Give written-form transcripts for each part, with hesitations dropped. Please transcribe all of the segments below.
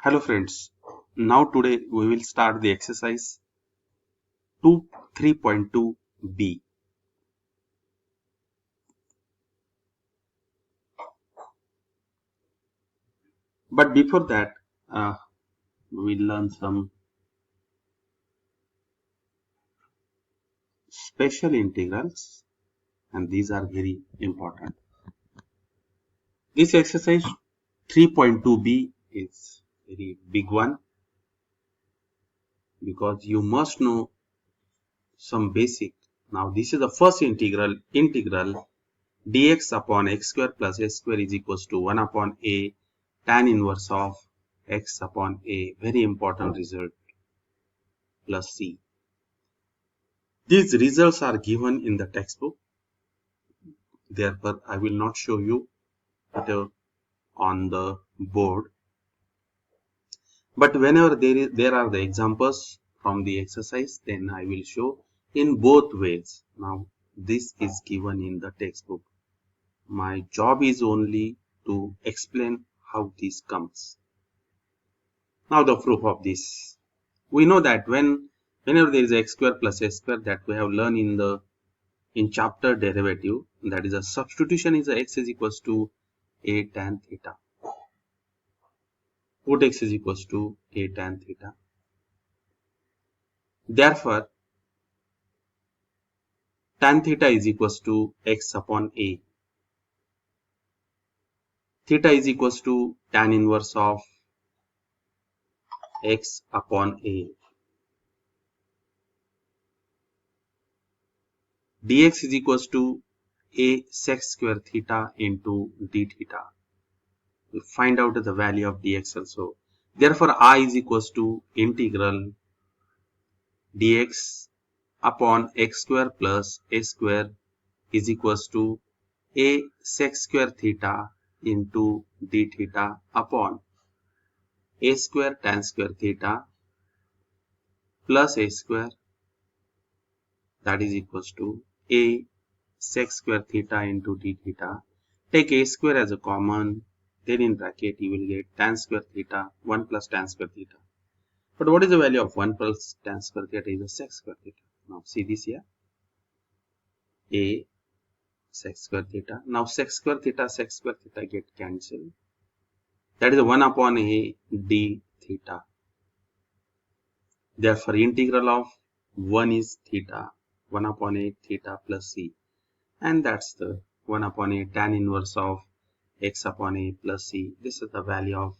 Hello friends, now today we will start the exercise 3.2b. But before that, we will learn some special integrals, and these are very important. This exercise 3.2b is very big one because you must know some basic. Now this is the first integral dx upon x square plus s square is equals to 1 upon a tan inverse of x upon a, very important result, plus c. These results are given in the textbook, therefore I will not show you it on the board, but whenever there are the examples from the exercise, then I will show in both ways. Now this is given in the textbook. My job is only to explain how this comes. Now the proof of this. We know that whenever there is x square plus s square, that we have learned in chapter derivative, that is a substitution is a x is equals to a tan theta. Put x is equals to a tan theta. Therefore, tan theta is equals to x upon a. Theta is equals to tan inverse of x upon a. Dx is equals to a sec square theta into d theta. We find out the value of dx also. Therefore, I is equals to integral dx upon x square plus a square is equals to a sec square theta into d theta upon a square tan square theta plus a square, that is equals to a sec square theta into d theta. Take a square as a common, then in bracket you will get tan square theta 1 plus tan square theta. But what is the value of 1 plus tan square theta? Is a sec square theta. Now see this here, a sec square theta. Now sec square theta get cancelled. That is 1 upon a d theta. Therefore, integral of 1 is theta, 1 upon a theta plus c. And that's the 1 upon a tan inverse of x upon a plus c. This is the value of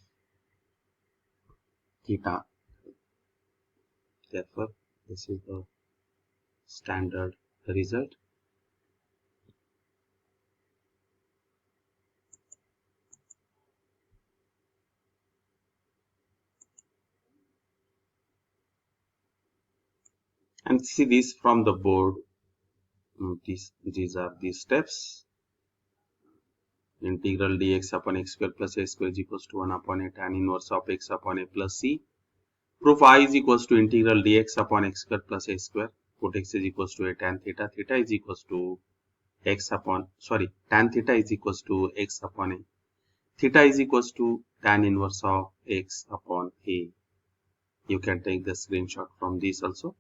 theta. Therefore, this is the standard result. And see this from the board. These are the steps. Integral dx upon x square plus a square is equals to 1 upon a tan inverse of x upon a plus c. Proof I is equals to integral dx upon x square plus a square. Put x is equals to a tan theta. Theta is equals to x upon, tan theta is equals to x upon a. Theta is equals to tan inverse of x upon a. You can take the screenshot from this also.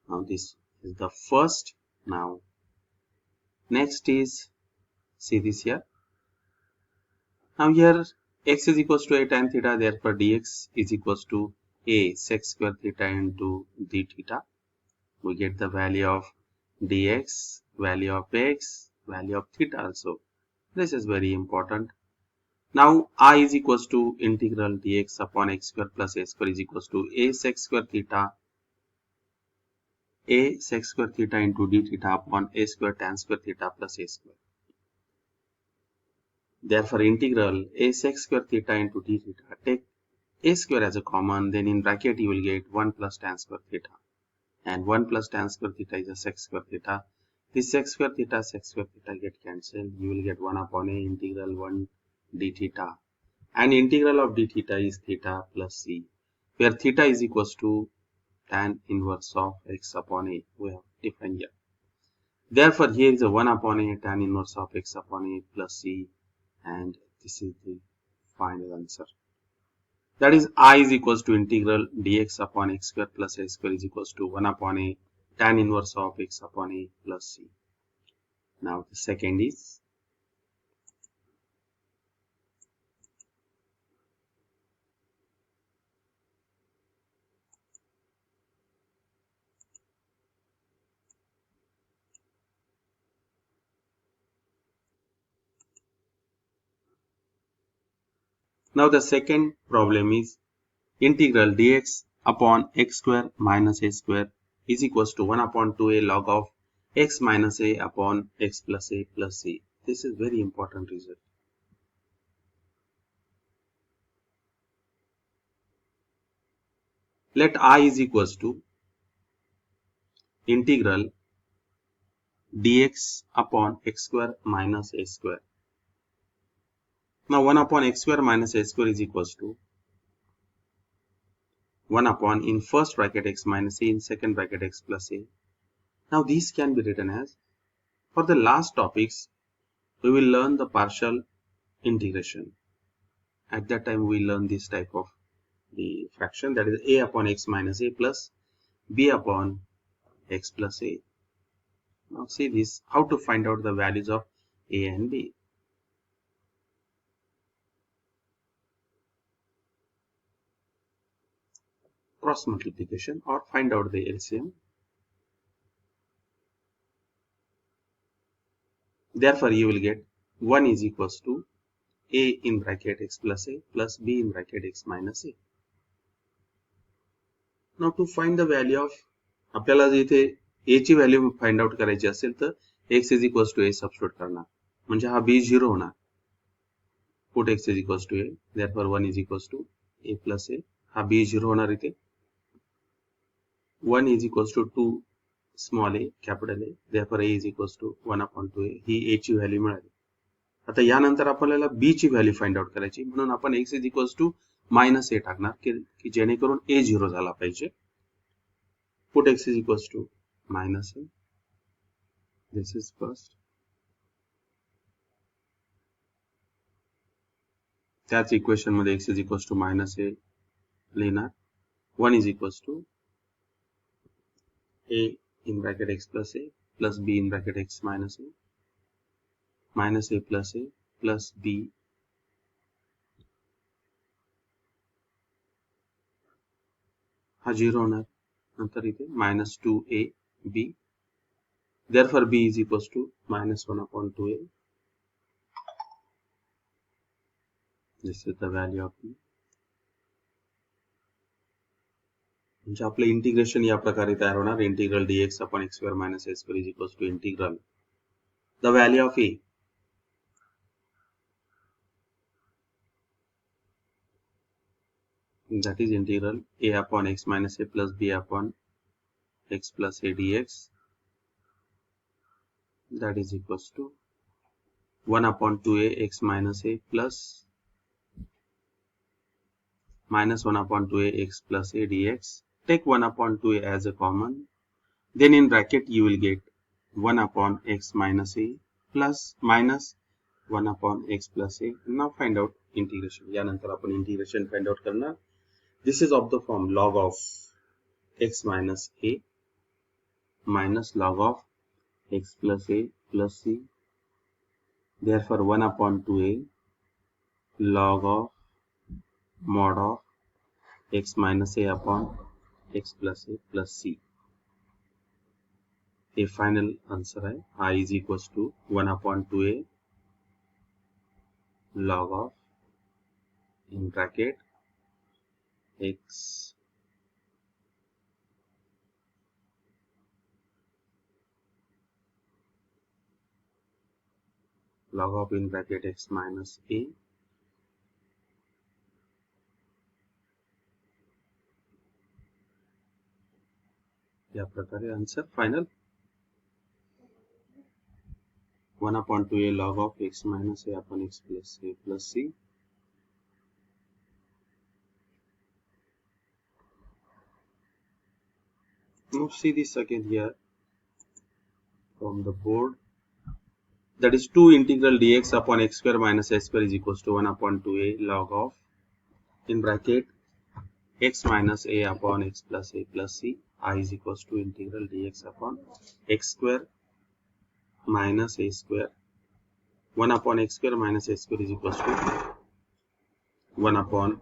Now this is the first. Now next is, see this here. Now here x is equals to a tan theta, therefore dx is equals to a sec square theta into d theta. We get the value of dx, value of x, value of theta also. This is very important. Now I is equals to integral dx upon x square plus a square is equals to a sec square theta into d theta upon a square tan square theta plus a square. Therefore, integral a sec square theta into d theta, take a square as a common, then in bracket you will get 1 plus tan square theta. And 1 plus tan square theta is a sec square theta. This sec square theta get cancelled. You will get 1 upon a integral 1 d theta. And integral of d theta is theta plus c, where theta is equals to tan inverse of x upon a. We have defined here. Therefore, here is a 1 upon a tan inverse of x upon a plus c. And this is the final answer. That is I is equals to integral dx upon x square plus a square is equals to 1 upon a tan inverse of x upon a plus c. Now the second is integral dx upon x square minus a square is equals to 1 upon 2a log of x minus a upon x plus a plus c. This is very important result. Let I is equals to integral dx upon x square minus a square. Now 1 upon x square minus a square is equals to 1 upon in first bracket x minus a in second bracket x plus a. Now these can be written as, for the last topics we will learn the partial integration. At that time we learn this type of the fraction, that is a upon x minus a plus b upon x plus a. Now see this, how to find out the values of a and b. Cross multiplication or find out the LCM. Therefore you will get 1 is equals to a in bracket x plus a plus b in bracket x minus a. Now to find the value of, आपल्याला जे इथे a ची value find out करायची असेल तर x is equals to a substitute करणार, म्हणजे हा b 0 होणार. Put x is equals to a, therefore 1 is equals to a plus a. हा b 0 होणार इथे. 1 is equals to 2 small a capital A, therefore a is equals to 1 upon 2a. He a ची value मिळाली. आता यानंतर आपल्याला b ची value find out करायची, म्हणून आपण x is equals to minus a टाकणार की जेणेकरून a 0 झाला पाहिजे. Put x is equals to minus a. This is first. त्याच इक्वेशन मध्ये x is equals to minus a लिहिणार. 1 is equals to a in bracket x plus a plus b in bracket x minus a plus b हा 0 होणार. नंतर इथे minus 2a b, therefore b is equals to minus 1 upon 2a. This is the value of b. म्हणजे आपलं integration या प्रकारे तयार होणार. Integral dx upon x square minus a square is equals to integral the value of a, that is integral a upon x minus a plus b upon x plus a dx, that is equals to 1 upon 2a x minus a plus minus 1 upon 2a x plus a dx. Take 1 upon 2a as a common, then in bracket you will get 1 upon x minus a plus minus 1 upon x plus a. Now find out integration. यानंतर आपण integration find out करणार. This is of the form log of x minus a minus log of x plus a plus c. Therefore 1 upon 2a log of mod of x minus a upon x plus a plus c. A final answer है I is equals to 1 upon 2a log of in bracket x log of in bracket x minus a या प्रकारे answer final 1 upon 2a log of x minus a upon x plus a plus c. Now see this again here from the board, that is 2 integral dx upon x square minus a square is equals to 1 upon 2a log of in bracket x minus a upon x plus a plus c, I is equals to integral dx upon x square minus a square, 1 upon x square minus a square is equals to 1 upon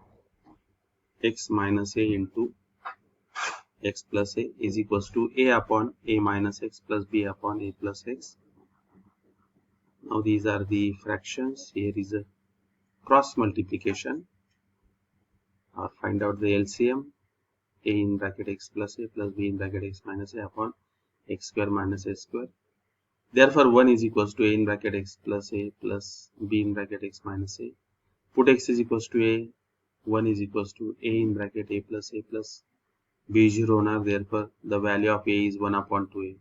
x minus a into x plus a is equals to a upon a minus x plus b upon a plus x. Now these are the fractions. Here is a cross multiplication, or find out the LCM. A in bracket x plus a plus b in bracket x minus a upon x square minus a square. Therefore 1 is equals to a in bracket x plus a plus b in bracket x minus a. Put x is equals to a, 1 is equals to a in bracket a plus b 0 होणार. Therefore the value of a is 1 upon 2a.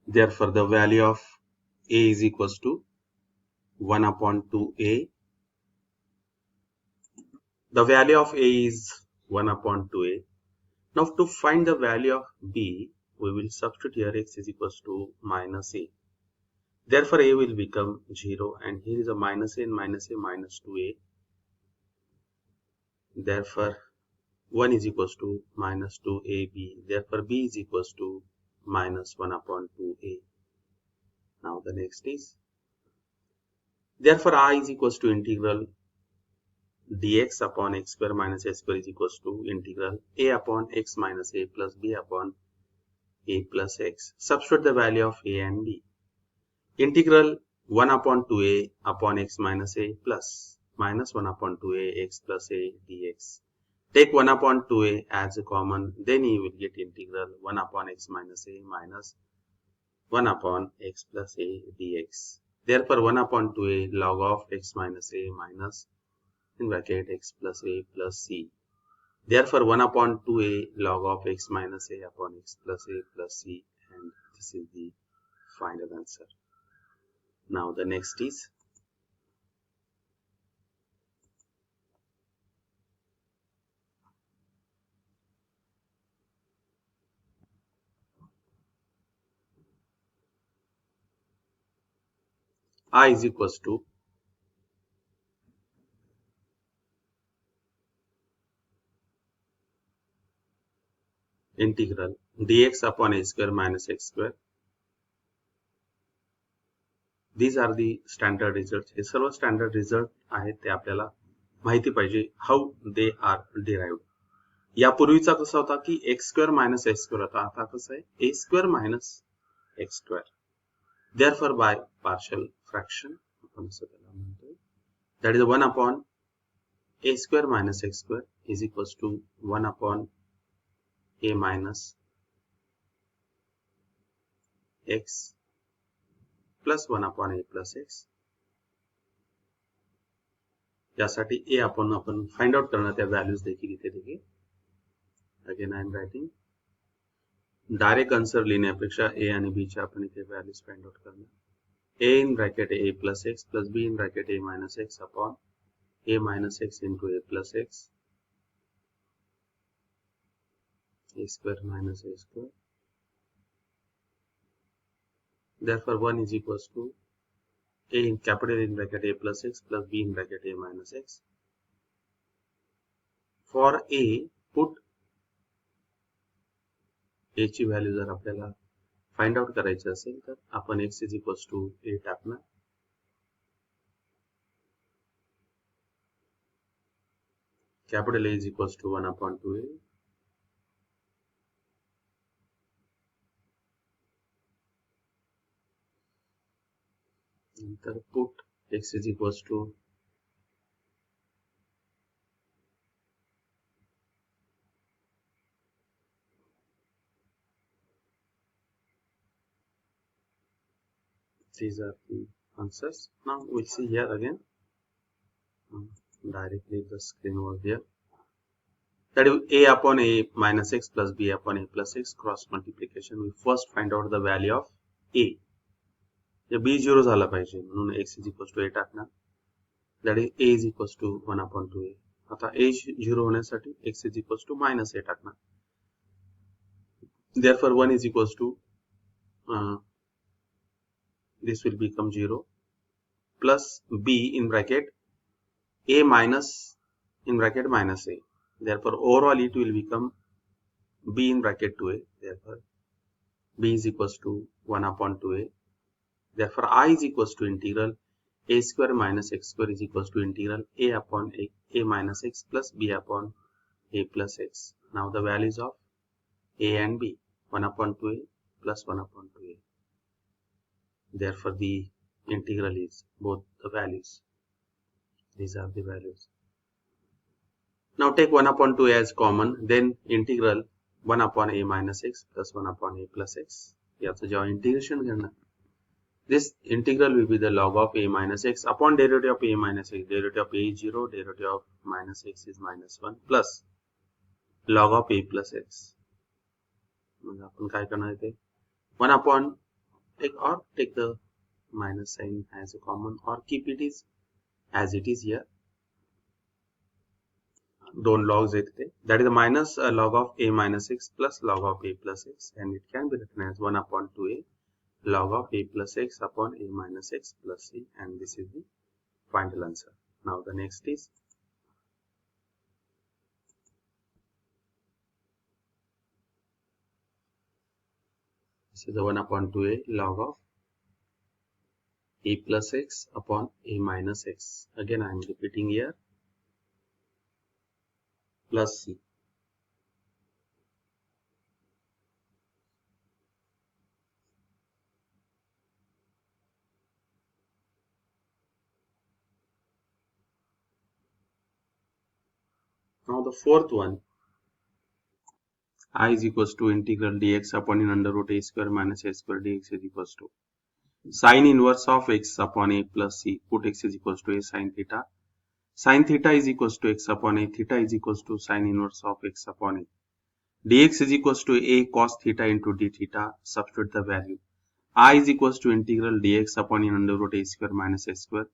Therefore the value of a is equals to 1 upon 2a. The value of a is 1 upon 2a. Now to find the value of b, we will substitute here x is equals to minus a. Therefore a will become 0, and here is a minus a and minus a minus 2a. Therefore 1 is equals to minus 2ab. Therefore b is equals to minus 1 upon 2a. Now the next is, therefore I is equals to integral dx upon x square minus a square is equals to integral a upon x minus a plus b upon a plus x. Substitute the value of a and b. Integral 1 upon 2a upon x minus a plus minus 1 upon 2a x plus a dx. Take 1 upon 2a as a common, then you will get integral 1 upon x minus a minus 1 upon x plus a dx. Therefore 1 upon 2a log of x minus a minus in bracket x plus a plus c. Therefore 1 upon 2a log of x minus a upon x plus a plus c, and this is the final answer. Now the next is, I is equals to integral dx upon a square minus x square. These are the standard results. हे सर्व standard result आहेत, ते आपल्याला माहिती पाहिजे हाऊ they are derived. यापूर्वीचा कसा होता की X square minus X square होता, आता कसं आहे A square minus X square. Therefore by partial fraction आपण असं त्याला म्हणतो, that is 1 upon a square minus x square is equals to 1 upon a minus x plus 1 upon a plus x. यासाठी a आपण फाइंड आउट करणार, त्या values देखील इथे देखील. Again I am writing. Direct answer लिहिण्यापेक्षा a आणि b च्या आपण इथे व्हॅल्यूज फाइंड आउट करणार. a in bracket a plus x plus b in bracket a minus x upon a minus x into a plus x, a square minus a square. Therefore 1 is equals to a in capital in bracket a plus x plus b in bracket a minus x. For a, put a ची value जर आपल्याला find out करायची असेल तर आपण x is equals to a टाकणार. Capital A is equals to 1 upon 2a. नंतर put x is equals to these are the answers. Now we'll see here again. Directly the screen was there. That is a upon a minus x plus b upon a plus x cross multiplication. We first find out the value of a. b 0 झाला पाहिजे म्हणून x is equals to a टाकणार. That is a is equals to 1 upon 2a. आता a 0 होण्यासाठी x is equals to minus a टाकणार. Therefore 1 is equals to this will become 0, plus b in bracket a minus in bracket minus a. Therefore, overall it will become b in bracket 2a. Therefore, b is equals to 1 upon 2a. Therefore, I is equals to integral a square minus x square is equals to integral a upon a minus x plus b upon a plus x. Now the values of a and b, 1 upon 2a plus 1 upon 2a. Therefore, the integral is both the values. These are the values. Now take 1 upon 2a as common, then integral 1 upon a minus x plus 1 upon a plus x. Yeah, so जो integration करना, this integral will be the log of a minus x upon derivative of a minus x. Derivative of a is 0, derivative of minus x is minus 1 plus log of a plus x. म्हणजे आपण काय करणार ते 1 upon take the minus sign as a common or keep it is as it is here. Don't logs it. That is the minus log of a minus x plus log of a plus x, and it can be written as 1 upon 2a log of a plus x upon a minus x plus c, and this is the final answer. Now the next is this is the 1 upon 2a log of a plus x upon a minus x. Again I am repeating here, plus c. Now the fourth one, I is equals to integral dx upon under root a square minus a square dx is equals to sine inverse of x upon a plus c. Put x is equals to a sine theta. Sine theta is equals to x upon a. Theta is equals to sine inverse of x upon a. Dx is equals to a cos theta into d theta. Substitute the value. I is equals to integral dx upon under root a square minus a square.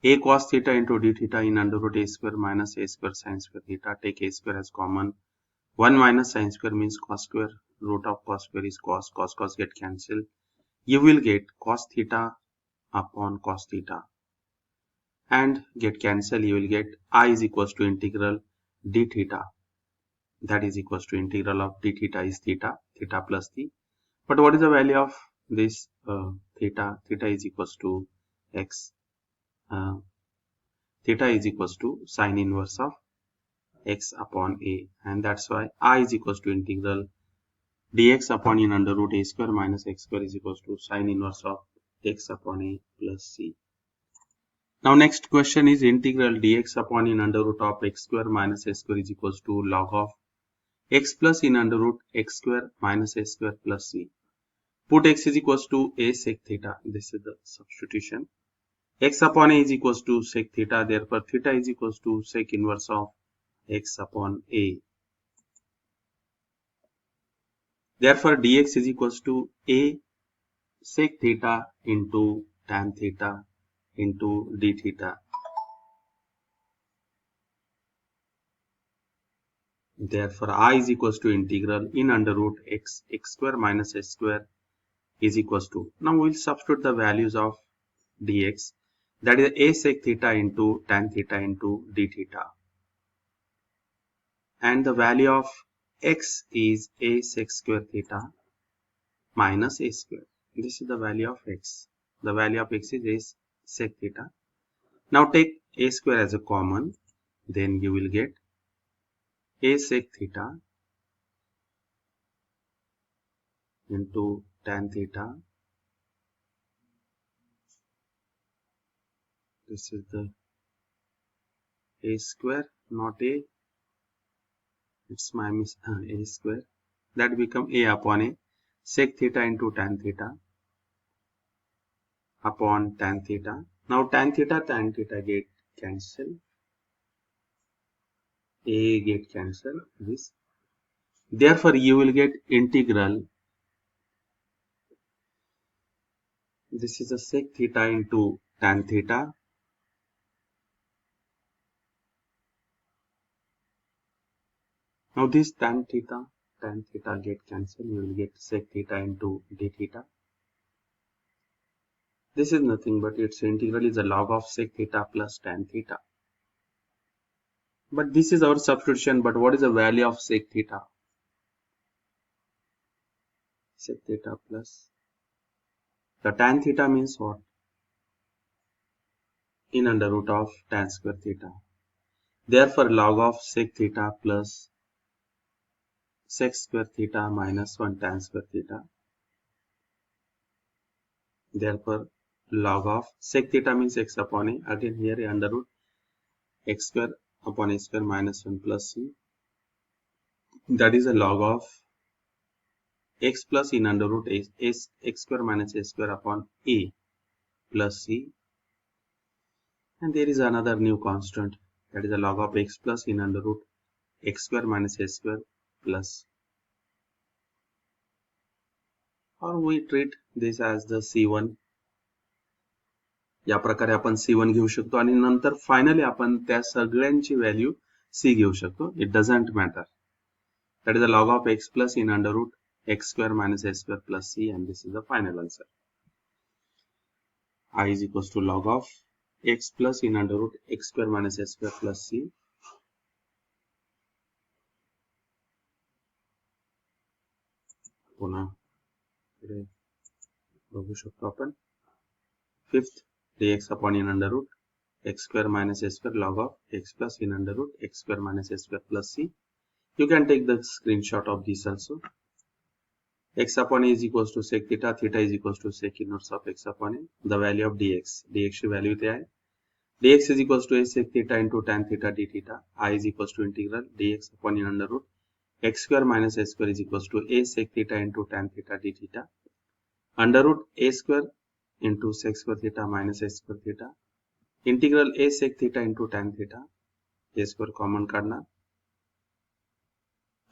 A cos theta into d theta in under root a square minus a square sine square theta. Take a square as common. 1 minus sine square means cos square. Root of cos square is cos. Cos get cancelled. You will get cos theta upon cos theta. And get cancelled. You will get I is equals to integral d theta. That is equals to integral of d theta is theta. Theta plus the. But what is the value of this theta? Theta is equals to x. Theta is equals to sine inverse of x upon a, and that's why I is equals to integral dx upon in under root a square minus x square is equals to sine inverse of x upon a plus c. Now next question is integral dx upon in under root of x square minus a square is equals to log of x plus in under root x square minus a square plus c. Put x is equals to a sec theta. This is the substitution. X upon a is equals to sec theta. Therefore theta is equals to sec inverse of x upon a. Therefore dx is equals to a sec theta into tan theta into d theta. Therefore I is equals to integral in under root x square minus s square is equals to. Now we will substitute the values of dx, that is a sec theta into tan theta into d theta. And the value of x is a sec square theta minus a square. This is the value of x. The value of x is a sec theta. Now take a square as a common, then you will get a sec theta into tan theta. This is the a square, not a. It's my a square. That become a upon a sec theta into tan theta upon tan theta. Now tan theta get cancelled. A get cancelled. This. Therefore you will get integral. This is a sec theta into tan theta. Now this tan theta get cancelled. You will get sec theta into d theta. This is nothing but its integral is the log of sec theta plus tan theta. But this is our substitution. But what is the value of sec theta? Sec theta plus the tan theta means what? In under root of tan square theta. Therefore, log of sec theta plus sec square theta minus 1 tan square theta. Therefore, log of sec theta means x upon a. Again here a under root x square upon a square minus 1 plus c. That is a log of x plus in under root x square minus a square upon a plus c. And there is another new constant, that is a log of x plus in under root x square minus a square plus. Or we treat this as the c1. या प्रकारे आपण c1 घेऊ शकतो आणि नंतर finally आपण त्या सगळ्यांची व्हॅल्यू c घेऊ शकतो. It doesn't matter. That is the log of x plus in under root x square minus a square plus c, and this is the final answer. I is equals to log of x plus in under root x square minus a square plus c. पुन्हा पुढे बघू शकतो आपण. Fifth, dx upon in under root x square minus a square log of x plus in under root x square minus a square plus c. You can take the screenshot of this also. X upon a is equals to sec theta, theta is equals to sec inverse of x upon a. The value of dx, dx ची value इथे आहे. dx is equals to a sec theta into tan theta d theta. I is equals to integral dx upon in under root x square minus a square is equals to a sec theta into tan theta d theta. Under root a square into sec square theta minus a square theta. Integral a sec theta into tan theta. A square common करना.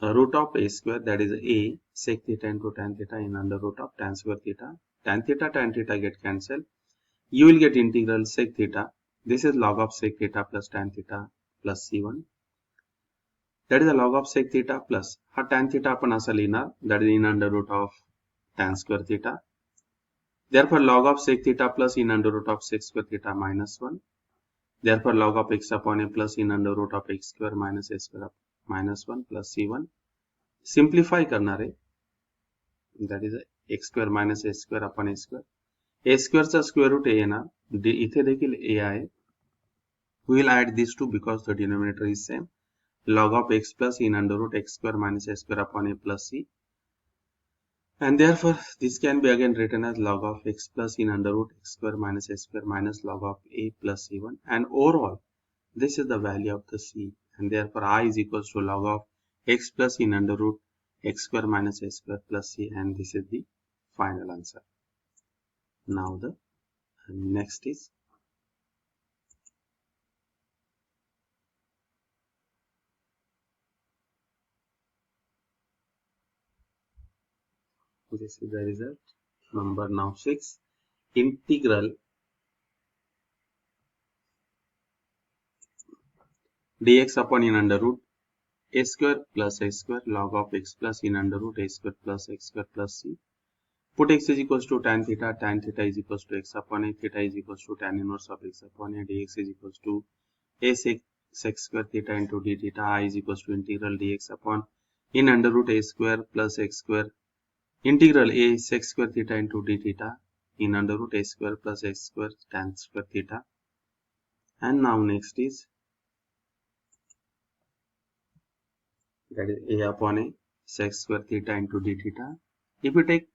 Root of a square, that is a sec theta into tan theta in under root of tan square theta. Tan theta get cancelled. You will get integral sec theta. This is log of sec theta plus tan theta plus c1. That is the log of sec theta plus हा tan theta आपण असा लिहिणार, that is in under root of tan square theta. Therefore, log of sec theta plus in under root of sec square theta minus 1. Therefore, log of x upon a plus in under root of x square minus a square minus 1 plus c1. Simplify करणार आहे. That is x square minus a square upon a square. A square चा square root a येणार. इथे देखील a आहे. We will add these two because the denominator is same. Log of x plus in under root x square minus a square upon a plus c. And therefore, this can be again written as log of x plus in under root x square minus a square minus log of a plus c1. And overall, this is the value of the c. And therefore, I is equals to log of x plus in under root x square minus a square plus c. And this is the final answer. Now the next is this is the result. Number now 6. Integral dx upon in under root a square plus a square log of x plus in under root a square plus x square plus c. Put x is equals to tan theta is equals to x upon a, theta is equals to tan inverse of x upon a, dx is equals to a sec square theta into d theta. I is equals to integral dx upon in under root a square plus x square integral a sec square theta into d theta in under root a square plus x square tan square theta. And now next is that is a upon a sec square theta into d theta. If you take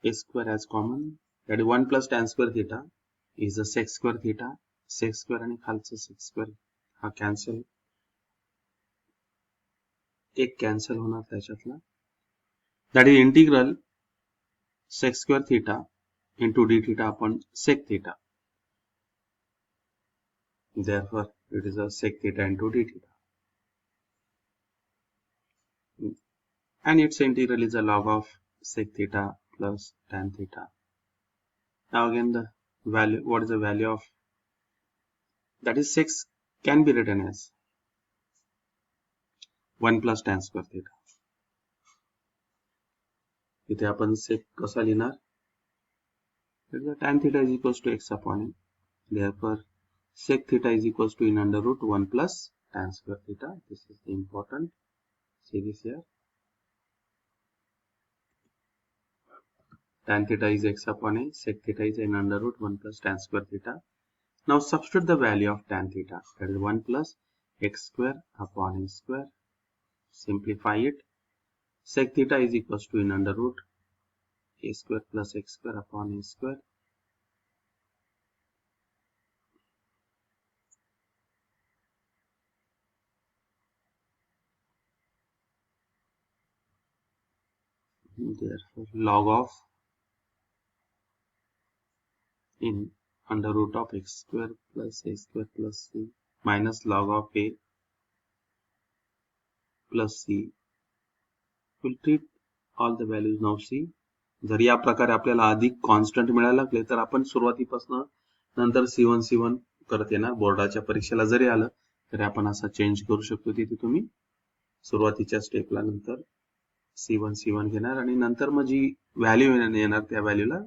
a square as common, that is 1 plus tan square theta is the sec square theta. Sec square आणि खालचं sec square हा cancel. एक cancel होणार त्याच्यातला. That is integral sec square theta into d theta upon sec theta. Therefore, it is a sec theta into d theta. And its integral is a log of sec theta plus tan theta. Now again the value, what is the value of that is 6 can be written as 1 plus tan square theta. इथे आपण sec कसा लिहिणार That is tan theta is equals to x upon a. Therefore, sec theta is equals to in under root 1 plus tan square theta. This is the important. See this here. Tan theta is x upon a. Sec theta is in under root 1 plus tan square theta. Now substitute the value of tan theta. That is 1 plus x square upon a square. Simplify it. Sec theta is equals to in under root a square plus x square upon a square. Therefore, log of in under root of x square plus a square plus c minus log of a plus c will treat all the values. Now see, जर या प्रकारे आपल्याला अधिक constant मिळायला लागले तर आपण सुरुवातीपासून नंतर C1 C1 करत येणार. बोर्डाच्या परीक्षेला जरी आलं तरी आपण असा चेंज करू शकतो. तिथे तुम्ही सुरुवातीच्या स्टेपला नंतर C1 C1 घेणार आणि नंतर मग जी व्हॅल्यू येणार त्या व्हॅल्यूला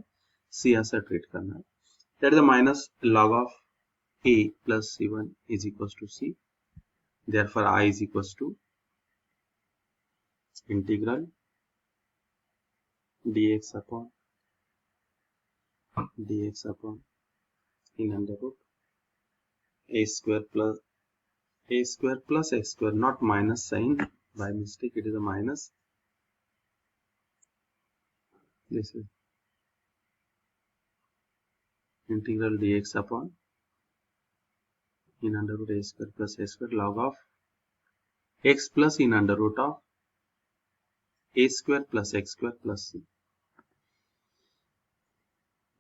C असं ट्रीट करणार. That is the minus log of a plus c1 is equals to c. Therefore, I is equals to integral dx upon in under root a square plus x square, not minus sign by mistake. It is a minus. This is integral dx upon in under root a square plus a square log of x plus in under root of a square plus x square plus c.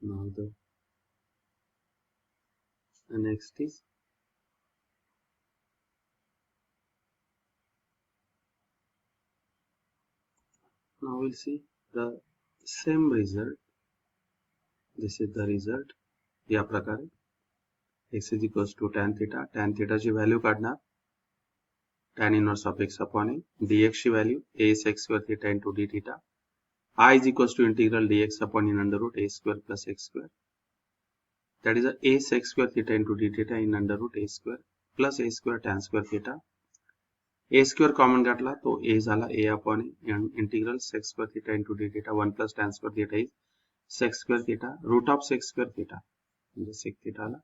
Now the next is now we'll see the same result. This is the result. या प्रकारे x is equals to tan theta ची value काढणार. tan inverse of x upon a dx ची value a sec square theta into d theta. I is equals to integral dx upon in under root a square plus x square. That is a sec square theta into d theta in under root a square plus a square tan square theta. A square common काढला तो a झाला a upon a and integral sec square theta into d theta 1 plus tan square theta is sec square theta root of sec square theta. The sec theta ला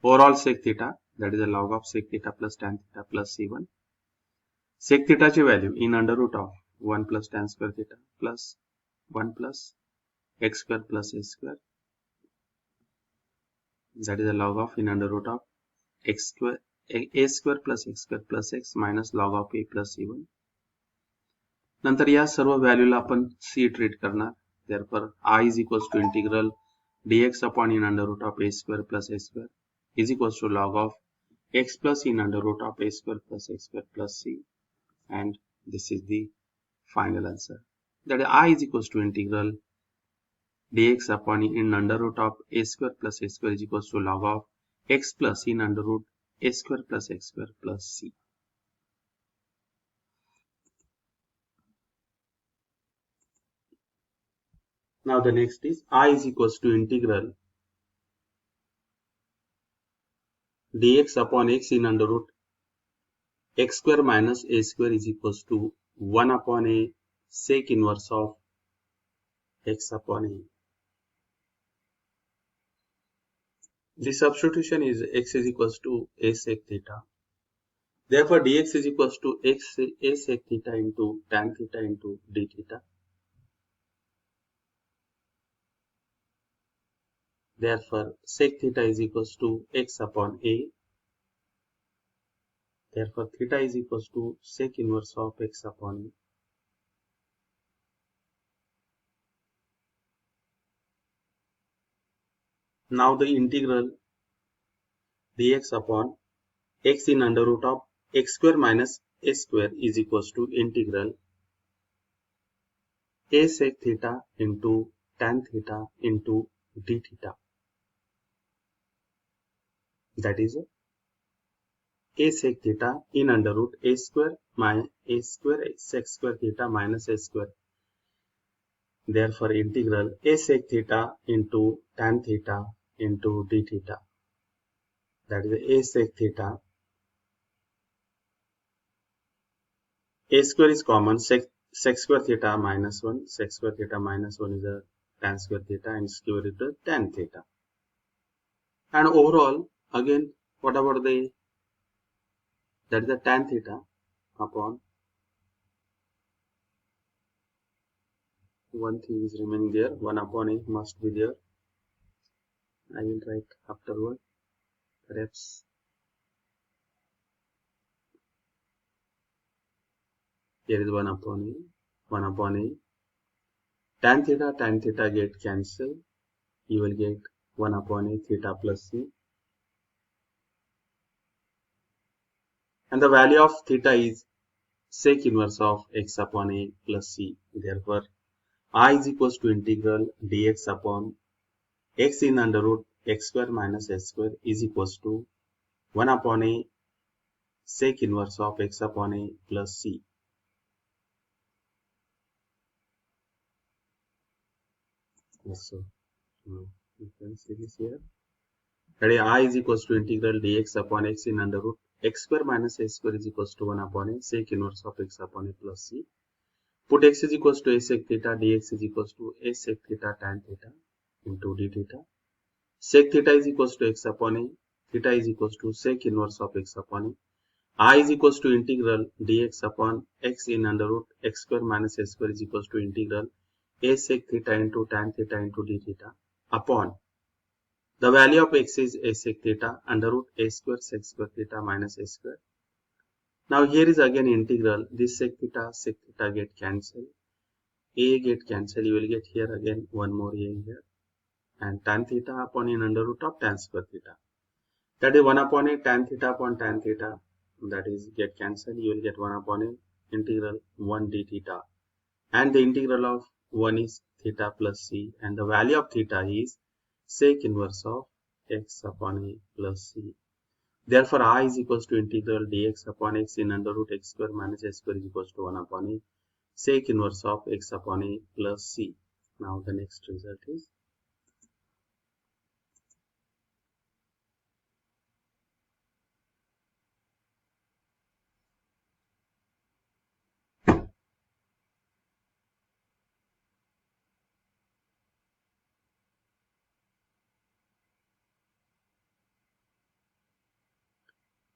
overall sec theta, that is a log of sec theta plus tan theta plus c1. Sec theta ची value in under root of 1 plus tan square theta plus 1 plus x square plus a square, that is a log of in under root of x square a square plus x square plus x minus log of a plus c1. नंतर या सर्व व्हॅल्यूला आपण c treat करणार. Therefore, I is equals to integral dx upon in under root of a square plus a square is equals to log of x plus in under root of a square plus x square plus c, and this is the final answer. That is I is equals to integral dx upon in under root of a square plus a square is equals to log of x plus in under root a square plus x square plus c. Now the next is I is equals to integral dx upon x in under root x square minus a square is equals to 1 upon a sec inverse of x upon a. The substitution is x is equals to a sec theta. Therefore, dx is equals to x a sec theta into tan theta into d theta. Therefore, sec theta is equals to x upon a. Therefore, theta is equals to sec inverse of x upon a. Now the integral dx upon x in under root of x square minus a square is equals to integral a sec theta into tan theta into d theta. That is a sec theta in under root a square minus a square sec square theta minus a square. Therefore, integral a sec theta into tan theta into d theta, that is a sec theta. A square is common, sec square theta minus 1, sec square theta minus 1 is a tan square theta and square root of tan theta. And overall, again, what about that is the tan theta upon one thing is remaining there, 1 upon a must be there. I will write afterward, perhaps. Here is 1 upon a, 1 upon a. Tan theta get cancelled. You will get 1 upon a theta plus c. And the value of theta is sec inverse of x upon a plus c. Therefore, I is equals to integral dx upon x in under root x square minus s square is equals to 1 upon a sec inverse of x upon a plus c. So, you can see this here. That is, I is equals to integral dx upon x in under root x square minus s square is equals to 1 upon a sec inverse of x upon a plus c. Put x is equals to a sec theta, dx is equals to a sec theta tan theta into d theta. Sec theta is equals to x upon a, theta is equals to sec inverse of x upon a. I is equals to integral dx upon x in under root x square minus s square is equals to integral a sec theta into tan theta into d theta upon the value of x is a sec theta under root a square sec square theta minus a square. Now here is again integral, this sec theta get cancelled, a get cancelled, you will get here again one more a here, and tan theta upon in under root of tan square theta. That is 1 upon a tan theta upon tan theta, that is get cancelled, you will get 1 upon a integral 1 d theta, and the integral of 1 is theta plus c, and the value of theta is sec inverse of x upon a plus c. Therefore, I is equals to integral dx upon x in under root x square minus s square is equals to 1 upon a sec inverse of x upon a plus c. Now the next result is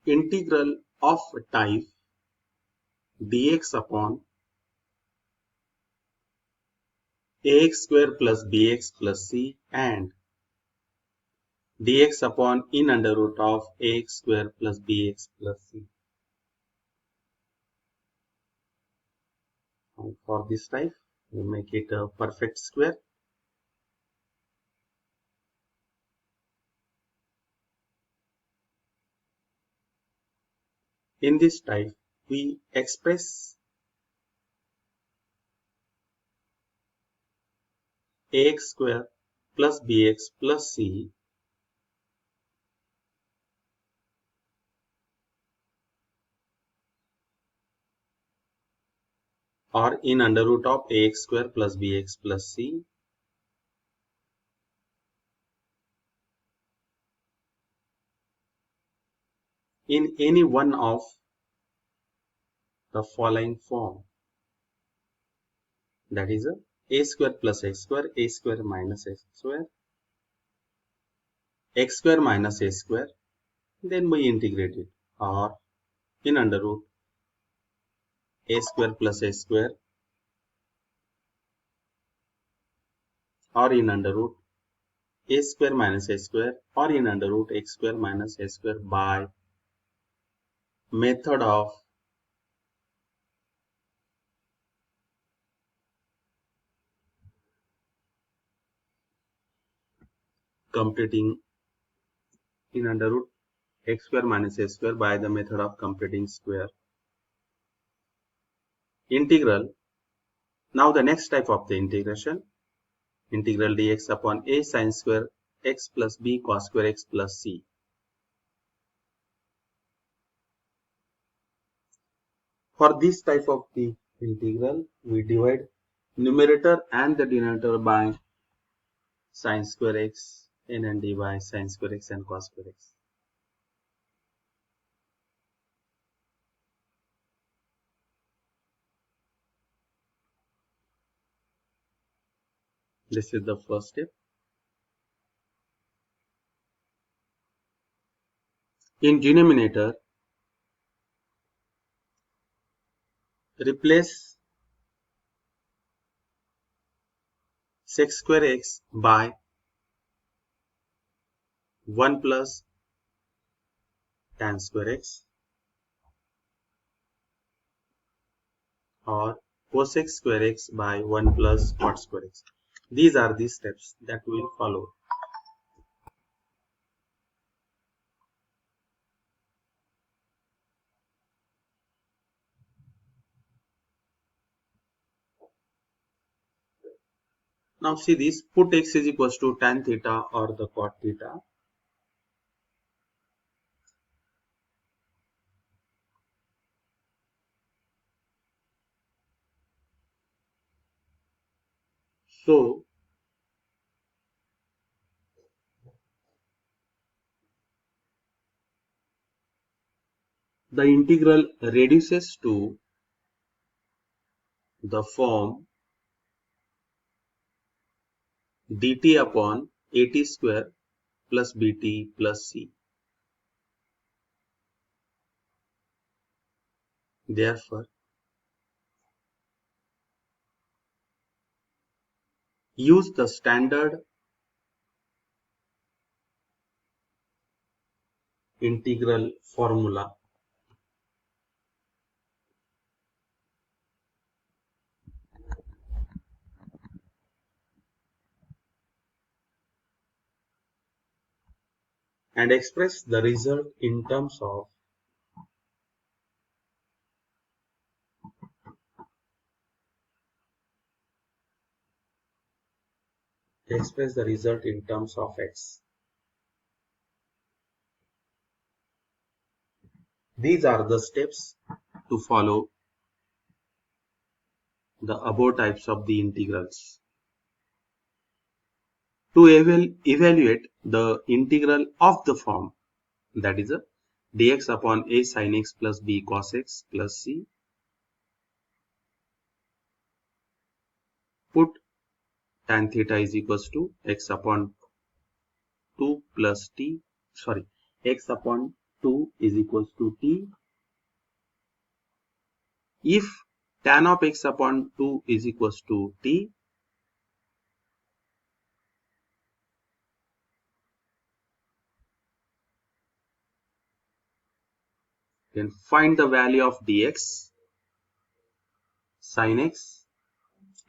integral of type dx upon ax square plus bx plus c and dx upon in under root of ax square plus bx plus c. And for this type, we make it a perfect square. In this type, we express ax square plus bx plus c or in under root of ax square plus bx plus c in any one of the following form, that is a square plus x square, a square minus x square, x square minus a square, then we integrate it, or in under root a square plus a square, or in under root a square minus a square, or in under root x square minus a square by method of completing in under root x square minus a square by the method of completing square. Integral. Now the next type of the integration, integral dx upon a sine square x plus b cos square x plus c. For this type of the integral, we divide numerator and the denominator by sine square x n and d by sine square x and cos square x. This is the first step. In denominator, replace sec square x by 1 plus tan square x or cosec square x by 1 plus cot square x. These are the steps that we will follow. Now see this, put x is equals to tan theta or the cot theta. So the integral reduces to the form dt upon at square plus bt plus c. Therefore, use the standard integral formula and express the result in terms of x. These are the steps to follow the above types of the integrals. To evaluate the integral of the form, that is a dx upon a sin x plus b cos x plus c, put tan theta is equals to x upon 2 plus t, x upon 2 is equals to t. If tan of x upon 2 is equals to t, then find the value of dx, sin x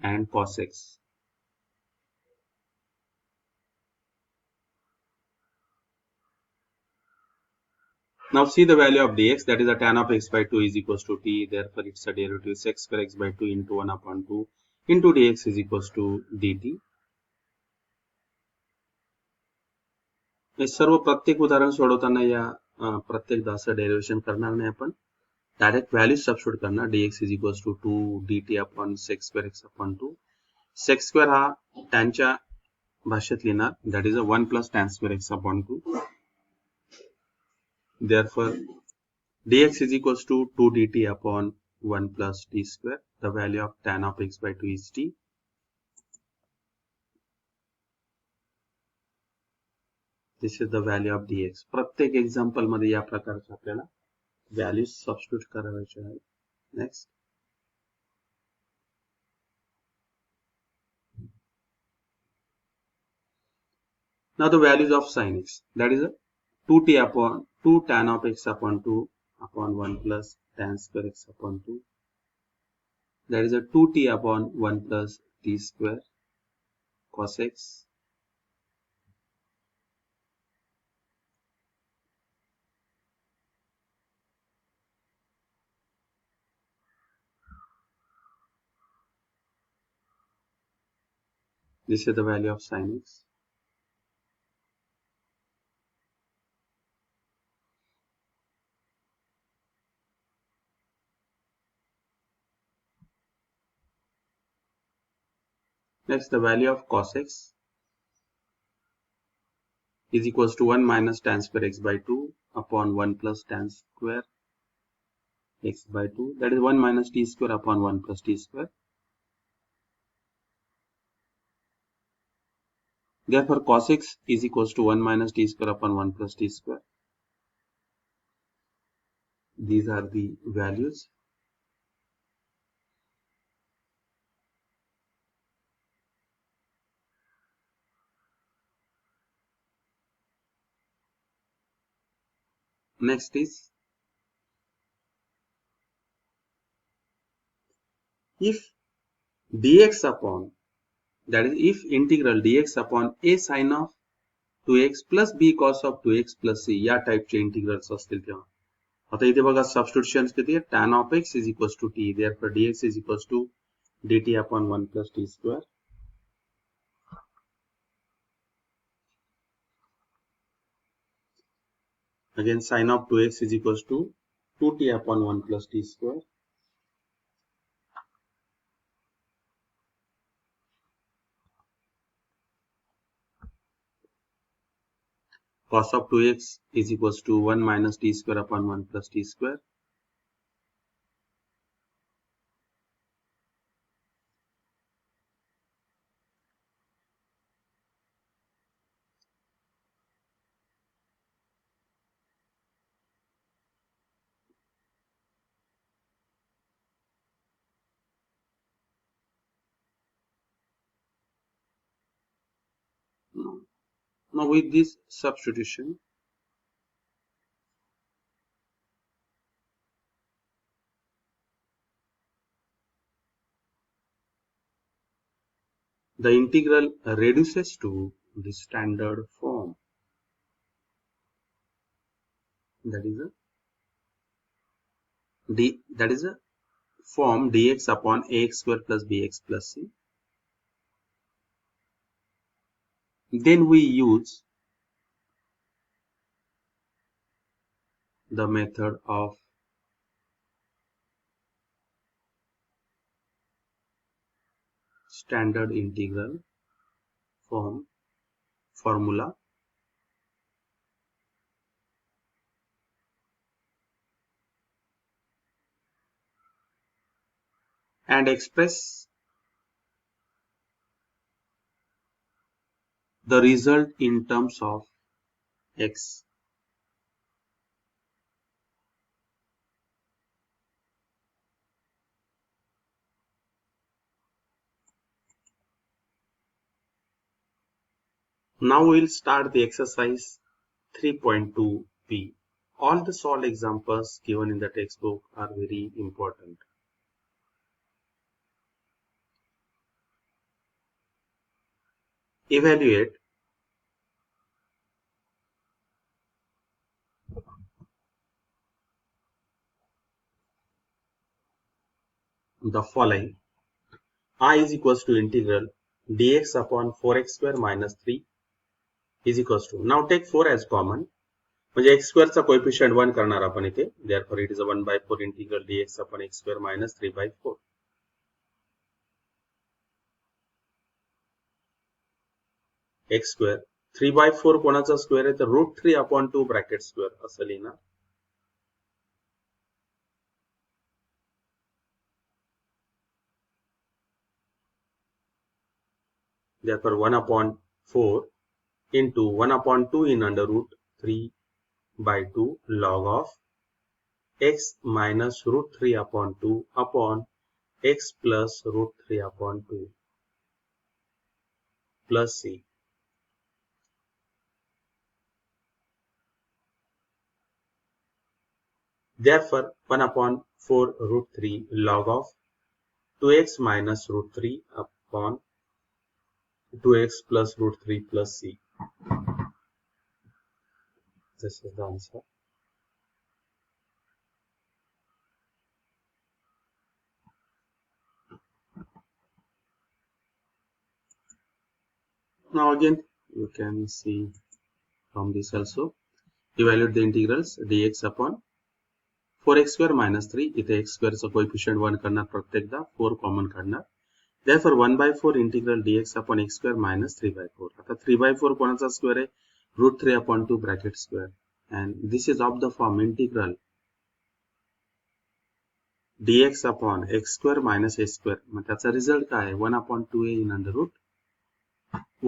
and cos x. Now see the value of dx, that is a tan of x by 2 is equals to t. Therefore, it's a derivative sec square x by 2 into 1 upon 2 into dx is equals to dt. हे सर्व प्रत्येक उदाहरण सोडवताना या प्रत्येकदा असं derivation करणार नाही आपण. Direct value substitute करणार. dx is equals to 2 dt upon sec square x upon 2. sec square हा टॅनच्या भाषेत लिहिणार, that is a 1 plus tan square x upon 2. Therefore, dx is equals to 2 dt upon 1 plus t square. The value of tan of x by 2 is t. This is the value of dx. प्रत्येक example मध्ये या प्रकारचे आपल्याला values substitute करायचे आहेत. Next. Now the values of sin x, that is a 2t upon 2 tan of x upon 2 upon 1 plus tan square x upon 2. That is a 2t upon 1 plus t square cos x. This is the value of sin x. Next, the value of cos x is equals to 1 minus tan square x by 2 upon 1 plus tan square x by 2, that is 1 minus t square upon 1 plus t square. Therefore, cos x is equals to 1 minus t square upon 1 plus t square. These are the values. Next is, if dx upon, that is if integral dx upon a sine of 2x plus b cos of 2x plus c या टाइपचे integrals असतील तेव्हा. आता इथे बघा substitution किती आहे, tan of x is equals to t, therefore dx is equals to dt upon 1 plus t square. Again sine of 2x is equals to 2t upon 1 plus t square. Cos of 2x is equals to 1 minus t square upon 1 plus t square. Now with this substitution, the integral reduces to the standard form, that is a form dx upon ax square plus bx plus c. Then we use the method of standard integral form formula, and express the result in terms of x. Now we'll start the exercise 3.2b. All the solved examples given in the textbook are very important. Evaluate the following. I is equals to integral dx upon 4x square minus 3 is equals to, now take 4 as common, म्हणजे x square चा coefficient 1 करणार आपण इथे, therefore it is a 1 by 4 integral dx upon x square minus 3 by 4. x square 3 by 4 कोणाचा square आहे, तर root 3 upon 2 bracket square असं लिहिणार. Therefore 1 upon 4 into 1 upon 2 in under root 3 by 2 log of x minus root 3 upon 2 upon x plus root 3 upon 2 plus c. Therefore 1 upon 4 root 3 log of 2x minus root 3 upon 2x plus root 3 plus c. This is the answer. Now again you can see from this also, evaluate the integrals dx upon 4x square minus 3, इथे x square चा coefficient 1 करणार प्रत्येकदा, 4 common काढणार, Therefore 1/4 integral dx upon x square minus 3/4. आता 3/4 कोणाचा square आहे? √3 upon 2 bracket square. And this is of the form integral dx upon x square minus a square. मग त्याचा result काय आहे? 1 upon 2a in under root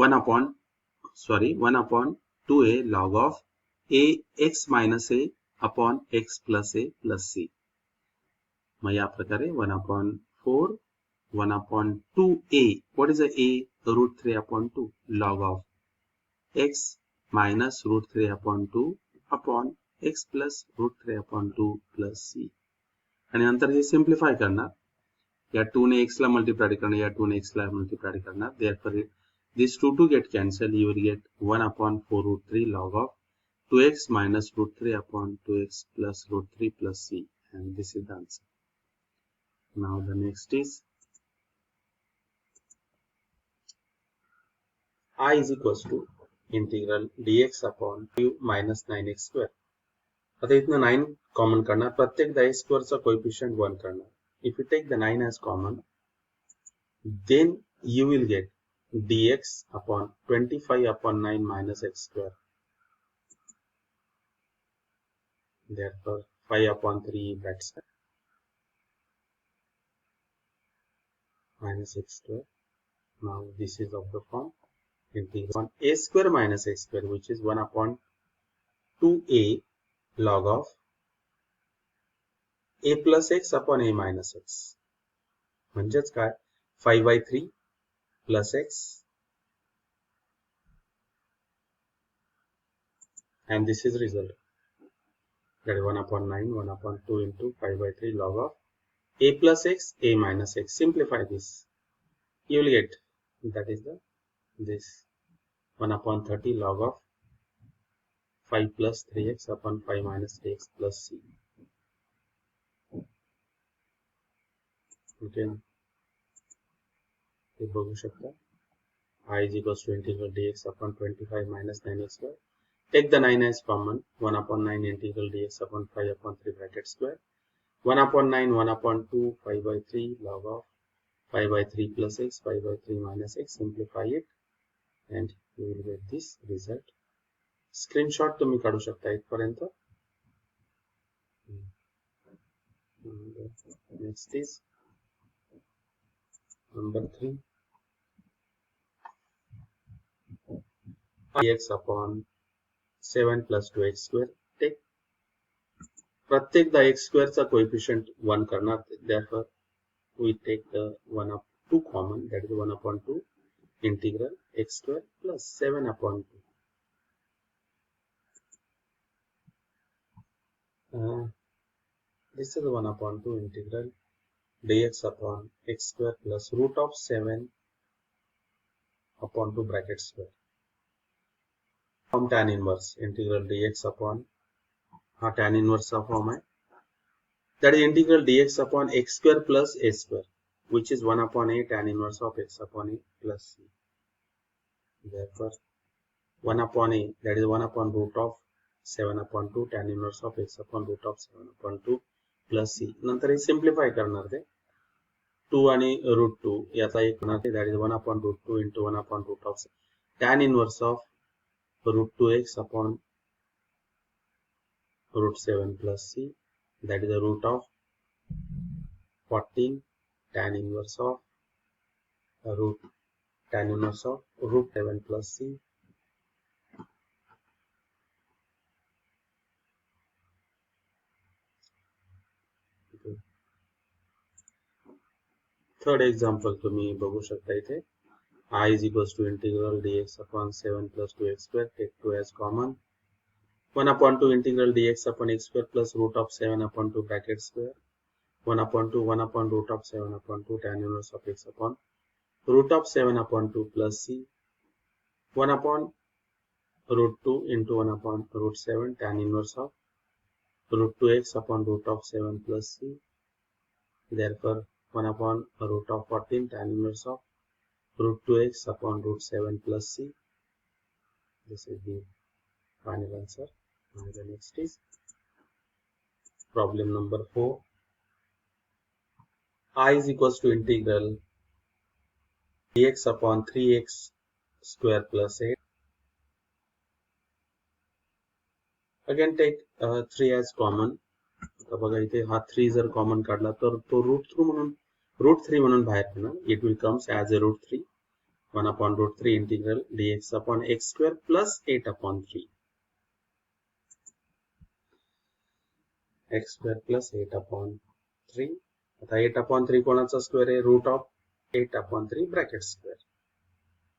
1 upon 2a log of a x minus a upon x plus a plus c. मग या प्रकारे 1 upon 4 1 upon 2a. What is the a? √3 upon 2 log of x minus √3 upon 2 upon x plus √3 upon 2 plus c. आणि नंतर हे simplify करणार. या 2 ने x ला multiply करणार, या 2 ने x ला मल्टिप्लाय करणार. Therefore these two get cancelled. You will get 1 upon 4 √3 log of 2x minus √3 upon 2x plus √3 plus c. And this is the answer. Now the next is I is equals to integral dx upon 5 minus 9x square. आता इतना 9 common करना, प्रत्येक x square चा coefficient 1 करना. If you take the 9 as common, then you will get dx upon 25 upon 9 minus x square. Therefore 5 upon 3 brackets minus x square. Now this is of the form integral a square minus x square, which is 1 upon 2a log of a plus x upon a minus x. म्हणजेच काय? 5/3 plus x, and this is result. That is 1 upon 9 1 upon 2 into 5/3 log of a plus x a minus x. Simplify this. You will get, that is this 1 upon 30 log of 5 plus 3x upon 5 minus 3x plus c. Okay. हे बघू शकता. I is equals to integral dx upon 25 minus 9x square. Take the 9 as common. 1 upon 9 integral dx upon 5 upon 3 bracket square. 1 upon 9 1 upon 2 5/3 log of 5/3 plus x 5/3 minus x. Simplify it and you will get this result. Screenshot तुम्ही काढू शकता इथपर्यंत. Next is number 3. dx upon 7 plus 2x square. Take प्रत्येकदा x square चा coefficient 1 करणार. Therefore we take the 1 up 2 common, that is 1 upon 2 integral x square plus 7 upon 2. This is 1 upon 2 integral dx upon x square plus root of 7 upon 2 bracket square. From tan inverse integral dx upon tan inverse of form है. That is integral dx upon x square plus a square, which is 1 upon a tan inverse of x upon a plus c. Therefore 1 upon a, that is 1 upon root of 7 upon 2 tan inverse of x upon root of 7 upon 2 plus c. नंतर हे simplify करणार ते 2 आणि root 2 याचा एक करणार ते, that is 1 upon root 2 into 1 upon root of tan inverse of root 2x upon root 7 plus c, that is the root of 14 tan inverse of root 7 plus c. Okay. Third example तुम्ही बघू शकता इथे. I is equals to integral dx upon 7 plus 2x square. Take 2 as common. 1 upon 2 integral dx upon x square plus root of 7 upon 2 bracket square. 1 upon 2 1 upon root of 7 upon 2 tan inverse of x upon root of 7 upon 2 plus c. 1 upon root 2 into 1 upon root 7 tan inverse of root 2x upon root of 7 plus c. Therefore 1 upon root of 14 tan inverse of root 2x upon root 7 plus c. This is the final answer. Now the next is problem number 4. I is equals to integral dx upon 3x square plus 8. Again take 3 as common. आता बघा इथे हा 3 जर common काढला तर तो root 3 म्हणून बाहेर येणार. It will comes as a root 3. 1 upon root 3 integral dx upon x square plus 8 upon 3. x square plus 8 upon 3. आता 8 upon 3 कोणाचा स्क्वेअर आहे? Root of 8 upon 3 bracket square.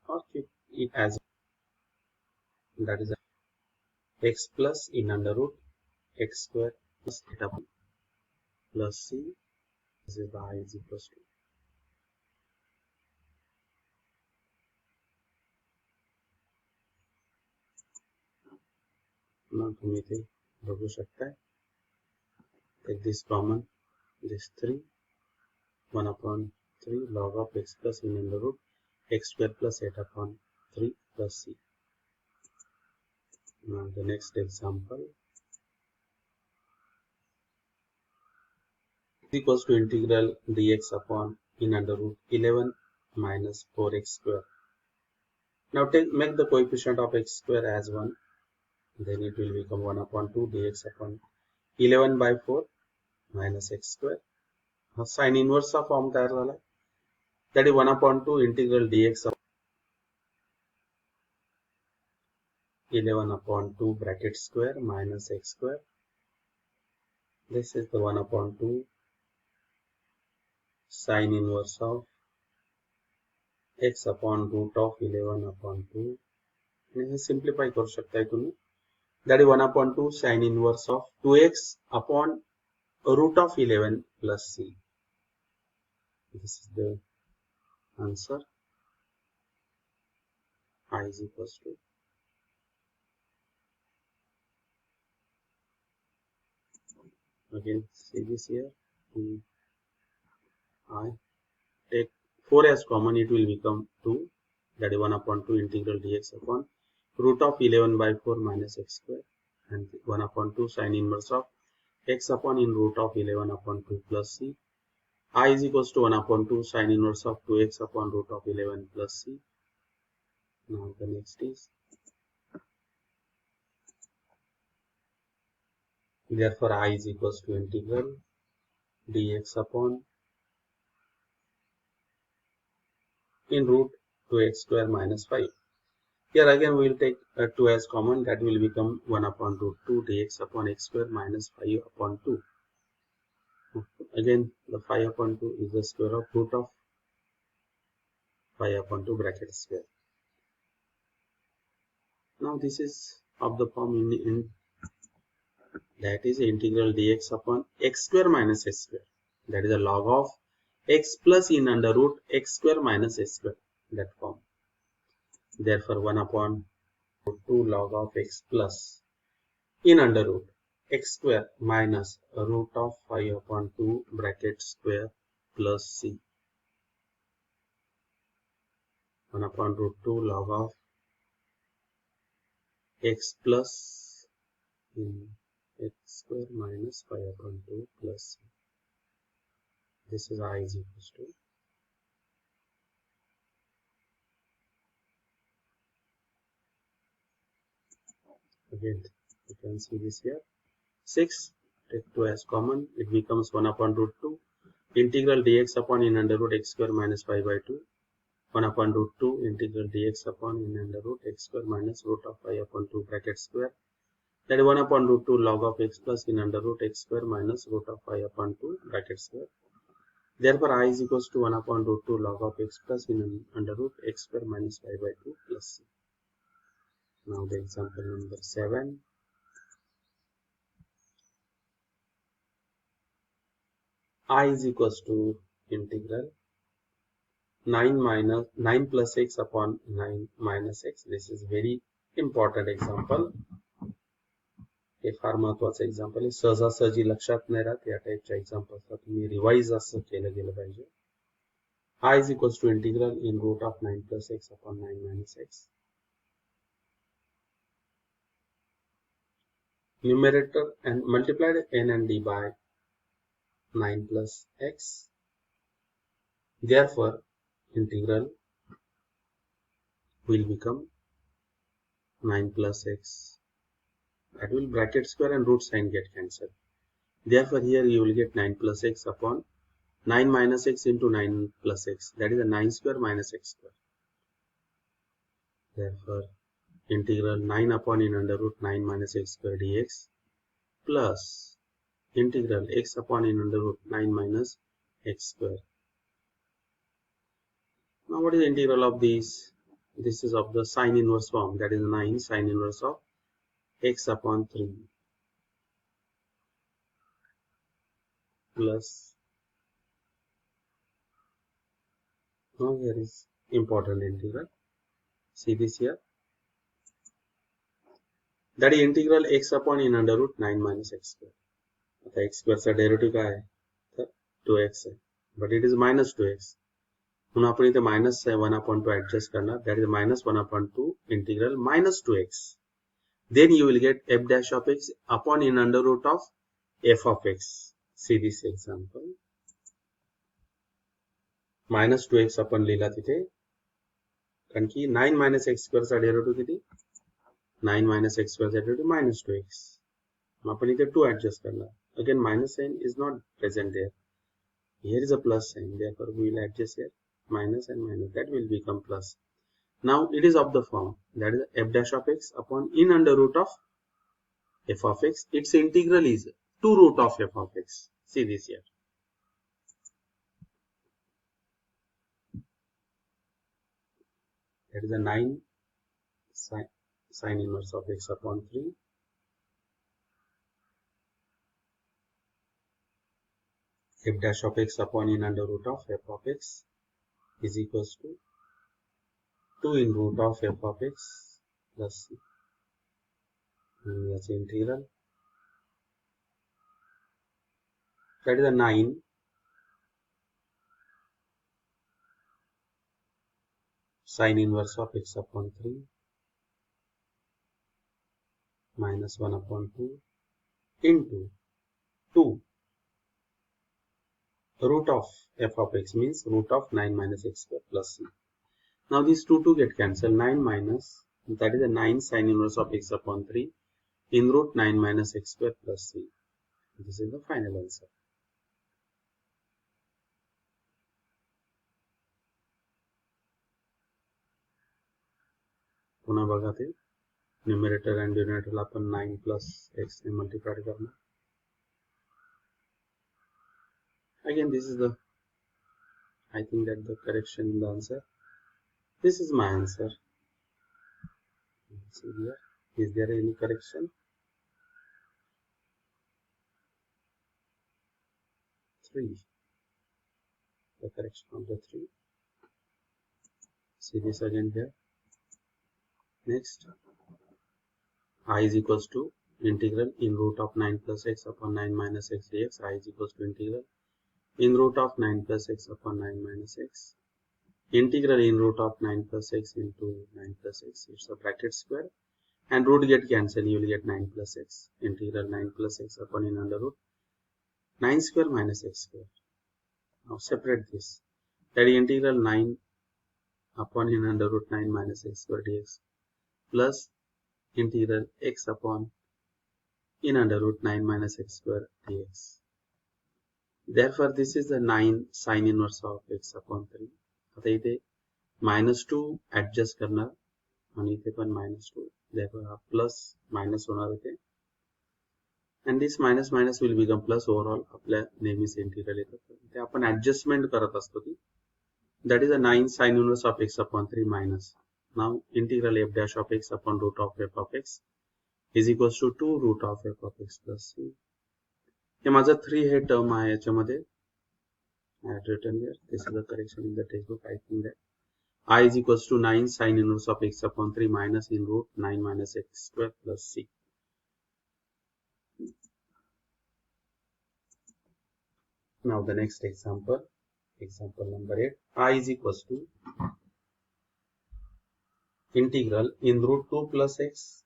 Or keep it as that is x plus in under root x square plus 8 upon plus c. This is the I is equals to. Now तुम्ही इथे बघू शकताय. Take this common, this 3, 1 upon 3 log of x plus in under root x square plus 8 upon 3 plus c. Now the next example is equals to integral dx upon in under root 11 minus 4x square. Now make the coefficient of x square as 1. Then it will become 1 upon 2 dx upon 11 by 4 minus x square. Sine inverse चा form तयार झाला. That is 1 upon 2 integral dx of 11 upon 2 bracket square minus x square. This is the 1 upon 2 sine inverse of x upon root of 11 upon 2. आणि हे simplify करू शकताय तुम्ही. That is 1 upon 2 sine inverse of 2x upon root of 11 plus c. This is the answer. I is equals to. Again see this here. I take 4 as common, it will become 2. That is 1 upon 2 integral dx upon root of 11 by 4 minus x square, and 1 upon 2 sine inverse of x upon in root of 11 upon 2 plus c. I is equals to 1 upon 2 sine inverse of 2x upon root of 11 plus c. Now the next is, therefore I is equals to integral dx upon in root 2x square minus 5. Here again we will take 2 as common. That will become 1 upon root 2 dx upon x square minus 5 upon 2. Again the 5 upon 2 is the square of root of 5 upon 2 bracket square. Now this is of the form in that is integral dx upon x square minus s square. That is a log of x plus in under root x square minus s square. That form. Therefore 1 upon 2 log of x plus in under root x square minus root of 5 upon 2 bracket square plus c. 1 upon root 2 log of x plus in x square minus 5 upon 2 plus c. This is I is equals to. Again you can see this here. 6, take 2 as common, it becomes 1 upon root 2 integral dx upon in under root x square minus 5 by 2. 1 upon root 2 integral dx upon in under root x square minus root of 5 upon 2 bracket square. That is 1 upon root 2 log of x plus in under root x square minus root of 5 upon 2 bracket square. Therefore I is equals to 1 upon root 2 log of x plus in under root x square minus 5 by 2 plus c. Now the example number 7. I is equals to integral 9 plus x upon 9 minus x. This is very important example. हे फार महत्वाचं example आहे. सहजासहजी लक्षात नाही राहत या टाईपच्या एक्झाम्पल्सला तुम्ही revise असं केलं गेलं पाहिजे. I is equals to integral in root of 9 plus x upon 9 minus x. Numerator and multiplied n and d by 9 plus x. Therefore integral will become 9 plus x. That will bracket square and root sign get cancelled. Therefore, here you will get 9 plus x upon 9 minus x into 9 plus x. That is a 9 square minus x square. Therefore, integral 9 upon in under root 9 minus x square dx plus integral x upon in under root 9 minus x square. Now, what is the integral of these? This is of the sine inverse form. That is 9 sine inverse of x upon 3 plus. Now, here is important integral. See this here. That is integral x upon in under root 9 minus x square. आता x square चा derivative काय आहे? तर 2x आहे. But it is minus 2x. म्हणून आपण इथे minus 1/2 adjust करणार. That is minus 1/2 integral minus 2x. Then you will get f dash of x upon in under root of f of x. See this example. Minus 2x आपण लिहिला तिथे. कारण की 9 minus x square चा derivative किती? 9 minus x square चा derivative minus 2x. आपण इथे 2 adjust करणार. Again, minus sign is not present there. Here is a plus sign. Therefore, we will adjust here minus and minus. That will become plus. Now, it is of the form. That is f dash of x upon in under root of f of x. Its integral is 2 root of f of x. See this here. That is a 9 sine inverse of x upon 3. F dash of x upon in under root of f of x is equals to 2 in root of f of x plus c. And that's the integral. That is a 9 sine inverse of x upon 3 minus 1/2 into 2 root of f of x means root of 9 minus x square plus c. Now these 2 get cancelled. 9 minus, that is a 9 sine inverse of x upon 3 in root 9 minus x square plus c. This is the final answer. पुन्हा बघा ते numerator and denominator आपण 9 plus x ने multiply करणार. Again, this is the, I think that the correction in the answer. This is my answer. See here, is there any correction? 3. The correction of the 3. See this again here. Next, I is equals to integral in root of 9 plus x upon 9 minus x dx. I is equals to integral in root of 9 plus x upon 9 minus x. Integral in root of 9 plus x into 9 plus x. It's a bracket square. And root get cancelled. You will get 9 plus x. Integral 9 plus x upon in under root 9 square minus x square. Now separate this. That is integral 9 upon in under root 9 minus x square dx plus integral x upon in under root 9 minus x square dx. Therefore, this is the 9 sine inverse of x upon 3. आता इथे -2 adjust करणार आणि इथे पण -2. Therefore, हा plus minus होणार इथे. And this minus minus will become plus. Overall आपल्या नेहमीच इंटिग्रल येतात. ते आपण adjustment करत असतो की that is a 9 sine inverse of x upon 3 minus. Now integral f dash of x upon root of f of x is equals to 2 root of f of x plus c. हे माझं 3 हे term आहे याच्यामध्ये. I had written here. This is the correction in the textbook. I think that I is equals to 9 sine inverse of x upon 3 minus in root 9 minus x square plus c. Now the next example, example number 8. I is equals to integral in root 2 plus x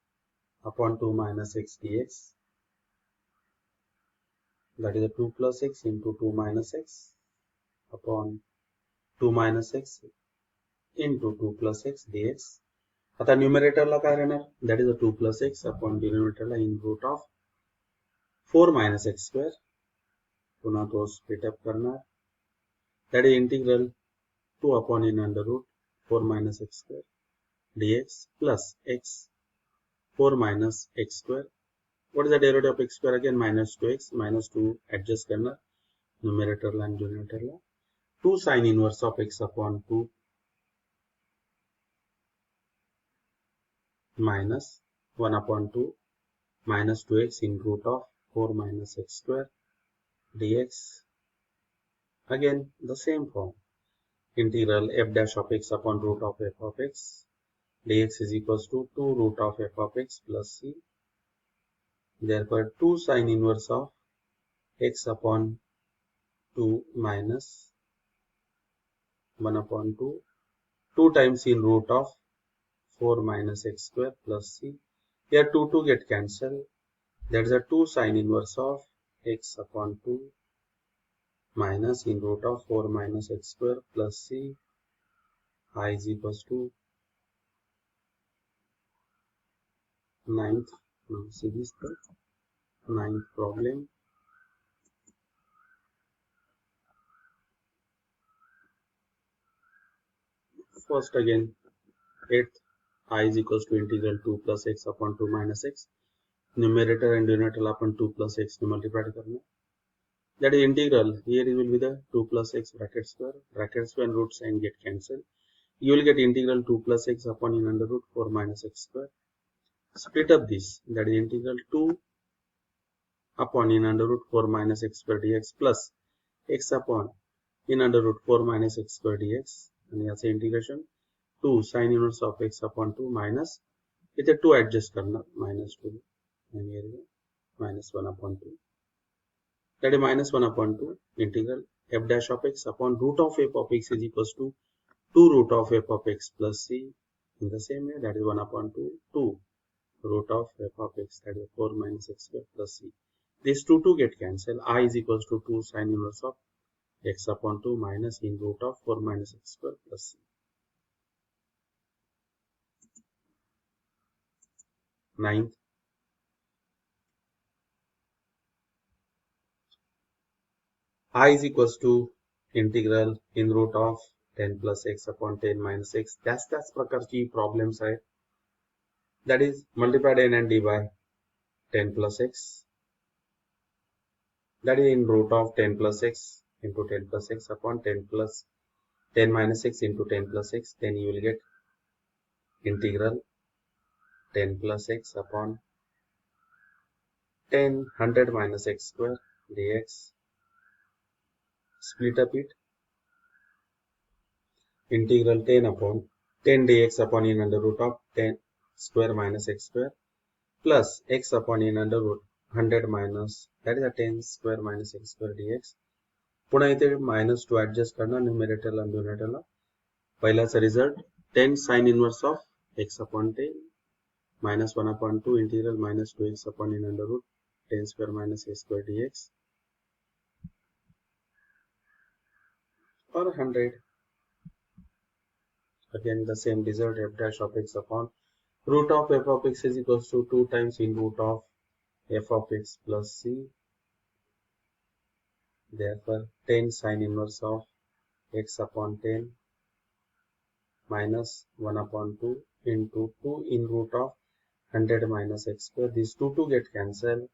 upon 2 minus x dx. That is a 2 plus x into 2 minus x upon 2 minus x into 2 plus x dx आता न्यूमरेटरला काय राहणार, that is a 2 plus X upon डिनोमिनेटरला in root of 4 minus X square, पुन्हा तो split up करणार, that is integral 2 upon in under root 4 minus X square dx plus x 4 minus x square. What is the derivative of x square again? Minus 2x, minus 2 adjust करना numerator ला and denominator ला. 2 sin inverse of x upon 2 minus 1 upon 2 minus 2x in root of 4 minus x square dx. Again the same form. Integral f dash of x upon root of f of x dx is equals to 2 root of f of x plus c. Therefore 2 sin inverse of x upon 2 minus 1 upon 2, 2 times in root of 4 minus x square plus c. Here 2 get cancelled. That is a 2 sin inverse of x upon 2 minus in root of 4 minus x square plus c. I is equals to 9th. Now see this the 9th problem. First again 8th, I is equals to integral 2 plus x upon 2 minus x. Numerator and denominator upon 2 plus x multiplied करना. That is integral. Here it will be the 2 plus x bracket square and root sign get cancelled. You will get integral 2 plus x upon in under root 4 minus x square. Split up this. That is integral 2 upon in under root 4 minus x square dx plus x upon in under root 4 minus x square dx. And here say integration 2 sin inverse of x upon 2 minus इथे 2 adjust करना minus 2 and here minus 1 upon 2. That is minus 1 upon 2 integral f dash of x upon root of f of x is equals to 2 root of f of x plus c. In the same way, that is 1 upon 2, 2 root of f of x, that is 4 minus x square plus c. These 2 get cancelled. I is equals to 2 sin inverse of x upon 2 minus in root of 4 minus x square plus c. 9th. I is equals to integral in root of 10 plus x upon 10 minus x. त्याच प्रकारची problems आहेत. That is multiplied n and d by 10 plus x. That is in root of 10 plus x into 10 plus x upon 10 plus 10 minus x into 10 plus x. Then you will get integral 10 plus x upon 10 100 minus x square dx. Split up it. Integral 10 upon 10 dx upon in under root of 10 square minus x square plus x upon in under root 100 minus that is a 10 square minus x square dx. पुन्हा इथे minus 2 adjust करना numerator La denominator La. पहिलाचा result 10 sin inverse of x upon 10 minus 1 upon 2 integral minus 2x upon in under root 10 square minus x square dx or 100. Again the same result f dash of x upon root of f of x is equals to 2 times in root of f of x plus c. Therefore 10 sin inverse of x upon 10 minus 1 upon 2 into 2 in root of 100 minus x square. These 2 get cancelled.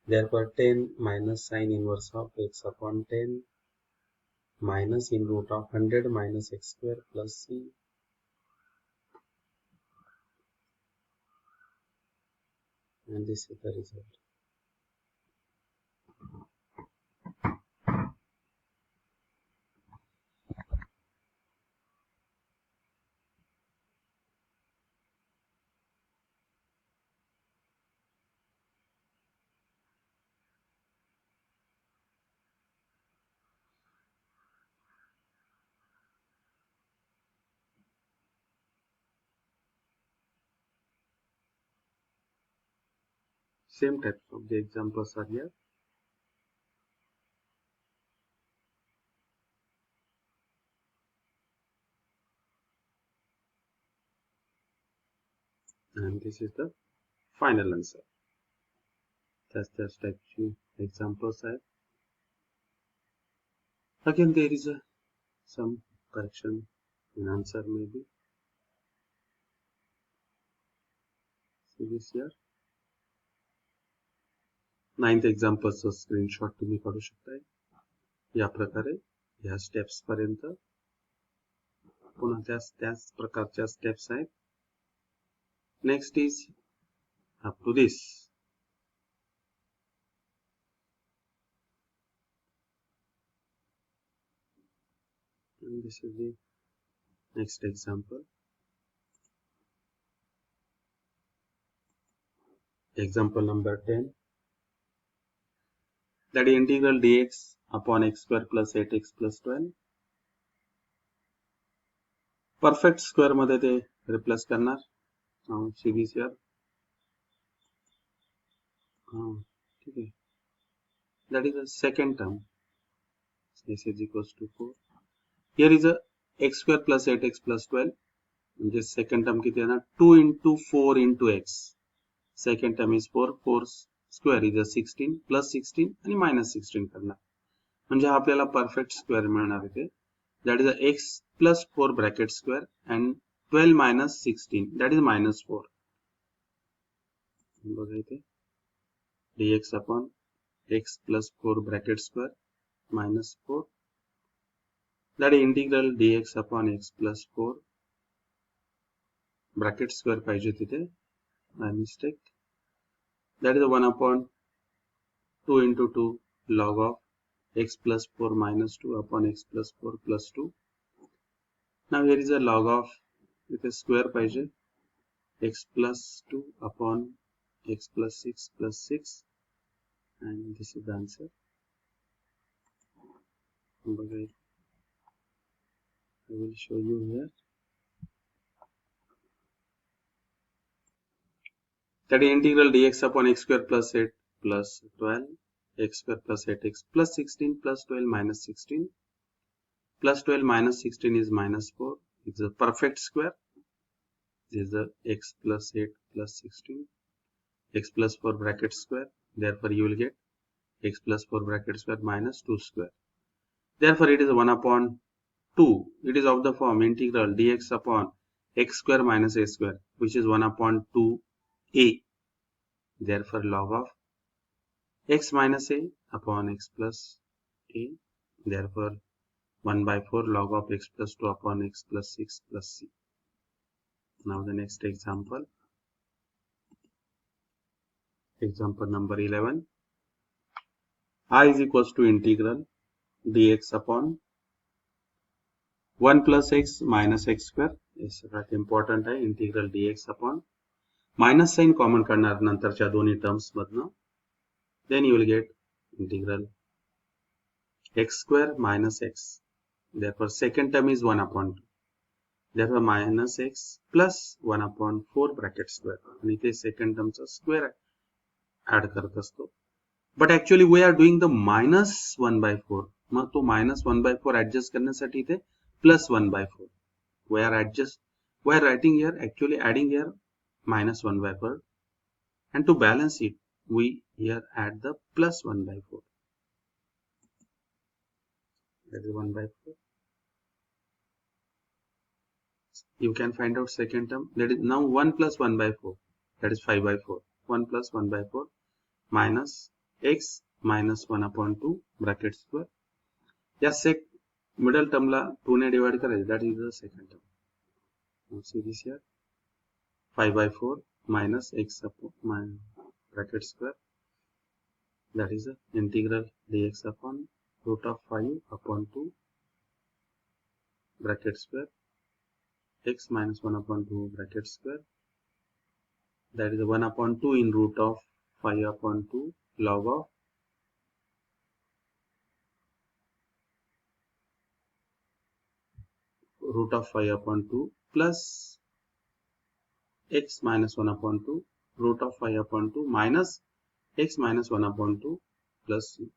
Therefore 10 minus sin inverse of x upon 10 minus in root of 100 minus x square plus c. And this is the result. Same types of the examples are here. and this is the final answer. That's type 2 examples. Again there is some correction in answer maybe. See this here. 9th एक्झाम्पलचं screenshot तुम्ही काढू शकताय. या प्रकारे या steps पर्यंत पुन्हा त्याच प्रकारच्या स्टेप्स आहेत. Next is up to this. And this is the next example. Example number 10. That is integral dx upon x square plus 8x plus 12. Perfect square मध्ये ते replace करणार. Now see this here. ठीक आहे. That is the second term. This is equals to 4. Here is a x square plus 8x plus 12. म्हणजे second term किती आहे ना 2 into 4 into x. Second term is 4. 4 square is a 16 plus 16 आणि minus 16 करणार. म्हणजे आपल्याला परफेक्ट स्क्वेअर मिळणार आहे. That is x plus 4 bracket square and 12 minus 16 that is minus 4. बघा इथे dx upon x plus 4 bracket square minus 4. that is integral dx upon x plus 4 bracket square पाहिजे तिथे by mistake. that is 1 upon 2 into 2 log of x plus 4 minus 2 upon x plus 4 plus 2. Now here is a log of with a square paise x plus 2 upon x plus 6 plus 6, and this is the answer. I will show you here. That is integral dx upon x square plus 8 plus 12 x square plus 8x plus 16 plus 12 minus 16 plus 12 minus 16 is minus 4. It's a perfect square. This is a x plus 8 plus 16 x plus 4 bracket square. Therefore you will get x plus 4 bracket square minus 2 square. Therefore it is 1 upon 2. It is of the form integral dx upon x square minus a square, which is 1 upon 2a. Therefore log of x minus a upon x plus a. Therefore 1 by 4 log of x plus 2 upon x plus 6 plus c. Now the next example. Example number 11. I is equals to integral dx upon 1 plus x minus x square. Is that important है. Integral dx upon minus sign common करणार नंतरच्या दोन्ही terms मधनं. Then you will get integral x square minus x. Therefore second term is 1 upon 2. Therefore minus x plus 1 upon 4 bracket square. आणि ते second term चा square add करत असतो. But actually we are doing the minus 1 by 4. मग तो minus 1 by 4 adjust करण्यासाठी इथे plus 1 by 4. We are writing here, actually adding here minus 1 by 4. And to balance it, we here add the plus 1 by 4. That is 1 by 4. You can find out second term. That is now 1 plus 1 by 4. That is 5 by 4. 1 plus 1 by 4 minus x minus 1 upon 2 bracket square. Yes, middle term la 2 ने divide करें. That is the second term. Now see this here. 5 by 4 minus x upon bracket square. That is the integral dx upon root of 5 upon 2 bracket square x minus 1 upon 2 bracket square. That is 1 upon 2 in root of 5 upon 2 log of root of 5 upon 2 plus x minus 1 upon 2 root of 5 upon 2 minus x minus 1 upon 2 plus c.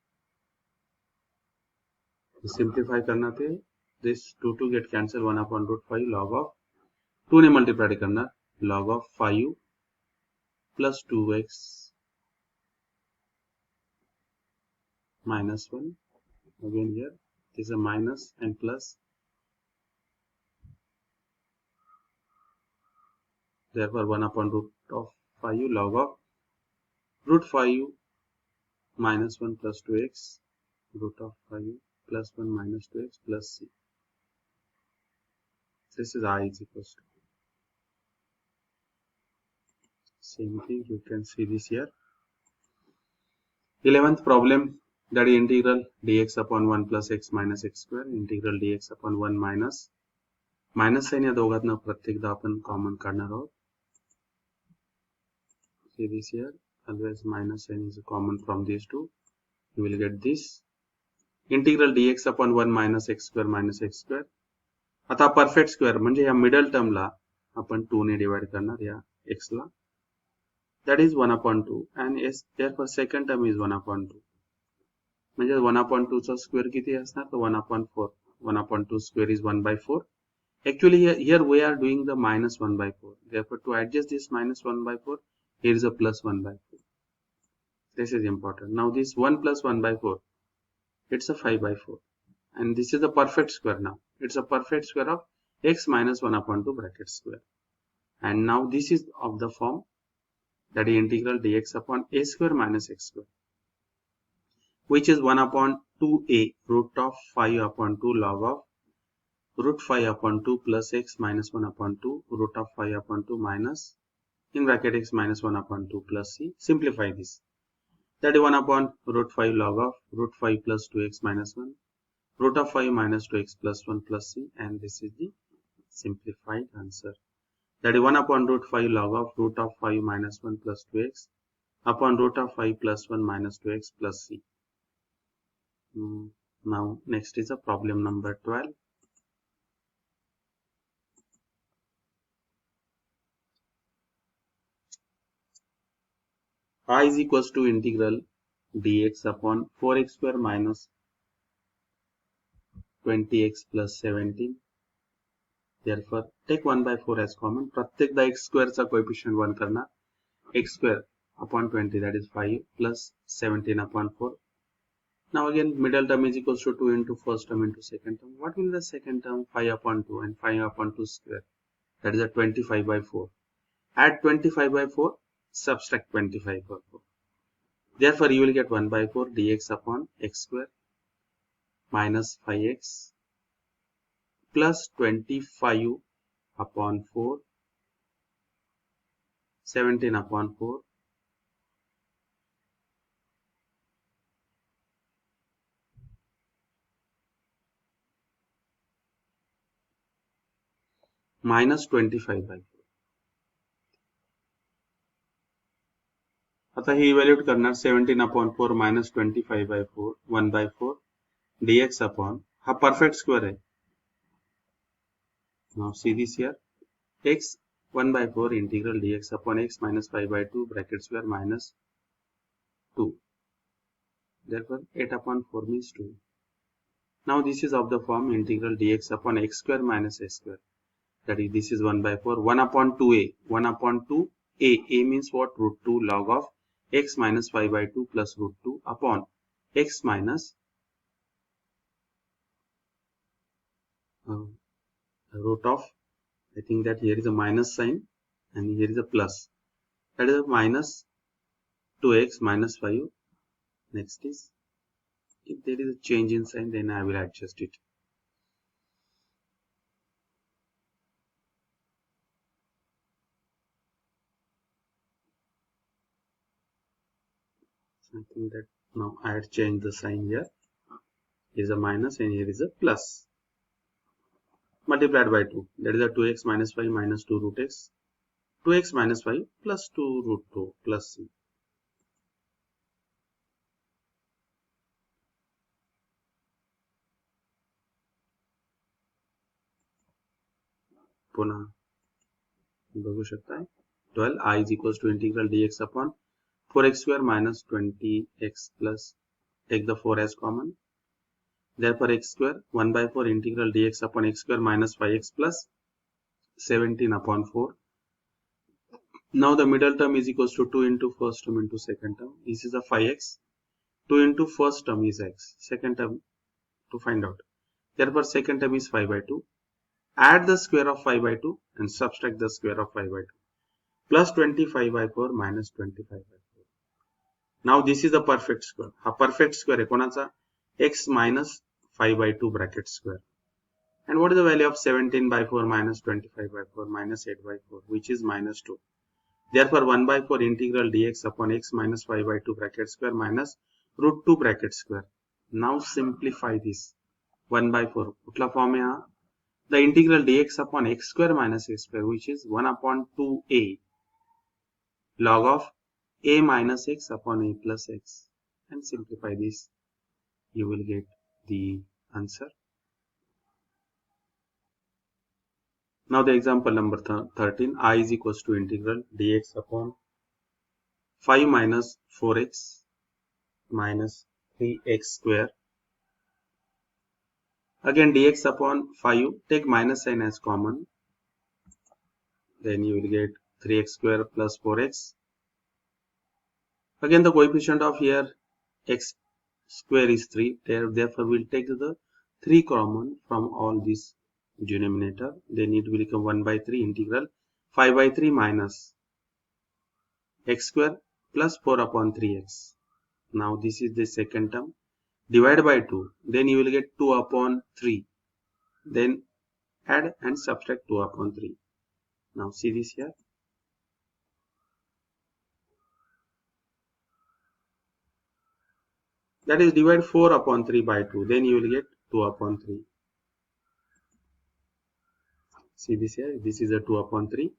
Simplify करना थे. This 2 get cancel 1 upon root 5 log of 2 ने multiply करना log of 5 plus 2x minus 1. Again here it is a minus and plus. Therefore 1 upon root of 5 log of root 5 minus 1 plus 2x root of 5 plus 1 minus 2x plus c. This is I is equals to. Same thing, you can see this here. 11th problem, that is integral dx upon 1 plus x minus x square, integral dx upon 1 minus sign या दोघांना प्रत्येकदा आपण common काढणार आहोत. See this here, always minus sign is common from these two. You will get this. Integral dx upon 1 minus x square minus x square. आता perfect square म्हणजे या middle टर्मला आपण 2 ने डिवाइड करणार या x La. That is 1 upon 2 and s therefore second term is 1 upon 2. म्हणजे 1 upon 2 चा square किती असणार तर 1 upon 4. 1 upon 2 square is 1 by 4. Actually here we are doing the minus 1 by 4. Therefore to adjust this minus 1 by 4, here is a plus 1 by 4. This is important. Now this 1 plus 1 by 4, it's a 5 by 4. And this is a perfect square now. It's a perfect square of x minus 1 upon 2 bracket square. And now this is of the form that is integral dx upon a square minus x square, which is 1 upon 2a root of 5 upon 2 log of root 5 upon 2 plus x minus 1 upon 2 root of 5 upon 2 minus in bracket x minus 1 upon 2 plus c. Simplify this. That is 1 upon root 5 log of root 5 plus 2x minus 1 root of 5 minus 2x plus 1 plus c, and this is the simplified answer. That is 1 upon root 5 log of root of 5 minus 1 plus 2x upon root of 5 plus 1 minus 2x plus c. Now next is a problem number 12. I is equals to integral dx upon 4x square minus 20x plus 17. Therefore take 1 by 4 as common. प्रत्येकदा x square चा coefficient 1 करणार. X square upon 20, that is 5 plus 17 upon 4. Now again middle term is equals to 2 into first term into second term. What will be the second term? 5 upon 2 and 5 upon 2 square. That is a 25 by 4. Add 25 by 4, subtract 25 by 4. Therefore you will get 1 by 4 dx upon x square minus 5x plus 25 upon 4, 17 upon 4, minus 25 by 4. आता हे evaluate करणार 17 upon 4 minus 25 by 4, 1 by 4 dx upon, हा perfect square आहे. Now see this here, x 1 by 4 integral dx upon x minus 5 by 2 bracket square minus 2. Therefore 8 upon 4 means 2. Now this is of the form integral dx upon x square minus a square. That is, this is 1 by 4, 1 upon 2a, 1 upon 2a, a means what? Root 2 log of x minus 5 by 2 plus root 2 upon x minus root of, I think that here is a minus sign and here is a plus. That is a minus 2x minus 5. Next is, if there is a change in sign, then I will adjust it. I think that now I had changed the sign here. Here is a minus and here is a plus. Multiplied by 2. That is a 2x minus 5 minus 2 root x. 2x minus 5 plus 2 root 2 plus c. पुन्हा बघू शकता 12 I is equals to integral dx upon 4x square minus 20x plus, take the 4 as common. Therefore x square 1 by 4 integral dx upon x square minus 5x plus 17 upon 4. Now the middle term is equals to 2 into first term into second term. This is a 5x. 2 into first term is x. Second term to find out. Therefore second term is 5 by 2. Add the square of 5 by 2 and subtract the square of 5 by 2. Plus 25 by 4 minus 25 by 4. Now this is the perfect square. Ha perfect square आहे कोणाचा? X minus 5 by 2 bracket square. And what is the value of 17 by 4 minus 25 by 4 minus 8 by 4, which is minus 2. Therefore 1 by 4 integral dx upon x minus 5 by 2 bracket square minus root 2 bracket square. Now simplify this. 1 by 4. कुठला form आहे हा? The integral dx upon x square minus a square, which is 1 upon 2a log of a minus x upon a plus x. And simplify this. You will get the answer. Now the example number 13, I is equals to integral dx upon 5 minus 4x minus 3x square. Again dx upon 5, take minus sign as common. Then you will get 3x square plus 4x. Again the coefficient of here x square is 3. Therefore we will take the 3 common from all this denominator. Then it will become 1 by 3 integral 5 by 3 minus x square plus 4 upon 3x. Now this is the second term. Divide by 2. Then you will get 2 upon 3. Then add and subtract 2 upon 3. Now see this here. That is divide 4 upon 3 by 2. Then you will get 2 upon 3. See this here. This is a 2 upon 3.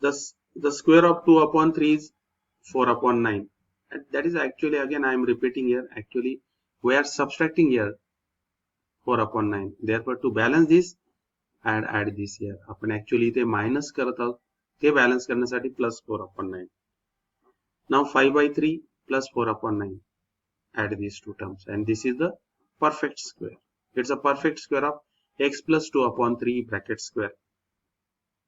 The square of 2 upon 3 is 4 upon 9. And that is actually, again I am repeating here. Actually we are subtracting here 4 upon 9. Therefore to balance this, add this here. आपण actually ते minus करत आहोत. ते balance करण्यासाठी plus 4 upon 9. Now 5 by 3 plus 4 upon 9. Add these two terms, and this is the perfect square. It's a perfect square of x plus 2 upon 3 bracket square.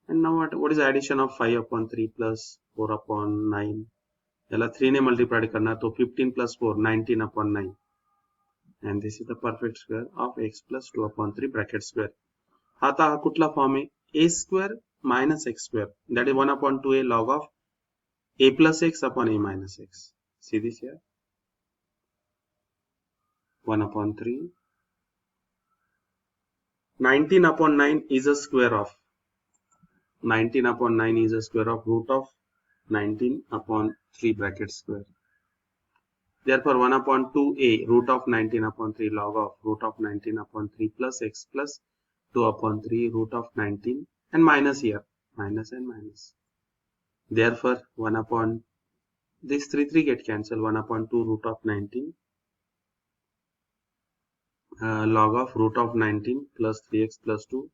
And now what is the addition of 5 upon 3 plus 4 upon 9? याला 3 ने multiply करना तो 15 plus 4 19 upon 9. And this is the perfect square of x plus 2 upon 3 bracket square. आता हा कुठला form आहे? a square minus x square, that is 1 upon 2a log of a plus x upon a minus x. See this here. 1 upon 3. 19 upon 9 is a square of 19 upon 9 is a square of root of 19 upon 3 bracket square. Therefore 1 upon 2a root of 19 upon 3 log of root of 19 upon 3 plus x plus 2 upon 3 root of 19, and minus here, minus and minus. Therefore 1 upon this 3 get cancelled. 1 upon 2 root of 19 log of root of 19 plus 3x plus 2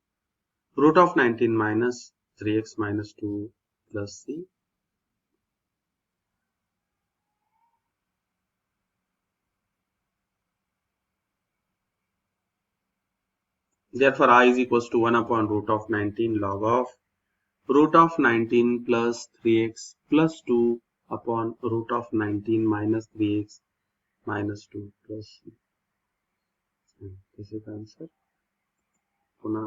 root of 19 minus 3x minus 2 plus c. Therefore I is equals to 1 upon root of 19 log of root of 19 plus 3x plus 2 upon root of 19 minus 3x minus 2 plus c. This is the answer. पुन्हा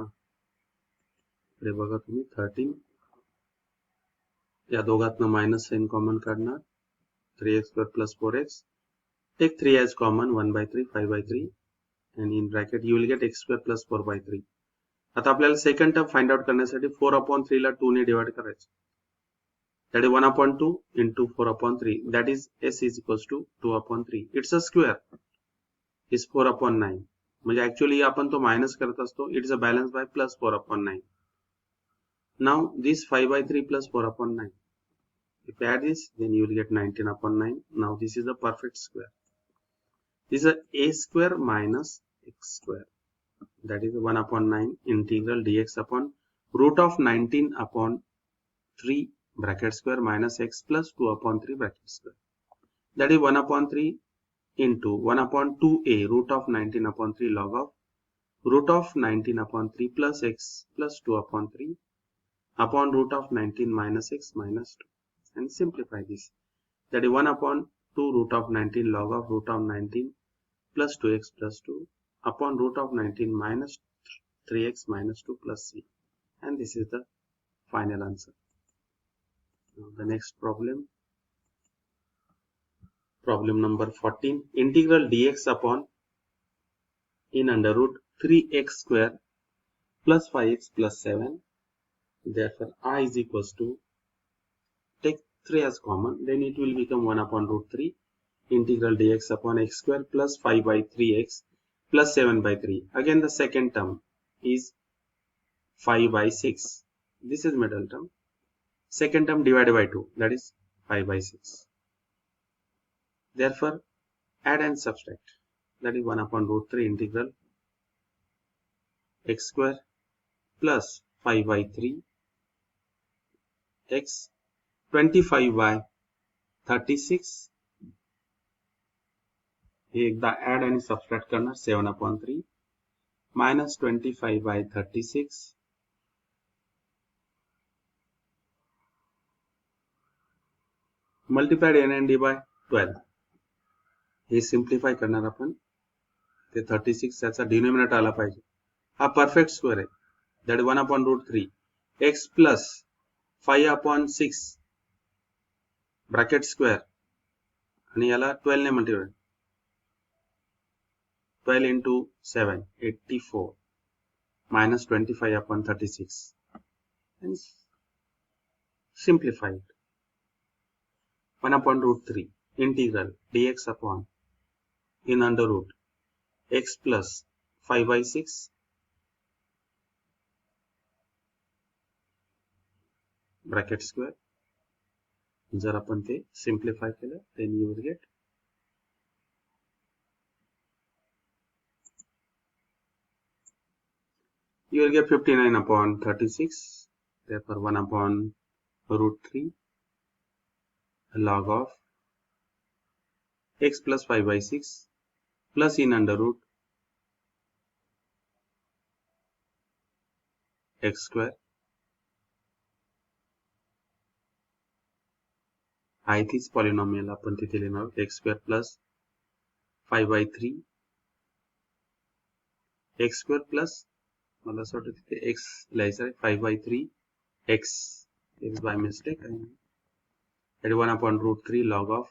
इकडे बघा तुम्ही 13. या दोघातनं minus sign common काढणार. 3x square plus 4x. Take 3 as common. 1 by 3, 5 by 3. And in bracket you will get x square plus 4 by 3. आता आपल्याला second term find out करण्यासाठी 4 upon 3 ला 2 ने डिवाइड करायचं. That is 1 upon 2 into 4 upon 3. That is s is equals to 2 upon 3. It's a square. Is 4 upon 9. म्हणजे actually आपण तो minus करत असतो. It is a balance by plus 4 upon 9. Now this 5 by 3 plus 4 upon 9. If you add this, then you will get 19 upon 9. Now this is a perfect square. This is a square minus x square. That is 1 upon 9 integral dx upon root of 19 upon 3 bracket square minus x plus 2 upon 3 bracket square. That is 1 upon 3 into 1 upon 2a root of 19 upon 3 log of root of 19 upon 3 plus x plus 2 upon 3 upon root of 19 minus x minus 2, and simplify this. That is 1 upon 2 root of 19 log of root of 19 plus 2x plus 2 upon root of 19 minus 3x minus 2 plus c, and this is the final answer. Now the next problem number 14, integral dx upon in under root 3x square plus 5x plus 7. Therefore I is equals to, take 3 as common, then it will become 1 upon root 3 integral dx upon x square plus 5 by 3x plus 7 by 3. Again the second term is 5 by 6. This is middle term. Second term divided by 2, that is 5 by 6. Therefore add and subtract, that is 1 upon root 3 integral x square plus 5 by 3 x 25 by 36. एकदा add and subtract करना, 7 upon 3 minus 25 by 36 multiplied n and d by 12. हे simplify करणार आपण, ते 36 त्याचा denominator आला पाहिजे. हा परफेक्ट स्क्वेअर आहे, that 1 upon root 3 x plus 5 upon 6 bracket square आणि याला 12 ने multiply, 12 into 7 84 minus 25 upon 36 and simplify it. 1 upon root 3 integral dx upon in under root x plus 5 by 6 bracket square. जर आपण ते simplify केलं, then you will get you will get 59 upon 36. Therefore 1 upon root 3 log of x plus 5 by 6 plus in under root x square. ith is polynomial आपण तिथे लिहिणार x square plus 5 by 3 x square plus, मला असं वाटतं तिथे x लिहायचं आहे, 5 by 3 x. It is by mistake. That is 1 upon root 3 log of,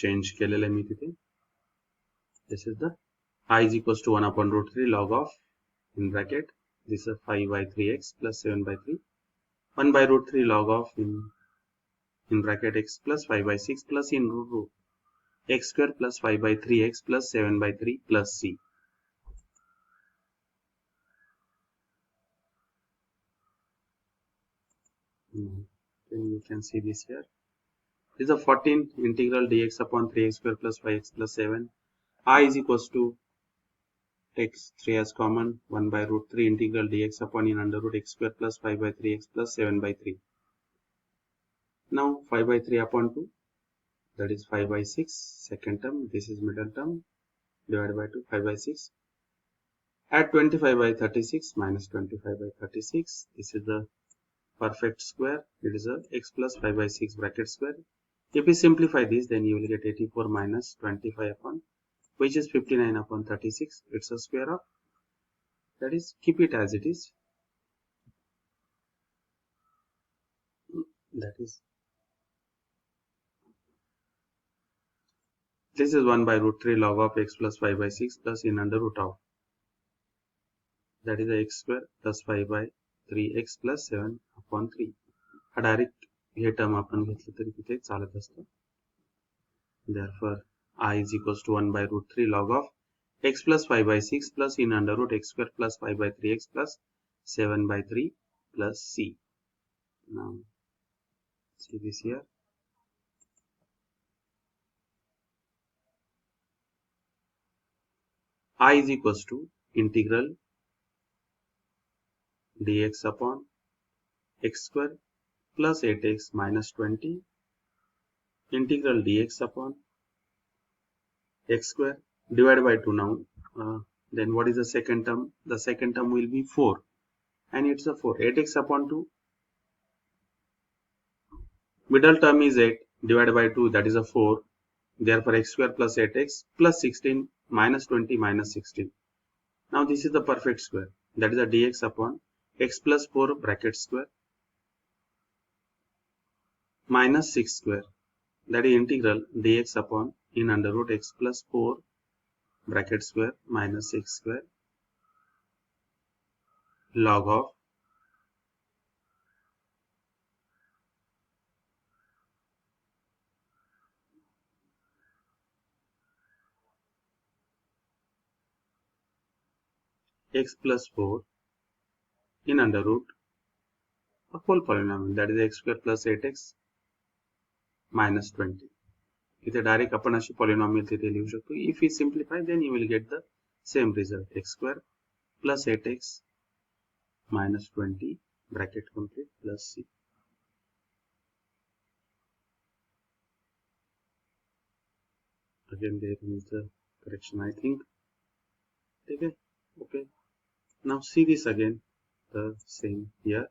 change केलेलं आहे मी तिथे. This is the I is equals to 1 upon root 3 log of in bracket, this is 5 by 3x plus 7 by 3, 1 by root 3 log of in bracket x plus 5 by 6 plus in root x square plus 5 by 3x plus 7 by 3 plus c. Then you can see this here. This is a 14 integral dx upon 3x square plus 5x plus 7. I is equals to, take 3 as common, 1 by root 3 integral dx upon in under root x square plus 5 by 3x plus 7 by 3. Now 5 by 3 upon 2, that is 5 by 6, second term, this is middle term, divided by 2, 5 by 6. Add 25 by 36 minus 25 by 36. This is the perfect square. It is a x plus 5 by 6 bracket square. If we simplify this, then you will get 84 minus 25 upon, which is 59 upon 36. It's a square of, that is, keep it as it is. That is, this is 1 by root 3 log of x plus 5 by 6 plus in under root of, that is a x square plus 5 by 3x plus 7 upon 3. हा direct हे term आपण घेतलं तरी तिथे चालत असतं. Therefore I is equals to 1 by root 3 log of x plus 5 by 6 plus in under root x square plus 5 by 3x plus 7 by 3 plus c. Now see this here. I is equals to integral dx upon x square plus 8x minus 20 integral dx upon x square divided by 2. Now Then what is the second term? The second term will be 4, and it's a 4. 8x upon 2. Middle term is 8 divided by 2, that is a 4. Therefore x square plus 8x plus 16 minus 20 minus 16. Now this is the perfect square, that is a dx upon x plus 4 bracket square minus 6 square, that is integral dx upon in under root x plus 4 bracket square minus 6 square log of x plus 4 in under root a whole polynomial, that is x square plus 8x minus 20. इथे direct आपण अशी polynomial तिथे लिहू शकतो. If you simplify then you will get the same result, x square plus 8x minus 20 bracket complete plus c. Again there is the correction, I think. Okay. Now see this again, the same here.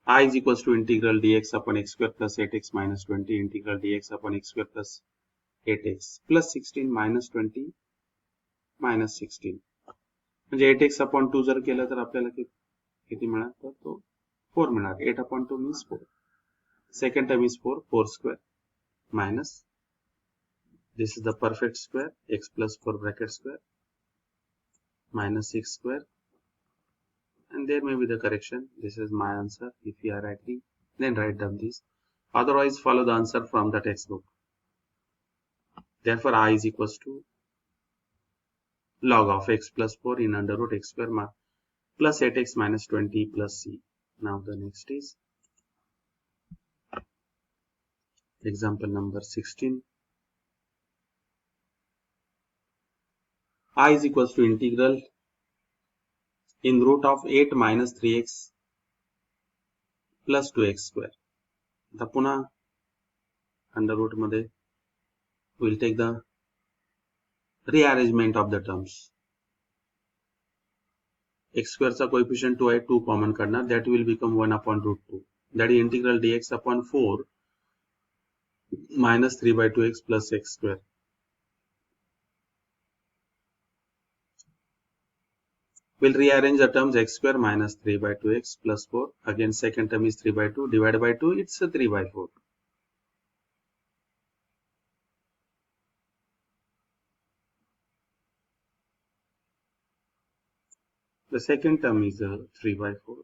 I is equals to integral dx upon x square plus 8x minus 20 integral dx upon x square plus 8x plus 16 minus 20 minus 16. म्हणजे 8x upon 2 जर केलं तर आपल्याला किती मिळणार, तर तो 4 मिळणार. 8 upon 2 means 4. Second term is 4 square minus, this is the perfect square, x plus 4 bracket square minus 6 square, and there may be the correction. This is my answer. If you are agree, then write down this. Otherwise follow the answer from the textbook. Therefore I is equals to log of x plus 4 in under root x square plus 8x minus 20 plus c. Now the next is example number 16. I is equals to integral in root of 8 minus 3x plus 2x square. आता पुन्हा under root मध्ये we'll take the rearrangement of the terms. x square चा coefficient 2 आहे, 2 common काढणार, that will become 1 upon root 2. That is integral dx upon 4 minus 3 by 2x plus x square. We'll rearrange the terms x square minus 3 by 2x plus 4. Again second term is 3 by 2 divided by 2, it's a 3 by 4. The second term is 3 by 4.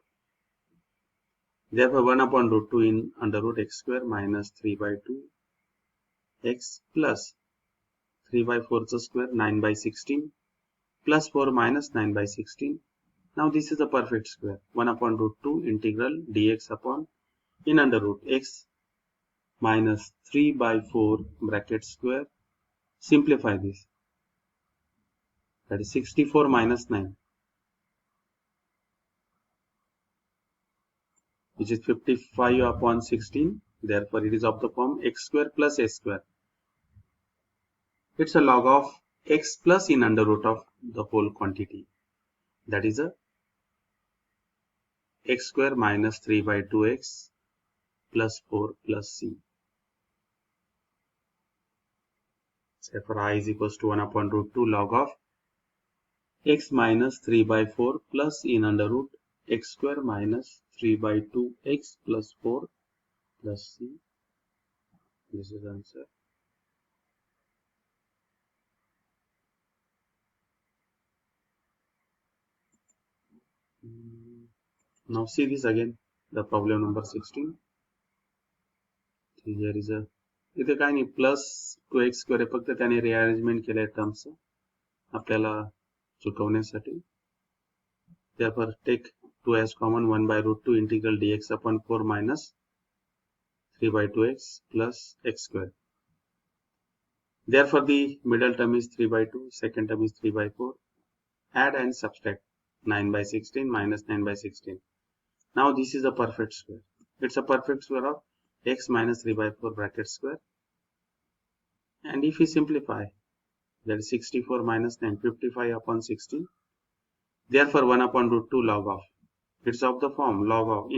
Therefore 1 upon root 2 in under root x square minus 3 by 2 x plus 3 by 4 square 9 by 16 plus 4 minus 9 by 16. Now this is a perfect square. 1 upon root 2 integral dx upon in under root x minus 3 by 4 bracket square. Simplify this. That is 64 minus 9, which is 55 upon 16. Therefore it is of the form x square plus a square. It's a log of x plus in under root of the whole quantity, that is a x square minus 3 by 2x plus 4 plus c. Therefore I is equals to 1 upon root 2 log of x minus 3 by 4 plus in under root x square minus 3 by 2x plus 4 plus c. This is answer. Now see this again, the problem number 16. Here is a, इथे काय नाही, plus 2x square आहे, फक्त त्याने rearrangement केलंय terms आपल्याला चुकवण्यासाठी. Therefore take 2 as common, 1 by root 2 integral dx upon 4 minus 3 by 2x plus x square. Therefore the middle term is 3 by 2, second term is 3 by 4. Add and subtract 9 by 16 minus 9 by 16. Now this is a perfect square. It's a perfect square of x minus 3 by 4 bracket square. And if we simplify, that is 64 minus 9, 55 upon 16. Therefore 1 upon root 2 log of, it's of the form log of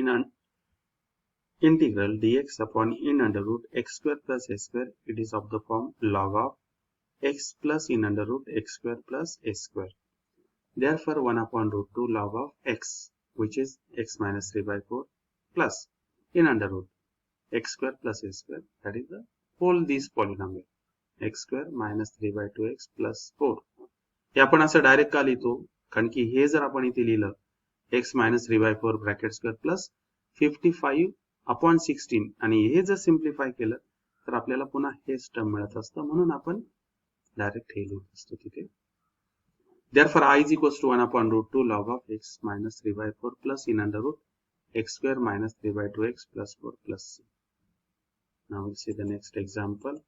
integral dx upon in under root x square plus s square. It is of the form log of x plus in under root x square plus s square. Therefore 1 upon root 2 log of x, which is x minus 3 by 4 plus in under root x square plus s square, that is the whole this polynomial x square minus 3 by 2x plus 4. हे आपण असं direct का लिहितो, कारण की हे जर आपण इथे लिहिलं x minus 3 by 4 bracket square plus 55 upon 16 आणि हे जर सिम्प्लिफाय केलं तर आपल्याला पुन्हा हेच टर्म मिळत असतं, म्हणून आपण डायरेक्ट हे लिहित असतो तिथे. Therefore I is equals to 1 upon root 2 log of x minus 3 by 4 plus in under root x square minus 3 by 2x plus 4 plus c. Now we'll see the next example.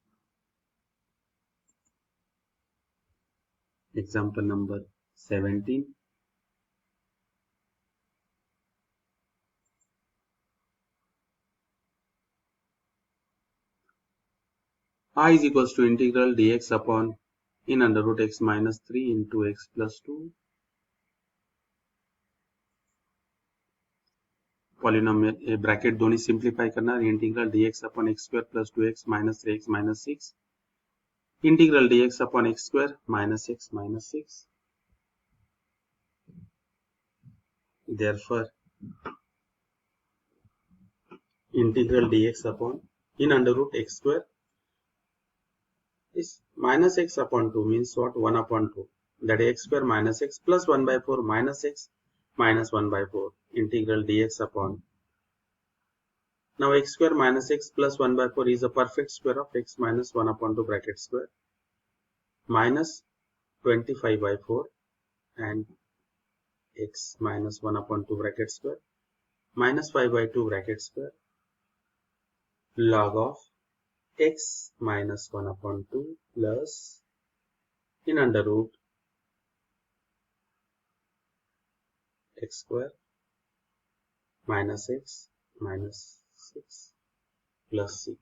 Example number 17. I is equals to integral dx upon in under root x minus 3 into x plus 2. Polynomial bracket दोन्ही simplify करणार, integral dx upon x square plus 2x minus 3x minus 6. Integral dx upon x square minus x minus 6. Therefore integral dx upon in under root x square is minus x upon 2 means what? 1 upon 2, that is x square minus x plus 1 by 4 minus x minus 1 by 4 integral dx upon. Now x square minus x plus 1 by 4 is a perfect square of x minus 1 upon 2 bracket square minus 25 by 4 and x minus 1 upon 2 bracket square minus 5 by 2 bracket square log of x minus 1 upon 2 plus in under root x square minus x minus 6 plus c.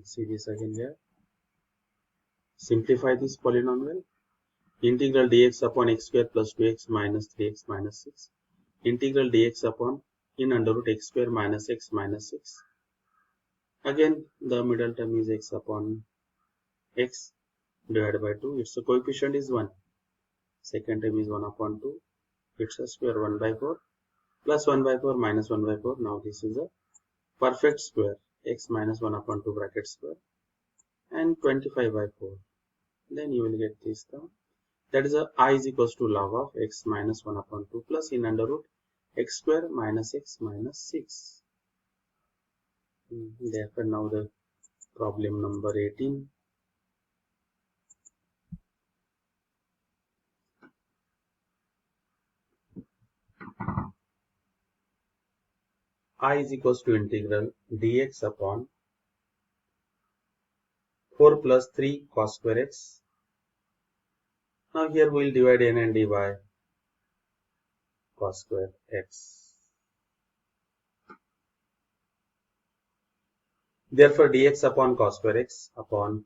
See this again here. Simplify this polynomial. Integral dx upon x square plus 2x minus 3x minus 6. Integral dx upon in under root x square minus x minus 6. Again the middle term is x upon x divided by 2. Its coefficient is 1. Second term is 1 upon 2. It's a square 1 by 4 plus 1 by 4 minus 1 by 4. Now this is a perfect square x minus 1 upon 2 bracket square and 25 by 4. Then you will get this term. That is a I is equals to log of x minus 1 upon 2 plus in under root x square minus x minus 6. Therefore now the problem number 18. I is equals to integral dx upon 4 plus 3 cos square x. Now here we will divide n and d by cos square x. Therefore dx upon cos square x upon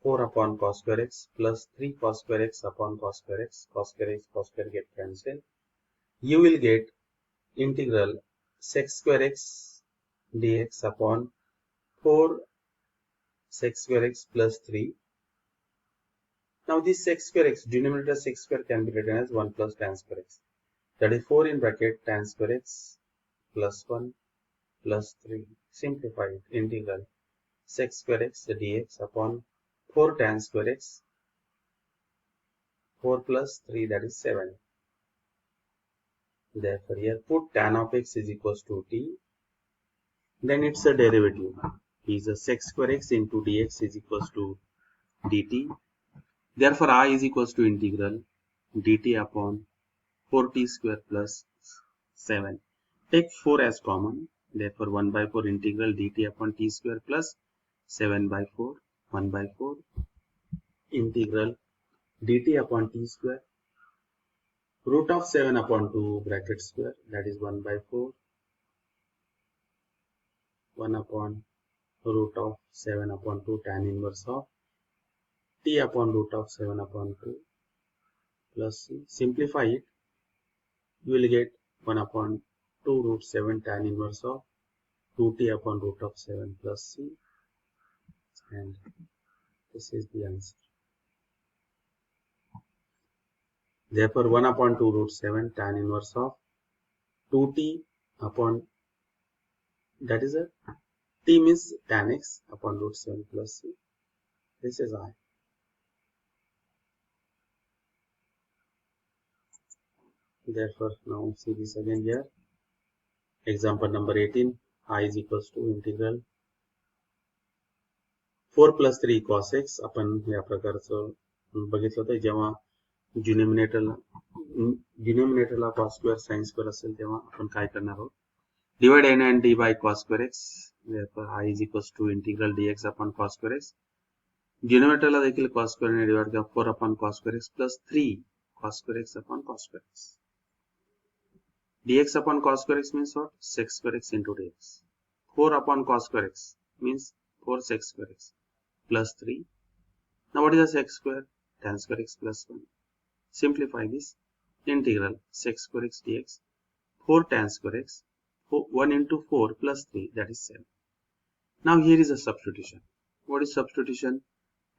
4 upon cos square x plus 3 cos square x upon cos square x. Cos square get cancelled. You will get integral sec square x dx upon 4 sec square x plus 3. Now this sec square x, denominator sec square can be written as 1 plus tan square x. That is 4 in bracket tan square x plus 1 plus 3. Simplify it. Integral sec square x dx upon 4 tan square x 4 plus 3, that is 7. Therefore here put tan of x is equals to t. Then it's a derivative. Is a sec square x into dx is equals to dt. Therefore I is equals to integral dt upon 4t square plus 7. Take 4 as common. Therefore 1 by 4 integral dt upon t square plus 7 by 4. 1 by 4 integral dt upon t square root of 7 upon 2 bracket square, that is 1 by 4, 1 upon root of 7 upon 2 tan inverse of t upon root of 7 upon 2 plus c. Simplify it, you will get 1 upon 2 root 7 tan inverse of 2t upon root of 7 plus c, and this is the answer. Therefore 1 upon 2 root 7 tan inverse of 2t upon, that is a t means tan x upon root 7 plus c. This is I. Therefore now see this again here. Example number 18, I is equals to integral 4 plus 3 cos x. आपण या प्रकारचं बघितलं होतं जेव्हा डिनोमिनेटरला cos square sin square असेल तेव्हा आपण काय करणार आहोत, divide n and d by cos square x. Therefore I is equals to integral dx upon cos square x. डिनोमिनेटरला देखील cos square ने डिवाइड किया 4 upon cos square x plus 3 cos square x upon cos square x. dx upon cos square x means what? Sec square x into dx. 4 upon cos square x means 4 sec square x plus 3. Now what is the sec square? Tan square x plus 1. Simplify this. Integral sec square x dx 4 tan square x 1 into 4 plus 3, that is 7. Now here is a substitution. What is substitution?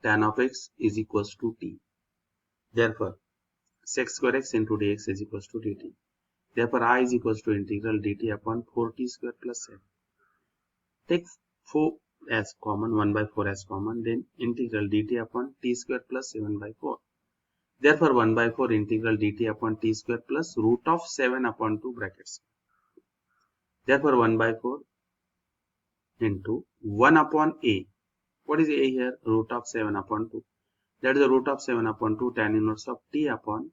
Tan of x is equals to t. Therefore sec square x into dx is equals to dt. Therefore I is equals to integral dt upon 4t square plus 7. Take 4 as common, 1 by 4 as common, then integral dt upon t square plus 7 by 4. Therefore 1 by 4 integral dt upon t square plus root of 7 upon 2 brackets. Therefore 1 by 4 into 1 upon a. What is a here? Root of 7 upon 2. That is the root of 7 upon 2 tan inverse of t upon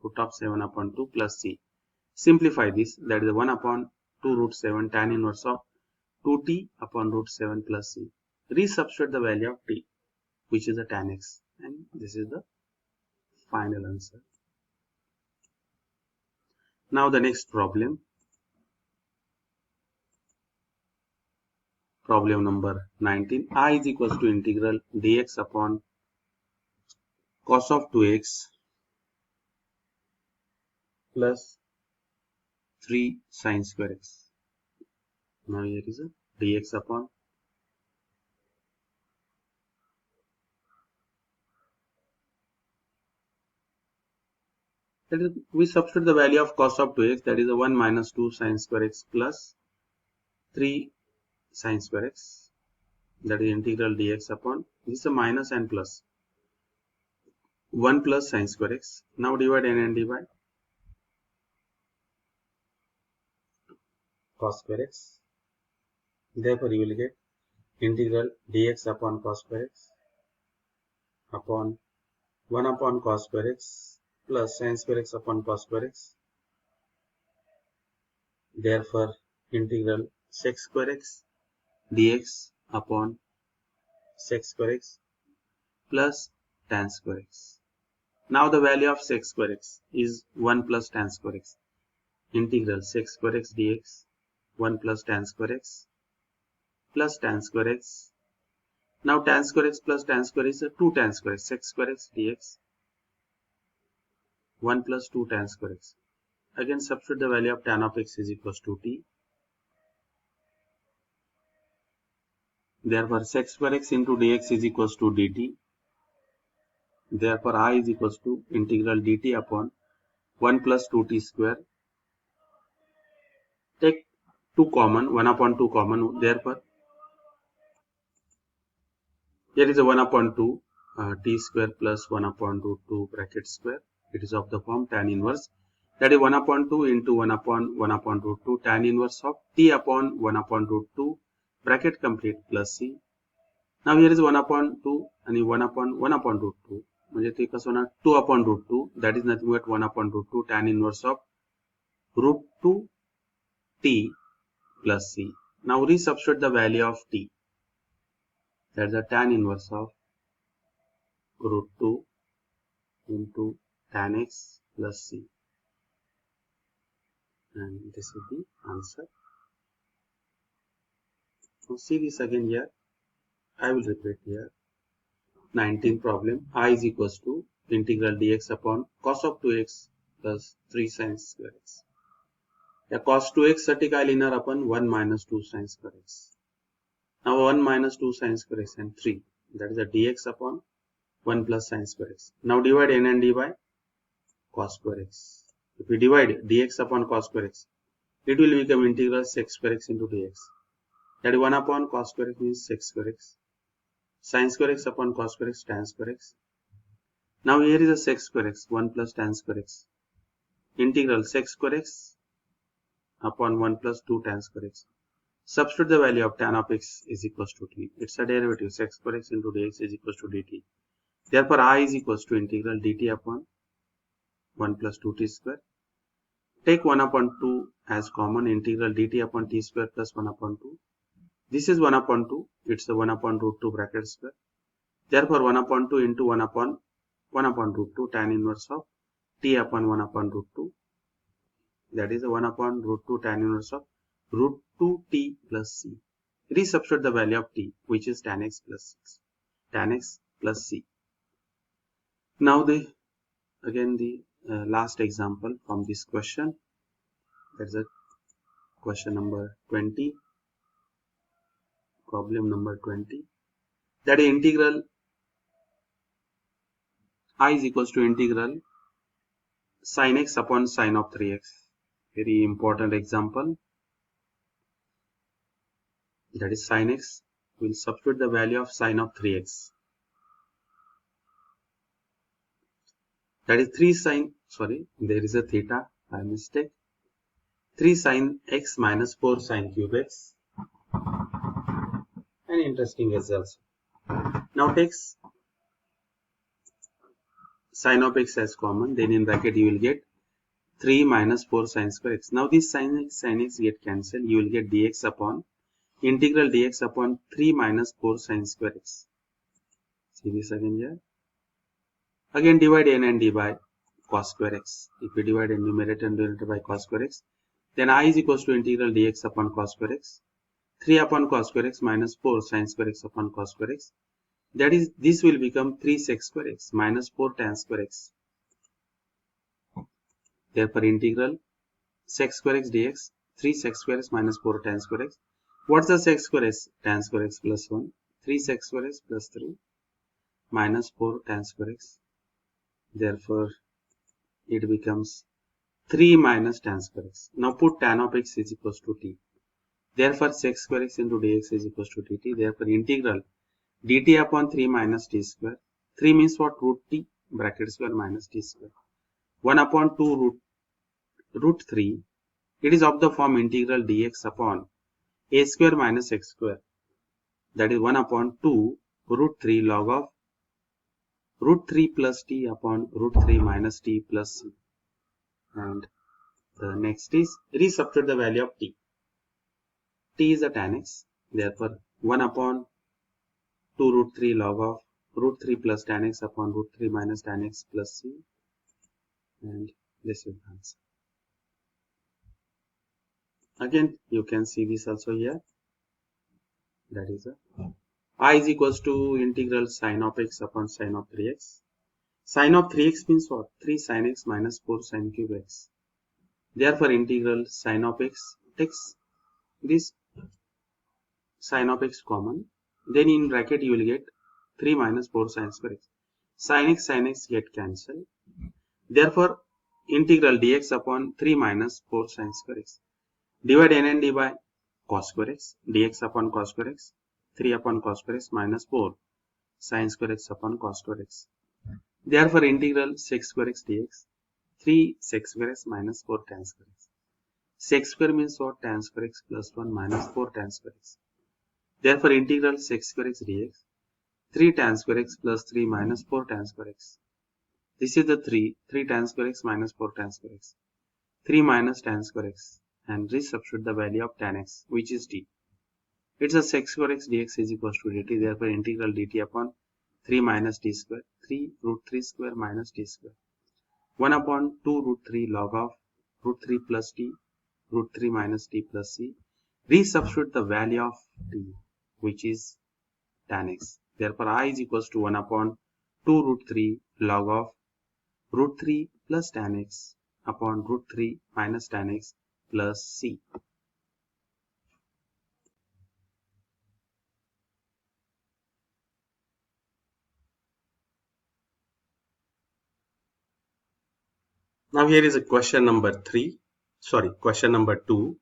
root of 7 upon 2 plus c. Simplify this, that is the 1 upon 2 root 7 tan inverse of 2t upon root 7 plus c. Resubstitute the value of t, which is the tan x, and this is the final answer. Now the next problem. Problem number 19. I is equals to integral dx upon cos of 2x plus 3 sin square x. Now here is a dx upon that is, we substitute the value of cos of 2x, that is a 1 minus 2 sin square x plus 3 sin square x, that is integral dx upon, this is a minus and plus 1 plus sin square x. Now divide n and d by cos square x. Therefore you will get integral dx upon cos square x upon 1 upon cos square x plus sin square x upon cos square x. Therefore integral sec square x dx upon sec square x plus tan square x. Now the value of sec square x is 1 plus tan square x. Integral sec square x dx 1 plus tan square x plus tan square x. Now tan square x plus tan square is 2 tan square x. Sec square x dx 1 plus 2 tan square x. Again substitute the value of tan of x is equals to t. Therefore sec square x into dx is equals to dt. Therefore I is equals to integral dt upon 1 plus 2t square. Take 2 common, 1 upon 2 common. Therefore here is a 1 upon 2 t square plus 1 upon root 2 bracket square. It is of the form tan inverse. That is 1 upon 2 into 1 upon root 2 tan inverse of t upon 1 upon root 2 bracket complete plus c. Now here is 1 upon 2 and 1 upon root 2. म्हणजे ते कसं होणार 2 upon root 2, that is nothing but 1 upon root 2 tan inverse of root 2 t plus c. Now resubstitute the value of t, that is the tan inverse of root 2 into tan x plus c. and this is the answer. Now see this again here. I will repeat here. 19th problem. I is equals to integral dx upon cos of 2x plus 3 sin square x. या cos 2x साठी काय लिहिणार आपण 1 minus 2 sin square x. Now 1 minus 2 sin square x and 3. That is the dx upon 1 plus sin square x. Now divide n and d by cos square x. If we divide dx upon cos square x, it will become integral sec square x into dx. That is 1 upon cos square x means sec square x. Sin square x upon cos square x tan square x. Now here is a sec square x 1 plus tan square x. Integral sec square x upon 1 plus 2 tan square x. Substitute the value of tan of x is equals to t. It's a derivative sec square x into dx is equals to dt. Therefore I is equals to integral dt upon 1 plus 2t square. Take 1 upon 2 as common, integral dt upon t square plus 1 upon 2. This is 1 upon 2, it's the 1 upon root 2 bracket square. Therefore 1 upon 2 into 1 upon root 2 tan inverse of t upon 1 upon root 2. That is the 1 upon root 2 tan inverse of root 2t plus c. Resubstitute the value of t, which is tan x plus 6. Tan x plus c. Now again the last example from this question. That's a question number 20. Problem number 20. That is integral I is equals to integral sin x upon sine of 3x. Very important example. That is sin x. We'll substitute the value of sine of 3x. That is 3 sine, sorry, there is a theta by mistake. 3 sine x minus 4 sine cube x. An interesting result. Now takes sine of x as common, then in bracket you will get 3 minus 4 sine square x. Now this sin x get cancelled, you will get dx upon integral dx upon 3 minus 4 sine square x. See this again here. Again divide n and d by cos square x. If we divide n numerator and denominator by cos square x, then I is equals to integral dx upon cos square x. 3 upon cos square x minus 4 sin square x upon cos square x. That is, this will become 3 sec square x minus 4 tan square x. Therefore, integral sec square x dx 3 sec square x minus 4 tan square x. What's the sec square x? Tan square x plus 1. 3 sec square x plus 3 minus 4 tan square x. Therefore, it becomes 3 minus tan square x. Now put tan of x is equals to t. Therefore, sec square x into dx is equals to dt. Therefore, integral dt upon 3 minus t square. 3 means what? Root t bracket square minus t square. 1 upon 2 root 3. It is of the form integral dx upon a square minus x square. That is 1 upon 2 root 3 log of root 3 plus t upon root 3 minus t plus c. And the next is resubstitute the value of t. T is a tan x. Therefore, 1 upon 2 root 3 log of root 3 plus tan x upon root 3 minus tan x plus c. And this is the answer. Again, you can see this also here. That is I is equals to integral sine of x upon sine of 3x. Sine of 3x means what? 3 sin x minus 4 sin cube x. Therefore, integral sine of x takes this sine of x common. Then in bracket you will get 3 minus 4 sin square x. Sin x get cancelled. Therefore, integral dx upon 3 minus 4 sin square x. Divide n and d by cos square x. Dx upon cos square x. 3 upon cos square x minus 4 sin square x upon cos square x. Therefore, integral sec square x dx 3 sec square x minus 4 tan square x. Sec square means what? Tan square x plus 1 minus 4 tan square x. Therefore, integral sec square x dx 3 tan square x plus 3 minus 4 tan square x. This is the 3 tan square x minus 4 tan square x. 3 minus tan square x. And resubstitute the value of tan x, which is t. It's a sec square x dx is equals to dt. Therefore, integral dt upon 3 minus t square. 3 root 3 square minus t square. 1 upon 2 root 3 log of root 3 plus t root 3 minus t plus c. Resubstitute the value of t, which is tan x. Therefore, I is equals to 1 upon 2 root 3 log of root 3 plus tan x upon root 3 minus tan x plus c. Now here is a question number 2.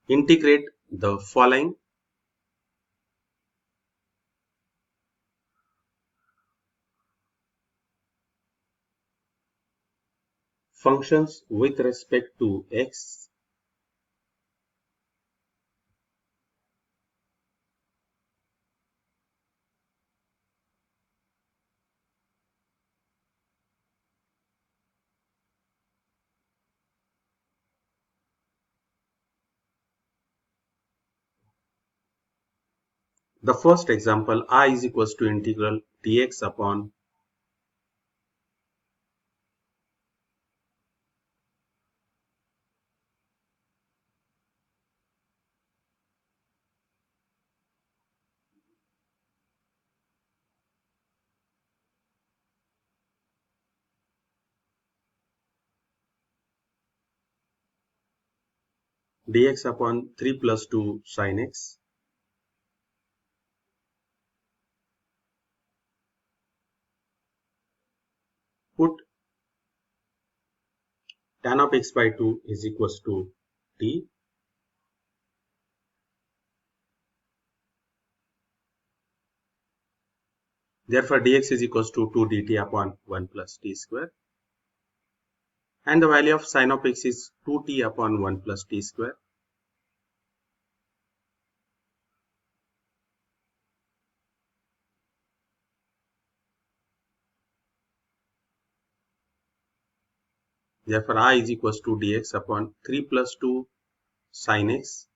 Integrate the following functions with respect to x The first example, I is equals to integral dx upon dx upon 3 plus 2 sin x. Put tan of x by 2 is equals to t. Therefore, dx is equals to 2 dt upon 1 plus t square. And the value of sin of x is 2t upon 1 plus t square. Therefore, I is equals to dx upon 3 plus 2 sin x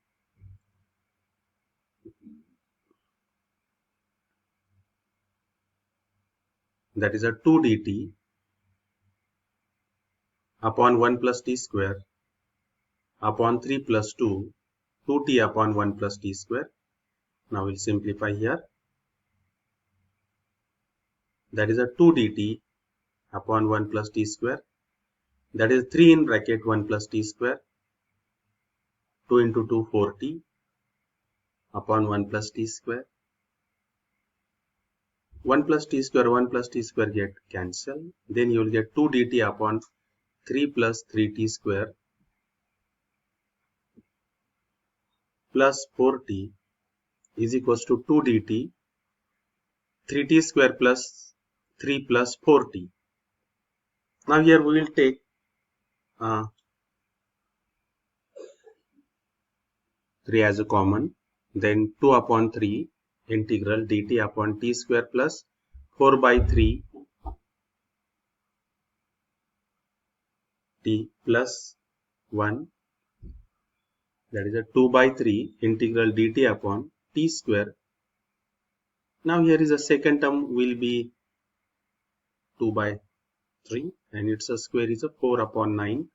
that is a 2 dt upon 1 plus t square upon 3 plus 2 2t upon 1 plus t square. Now we'll simplify here. That is a 2 dt upon 1 plus t square. That is 3 in bracket 1 plus t square. 2 into 2 4t upon 1 plus t square. 1 plus t square get cancelled. Then you will get 2 dt upon 3 plus 3t square plus 4t is equals to 2 dt 3t square plus 3 plus 4t. Now here we will take 3 as a common, then 2 upon 3 integral dt upon t square plus 4 by 3 t plus 1, that is a 2 by 3 integral dt upon t square. Now here is a second term will be 2 by 3 and its a square is a 4 upon 9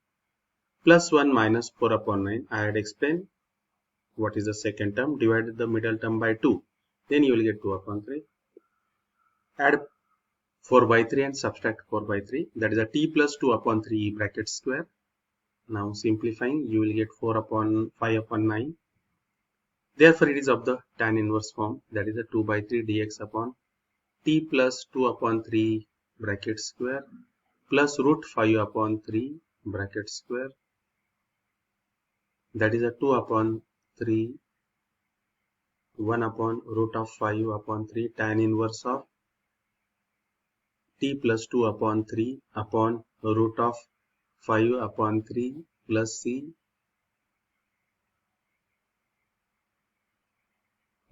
plus 1 minus 4 upon 9. I had explained what is the second term. Divided the middle term by 2. Then you will get 2 upon 3. Add 4 by 3 and subtract 4 by 3. That is a t plus 2 upon 3 bracket square. Now simplifying, you will get 4 upon 5 upon 9. Therefore, it is of the tan inverse form. That is a 2 by 3 dx upon t plus 2 upon 3 bracket square plus root 5 upon 3 bracket square. That is a 2 upon 3 1 upon root of 5 upon 3 tan inverse of t plus 2 upon 3 upon root of 5 upon 3 plus c.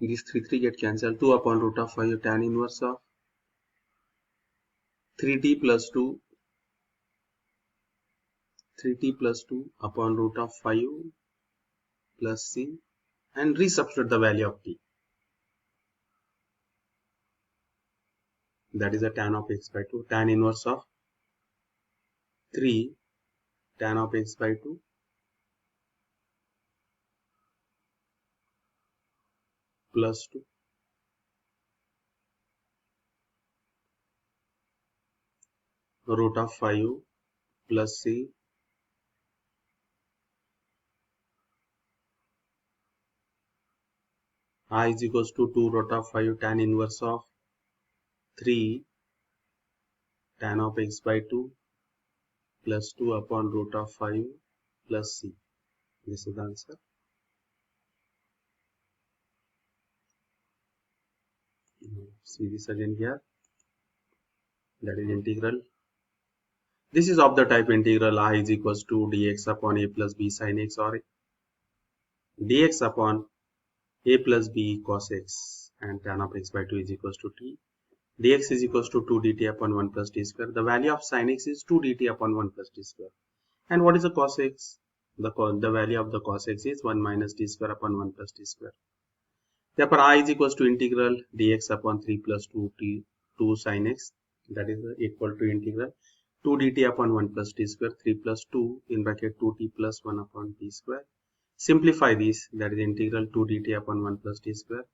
These 3 get cancelled. 2 upon root of 5 tan inverse of 3t plus 2 upon root of 5 plus c and resubstitute the value of t. That is a tan of x by 2. Tan inverse of 3 tan of x by 2 plus 2 root of 5 plus c I is equals to 2 root of 5 tan inverse of 3 tan of x by 2 plus 2 upon root of 5 plus c. This is the answer. See this again here. That is integral. This is of the type integral I is equals to dx upon a plus b sin x, or dx upon a plus b cos x, and tan of x by 2 is equals to t. Dx is equals to 2 dt upon 1 plus t square. The value of sin x is 2 dt upon 1 plus t square. And what is the cos x? The value of the cos x is 1 minus t square upon 1 plus t square. Therefore, I is equals to integral dx upon 3 plus 2 sin x, that is equal to integral 2 dt upon 1 plus t square, 3 plus 2 in bracket 2t plus 1 upon t square. Simplify this, that is integral 2 dt upon 1 plus t square.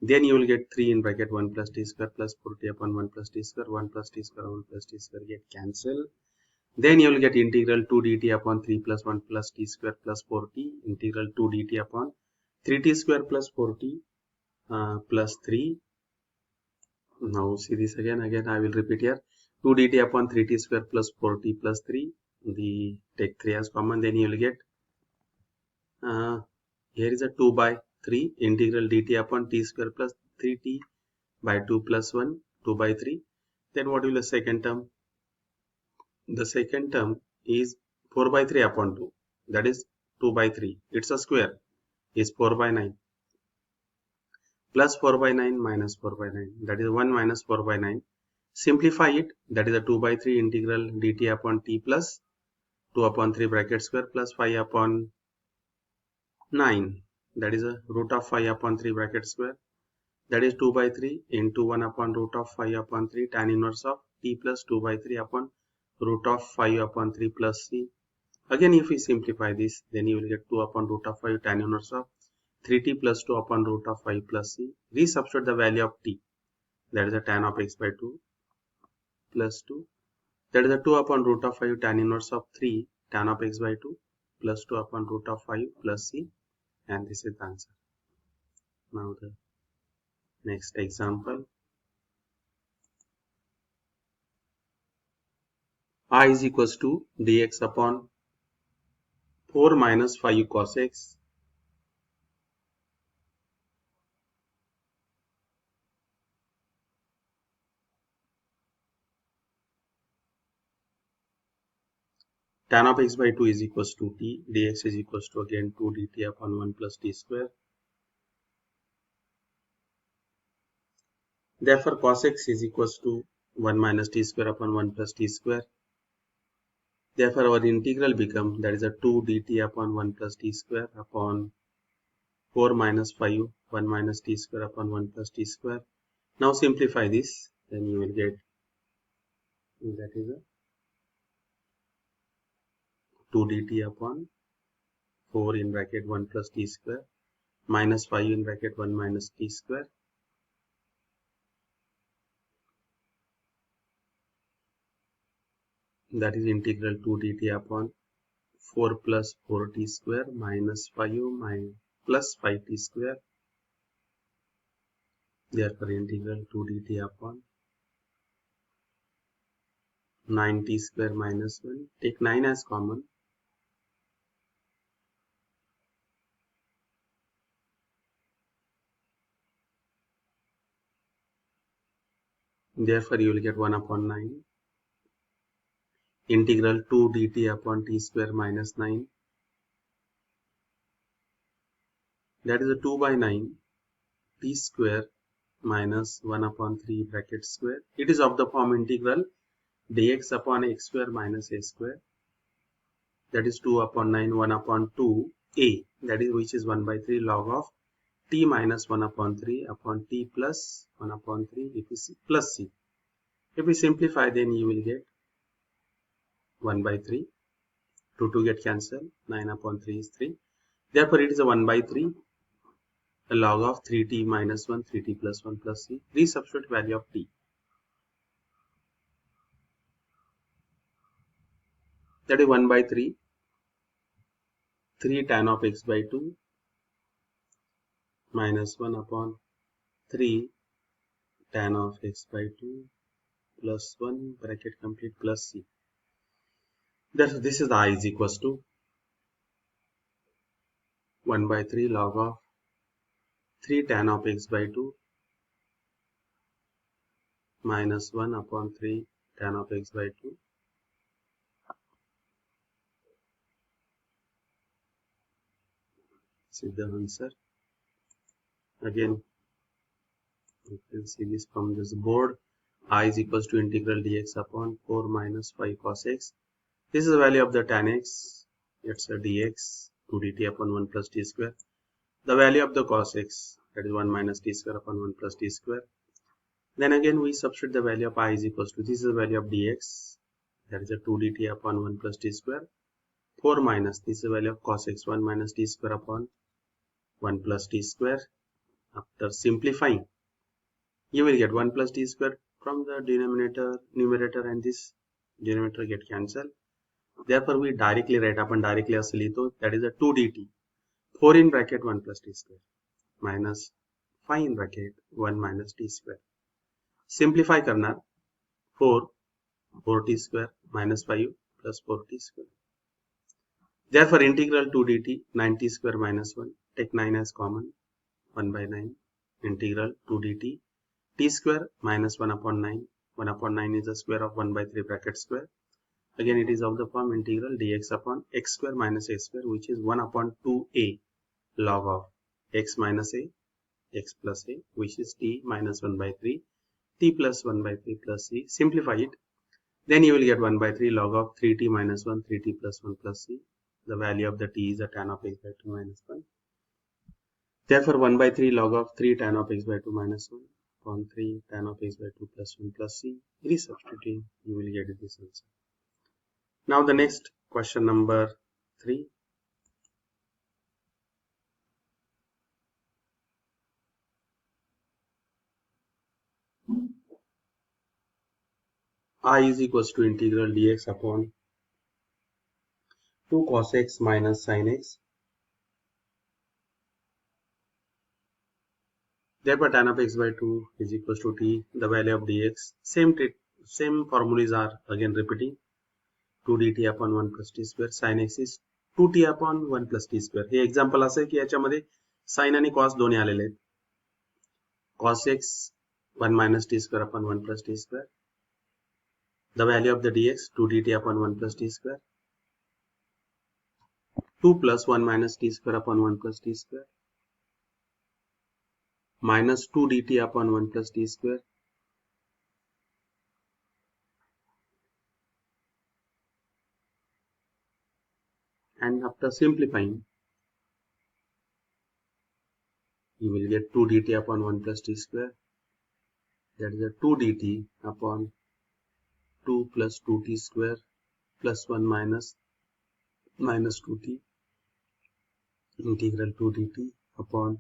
Then you will get 3 in bracket 1 plus t square plus 4t upon 1 plus t square, 1 plus t square, 1 plus t square get cancelled. Then you will get integral 2 dt upon 3 plus 1 plus t square plus 4t, integral 2 dt upon 3t square plus 4t plus 3. Now see this again I will repeat here. 2 dt upon 3t square plus 4t plus 3. The take 3 as common, then you will get here is a 2 by 3 integral dt upon t square plus 3t by 2 plus 1, 2 by 3. Then what will the second term? The second term is 4 by 3 upon 2, that is 2 by 3. It's a square, is 4 by 9 plus 4 by 9 minus 4 by 9, that is 1 minus 4 by 9. Simplify it, that is a 2 by 3 integral dt upon t plus 2 upon 3 bracket square plus 5 upon 9, that is a root of 5 upon 3 bracket square, that is 2 by 3 into 1 upon root of 5 upon 3 tan inverse of t plus 2 by 3 upon root of 5 upon 3 plus c. Again, if we simplify this, then you will get 2 upon root of 5 tan inverse of 3t plus 2 upon root of 5 plus c. Resubstitute the value of t, that is a tan of x by 2 plus 2, that is a 2 upon root of 5 tan inverse of 3 tan of x by 2 plus 2 upon root of 5 plus c, and this is the answer. Now the next example. I is equals to dx upon 4 minus 5 cos x tan of x by 2 is equals to t, dx is equals to again 2 dt upon 1 plus t square. Therefore, cos x is equals to 1 minus t square upon 1 plus t square. Therefore, our integral becomes, that is a 2 dt upon 1 plus t square upon 4 minus 5 1 minus t square upon 1 plus t square. Now simplify this, then you will get, that is a 2 dt upon 4 in bracket 1 plus t square minus 5 in bracket 1 minus t square, that is integral 2 dt upon 4 plus 4t square minus 5 plus 5t square. Therefore, integral 2 dt upon 9t square minus 1. Take 9 as common. Therefore, you will get 1 upon 9. Integral 2 dt upon t square minus 9. That is a 2 by 9 t square minus 1 upon 3 bracket square. It is of the form integral dx upon x square minus a square. That is 2 upon 9 1 upon 2 a, that is which is 1 by 3 log of t minus 1 upon 3 upon t plus 1 upon 3 if we see plus c. If we simplify, then you will get 1 by 3 2 get cancelled. 9 upon 3 is 3. Therefore, it is a 1 by 3. A log of 3t minus 1, 3t plus 1 plus c. Resubstitute value of t. That is 1 by 3. 3 tan of x by 2 minus 1 upon 3 tan of x by 2 plus 1 bracket complete plus c. Therefore, this is I is equals to 1 by 3 log of 3 tan of x by 2 minus 1 upon 3 tan of x by 2 see the answer. Again, you can see this from this board. I is equals to integral dx upon 4 minus 5 cos x. This is the value of the tan x. It's a dx 2 dt upon 1 plus t square. The value of the cos x, that is 1 minus t square upon 1 plus t square. Then again we substitute the value of I is equals to, this is the value of dx, that is a 2 dt upon 1 plus t square. 4 minus, this is the value of cos x, 1 minus t square upon 1 plus t square. After simplifying, you will get 1 plus t square from the numerator, and this denominator get cancelled. Therefore, we directly write upon directly as लिखो, that is a 2 dt, 4 in bracket 1 plus t square minus 5 in bracket 1 minus t square. Simplify करना 4t square minus 5 plus 4t square. Therefore, integral 2 dt 9t square minus 1, take 9 as common, 1 by 9, integral 2 dt t square minus 1 upon 9. 1 upon 9 is the square of 1 by 3 bracket square. Again, it is of the form integral dx upon x square minus a square, which is 1 upon 2a log of x minus a, x plus a, which is t minus 1 by 3, t plus 1 by 3 plus c. Simplify it. Then you will get 1 by 3 log of 3t minus 1, 3t plus 1 plus c. The value of the t is a tan of x by 2 minus 1. Therefore, 1 by 3 log of 3 tan of x by 2 minus 1 upon 3 tan of x by 2 plus 1 plus c. Resubstituting, you will get this answer. Now the next question number 3. I is equals to integral dx upon 2 cos x minus sin x. Therefore, tan of x by 2 is equals to t, the value of dx. Same formulas are again repeating. 2 dt upon 1 plus t square, sin x is 2t upon 1 plus t square. Hey example असं आहे की याच्यामध्ये sin आणि cos दोन्ही आलेले आहेत. cos x 1 minus t square upon 1 plus t square. The value of the dx 2 dt upon 1 plus t square. 2 plus 1 minus t square upon 1 plus t square. Minus 2 dt upon 1 plus t square. And after simplifying, you will get 2 dt upon 1 plus t square. That is a 2 dt upon 2 plus 2t square plus 1 minus 2t integral 2 dt upon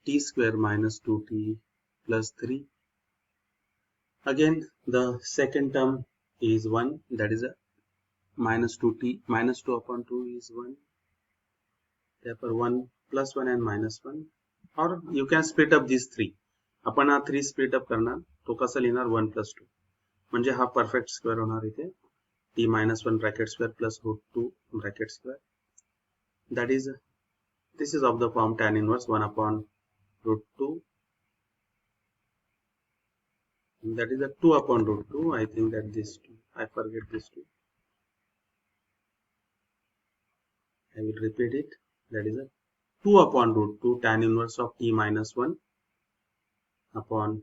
t square minus 2t plus 3. Again, the second term is 1, that is a minus 2t, minus 2 upon 2 is 1. Therefore, 1 plus 1 and minus 1. Or you can split up these 3. आपण हा 3 split up करणार, तो कसा लिहिणार 1 plus 2. म्हणजे हा perfect square होणार इथे. t minus 1 bracket square plus root 2 bracket square. That is, this is of the form tan inverse 1 upon root 2. That is a 2 upon root 2. I think that this 2. I forget this 2. I will repeat it. That is a 2 upon root 2 tan inverse of t minus 1 upon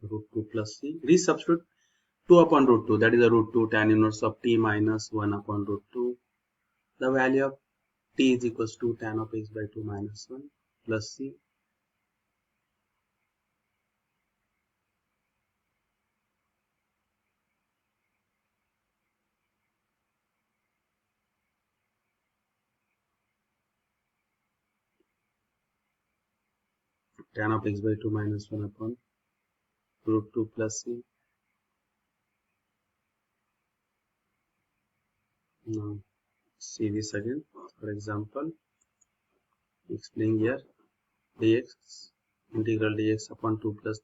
root 2 plus c. Resubstitute 2 upon root 2. That is a root 2 tan inverse of t minus 1 upon root 2. The value of t is equals to tan of x by 2 minus 1 plus c. tan of x by 2 minus 1 upon root 2 plus c. Now see this again. For example, explain here dx, integral dx upon 2 plus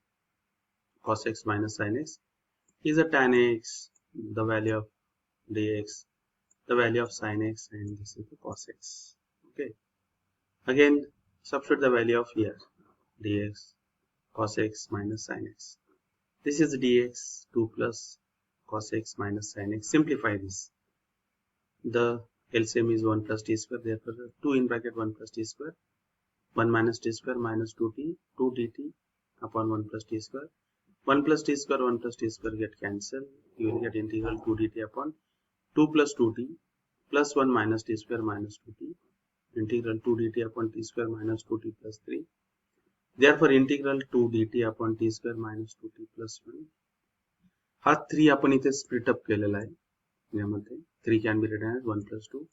cos x minus sin x is a tan x, the value of dx, the value of sin x, and this is the cos x. Okay. Again, substitute the value of here dx cos x minus sin x. This is dx 2 plus cos x minus sin x. Simplify this. The LCM is 1 plus t square, therefore 2 in bracket 1 plus t square, 1 minus t square minus 2t, 2 dt upon 1 plus t square. 1 plus t square, 1 plus t square get cancelled. You will get integral 2 dt upon 2 plus 2t plus 1 minus t square minus 2t. Integral 2 dt upon t square minus 2t plus 3. Therefore, integral 2 dt upon t square minus 2t plus 1. हा 3 आपण इथे split up केलेला आहे यामध्ये. 3 can be written as 1 plus 2.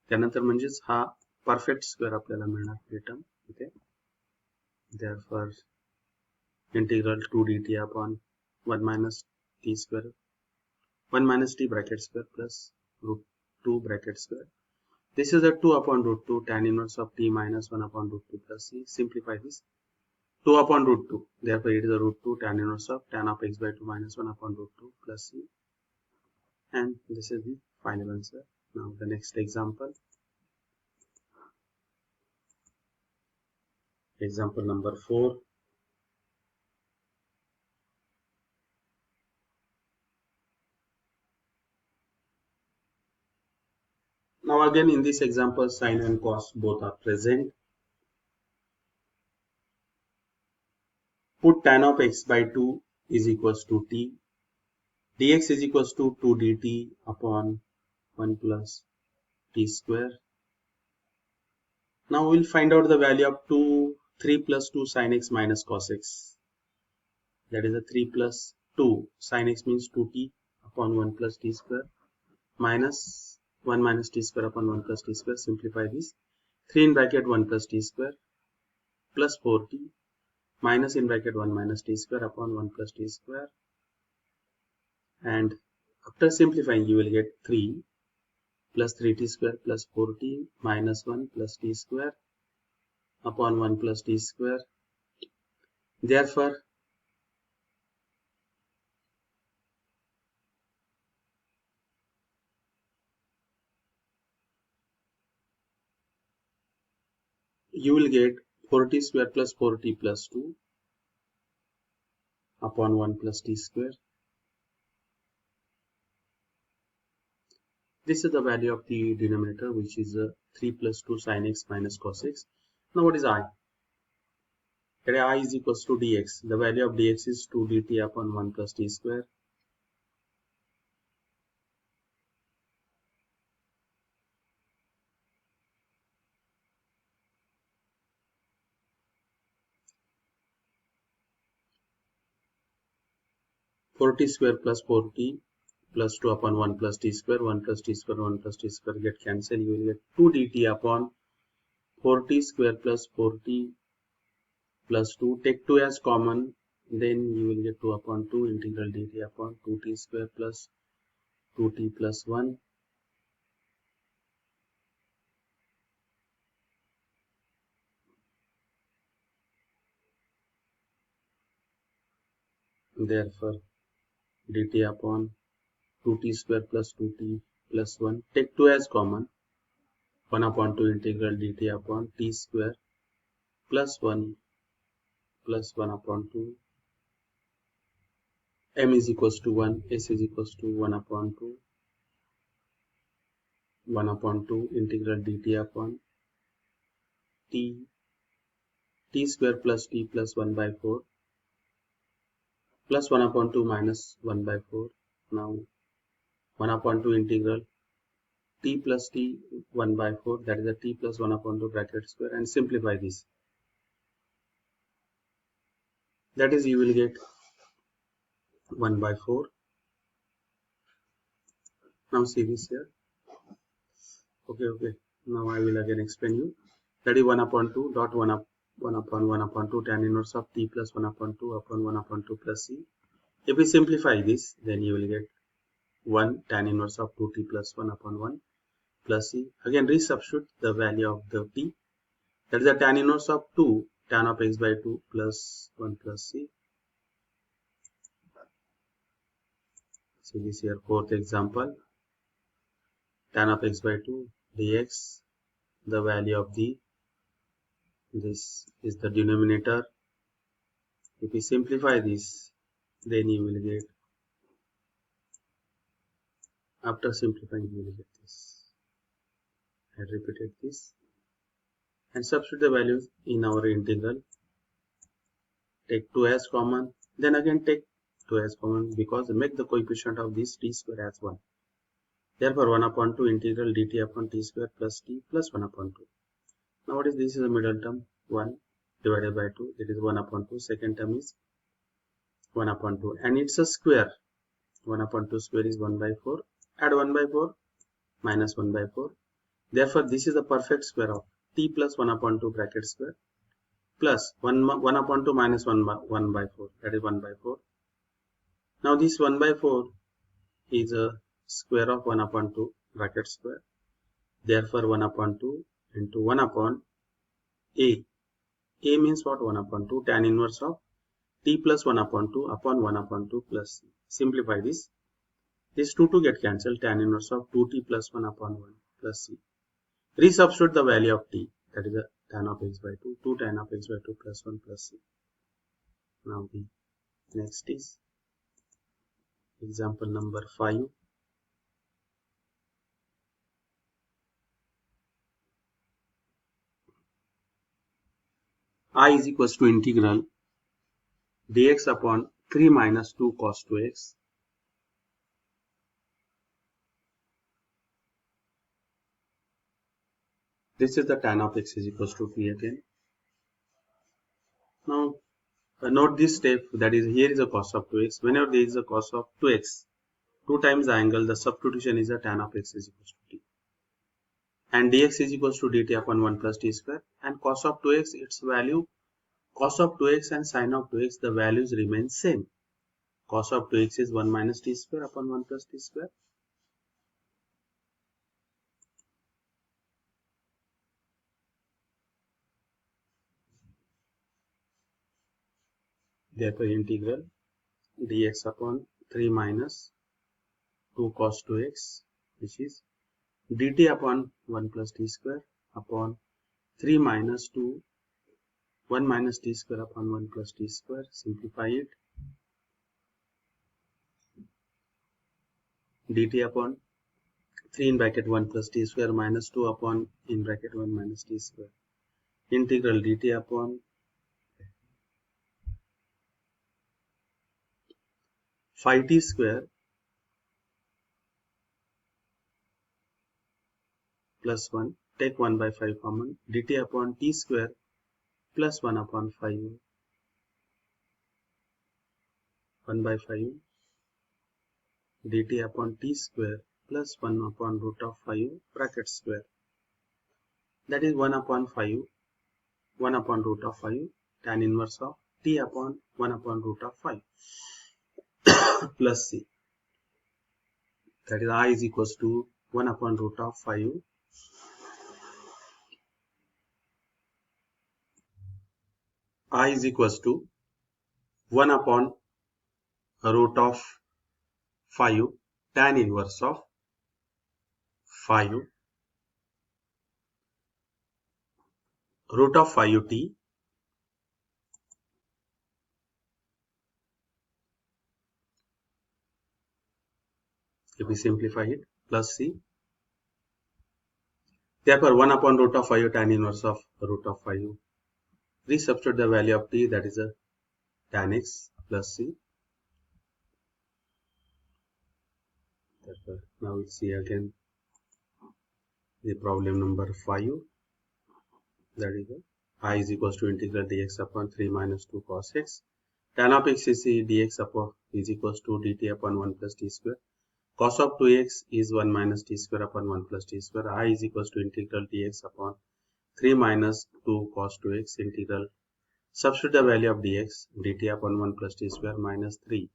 त्यानंतर म्हणजेच हा perfect square आपल्याला मिळणार रिटर्न इथे. Therefore, integral 2 dt upon 1 minus t square, 1 minus t bracket square plus root 2 bracket square. This is a 2 upon root 2 tan inverse of t minus 1 upon root 2 plus c. Simplify this. 2 upon root 2. Therefore, it is a root 2 tan inverse of tan of x by 2 minus 1 upon root 2 plus c. And this is the final answer. Now, the next example. Example number 4. Now again in this example, sine and cos both are present. Put tan of x by 2 is equals to t. Dx is equals to 2 dt upon 1 plus t square. Now we'll find out the value of 3 plus 2 sin x minus cos x. That is a 3 plus 2 sin x means 2t upon 1 plus t square minus 1 minus t square upon 1 plus t square. Simplify this. 3 in bracket 1 plus t square plus 4t minus in bracket 1 minus t square upon 1 plus t square. And after simplifying, you will get 3 plus 3t square plus 4t minus 1 plus t square upon 1 plus t square. Therefore, you will get 4t square plus 4t plus 2 upon 1 plus t square. This is the value of the denominator, which is 3 plus 2 sin x minus cos x. Now what is I? Here I is equals to dx. The value of dx is 2 dt upon 1 plus t square. T square plus 4t plus 2 upon 1 plus t square, 1 plus t square, 1 plus t square get cancelled. You will get 2 dt upon 4t square plus 4t plus 2. Take 2 as common, then you will get 2 upon 2 integral dt upon 2t square plus 2t plus 1. Therefore, dt upon 2t square plus 2t plus 1. Take 2 as common. 1 upon 2 integral dt upon t square plus 1 plus 1 upon 2. M is equals to 1. S is equals to 1 upon 2. 1 upon 2 integral dt upon t square plus t plus 1 by 4 plus 1 upon 2 minus 1 by 4. Now 1 upon 2 integral t plus t 1 by 4, that is a t plus 1 upon 2 bracket square, and simplify this. That is, you will get 1 by 4. Now see this here. Okay. Now I will again explain you. That is 1 upon 2 dot 1 up 1 upon 1 upon 2 tan inverse of t plus 1 upon 2 upon 1 upon 2 plus c. If we simplify this, then you will get 1 tan inverse of 2t plus 1 upon 1 plus c. Again resubstitute the value of the t. That is the tan inverse of 2 tan of x by 2 plus 1 plus c. See this here, fourth example. Tan of x by 2 dx, the value of this is the denominator. If we simplify this, then you will get, after simplifying you will get this. I repeated this and substitute the values in our integral. Take 2 as common, then again take 2 as common, because make the coefficient of this t square as 1. Therefore 1 upon 2 integral dt upon t square plus t plus 1 upon 2. Now what is this? Is a middle term, 1 divided by 2, it is 1 upon 2. Second term is 1 upon 2 and it's a square. 1 upon 2 square is 1 by 4. Add 1 by 4 minus 1 by 4. Therefore this is the perfect square of t plus 1 upon 2 bracket square plus 1 upon 2 minus 1 by 4, that is 1 by 4. Now this 1 by 4 is a square of 1 upon 2 bracket square. Therefore 1 upon 2 into 1 upon a. A means what? 1 upon 2 tan inverse of t plus 1 upon 2 upon 1 upon 2 plus c. Simplify this. This 2 get cancelled, tan inverse of 2t plus 1 upon 1 plus c. Resubstitute the value of t, that is the tan of x by 2, 2 tan of x by 2 plus 1 plus c. Now the next is example number 5. I is equals to integral dx upon 3 minus 2 cos 2x. This is the tan of x is equals to t again. Now note this step, that is here is a cos of 2x. Whenever there is a cos of 2x, 2 times the angle, the substitution is a tan of x is equals to t. And dx is equals to dt upon 1 plus t square. And cos of 2x, its value, cos of 2x and sine of 2x, the values remain same. Cos of 2x is 1 minus t square upon 1 plus t square. Therefore integral dx upon 3 minus 2 cos 2x, which is dt upon 1 plus t square upon 3 minus 2 1 minus t square upon 1 plus t square. Simplify it. dt upon 3 in bracket 1 plus t square minus 2 upon in bracket 1 minus t square. Integral dt upon 5t square plus 1, take 1 by 5 common, dt upon t square plus 1 upon 5, 1 by 5 dt upon t square plus 1 upon root of 5 bracket square. That is 1 upon 5, 1 upon root of 5 tan inverse of t upon 1 upon root of 5 plus c. That is I is equals to 1 upon root of 5. I is equals to 1 upon root of 5 tan inverse of 5 root of 5t if we simplify it plus c. Therefore 1 upon root of 5 tan inverse of root of 5. Resubstitute the value of t, that is a tan x plus c. Therefore now we see again the problem number 5, that is I is equals to integral dx upon 3 minus 2 cos x. Tan of x is dx upon is equals to dt upon 1 plus t square. Cos of 2x is 1 minus t square upon 1 plus t square. I is equals to integral dx upon 3 minus 2 cos 2x integral. Substitute the value of dx, dt upon 1 plus t square minus 3.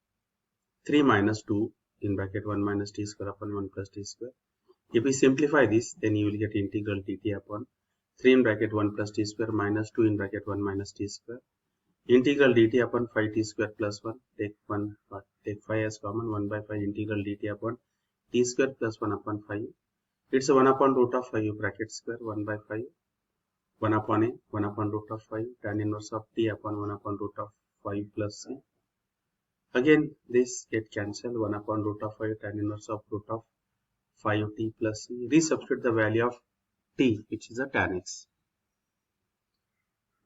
3 minus 2 in bracket 1 minus t square upon 1 plus t square. If we simplify this, then you will get integral dt upon 3 in bracket 1 plus t square minus 2 in bracket 1 minus t square. Integral dt upon 5t square plus 1. Take 5 as common. 1 by 5 integral dt upon t square plus 1 upon 5. It's a 1 upon root of 5 bracket square 1 by 5. 1 upon a 1 upon root of 5 tan inverse of t upon 1 upon root of 5 plus c. Again this get cancelled. 1 upon root of 5 tan inverse of root of 5t plus c. Resubstitute the value of t, which is a tan x.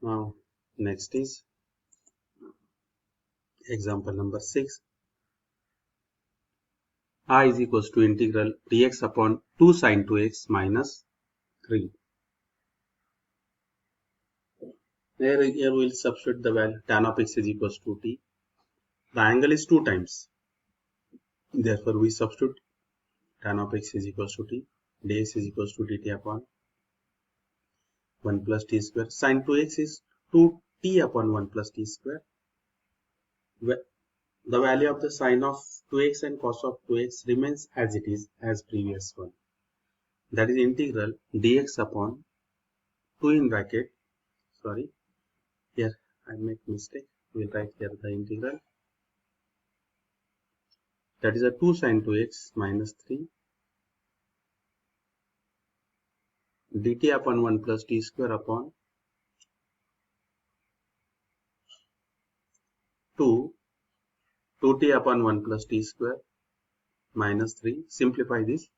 Now next is example number 6. I is equals to integral dx upon 2 sine 2x minus 3. Here we will substitute the value tan of x is equals to t. The angle is 2 times. Therefore, we substitute tan of x is equals to t. dx is equals to dt upon 1 plus t square. Sine 2x is 2t upon 1 plus t square. The value of the sine of 2x and cos of 2x remains as it is as previous one. That is integral dx upon 2 in bracket. Sorry, here I make mistake. We will write here the integral. That is a 2 sine 2x minus 3 dt upon 1 plus t square upon 2t upon 1 plus t square minus 3. Simplify this.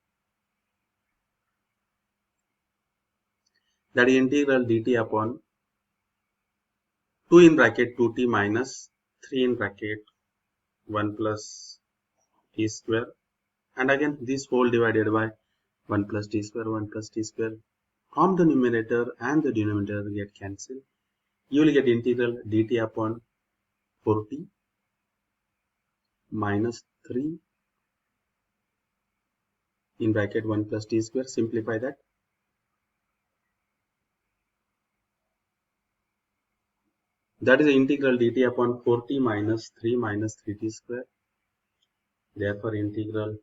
That is integral dt upon 2 in bracket 2t minus 3 in bracket 1 plus t square, and again this whole divided by 1 plus t square, 1 plus t square. From the numerator and the denominator get cancelled. You will get integral dt upon 4t minus 3 in bracket 1 plus t square. Simplify that. That is the integral dt upon 4t minus 3 minus 3t square. Therefore, integral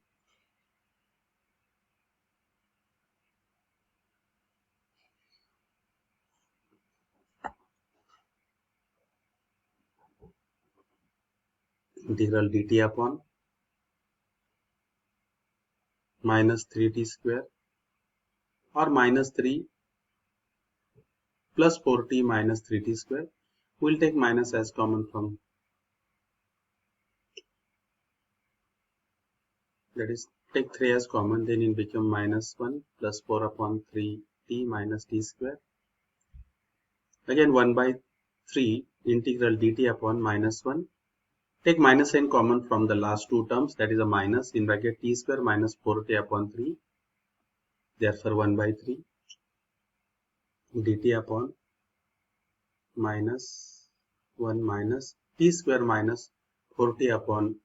dt upon minus 3t square or minus 3 plus 4t minus 3t square. We will take minus as common from, that is take 3 as common, then it become minus 1 plus 4 upon 3t minus t square. Again 1 by 3 integral dt upon minus 1. Take minus sign common from the last two terms, that is a minus in bracket t square minus 4t upon 3. Therefore 1 by 3 dt upon minus 1 minus t square minus 4t upon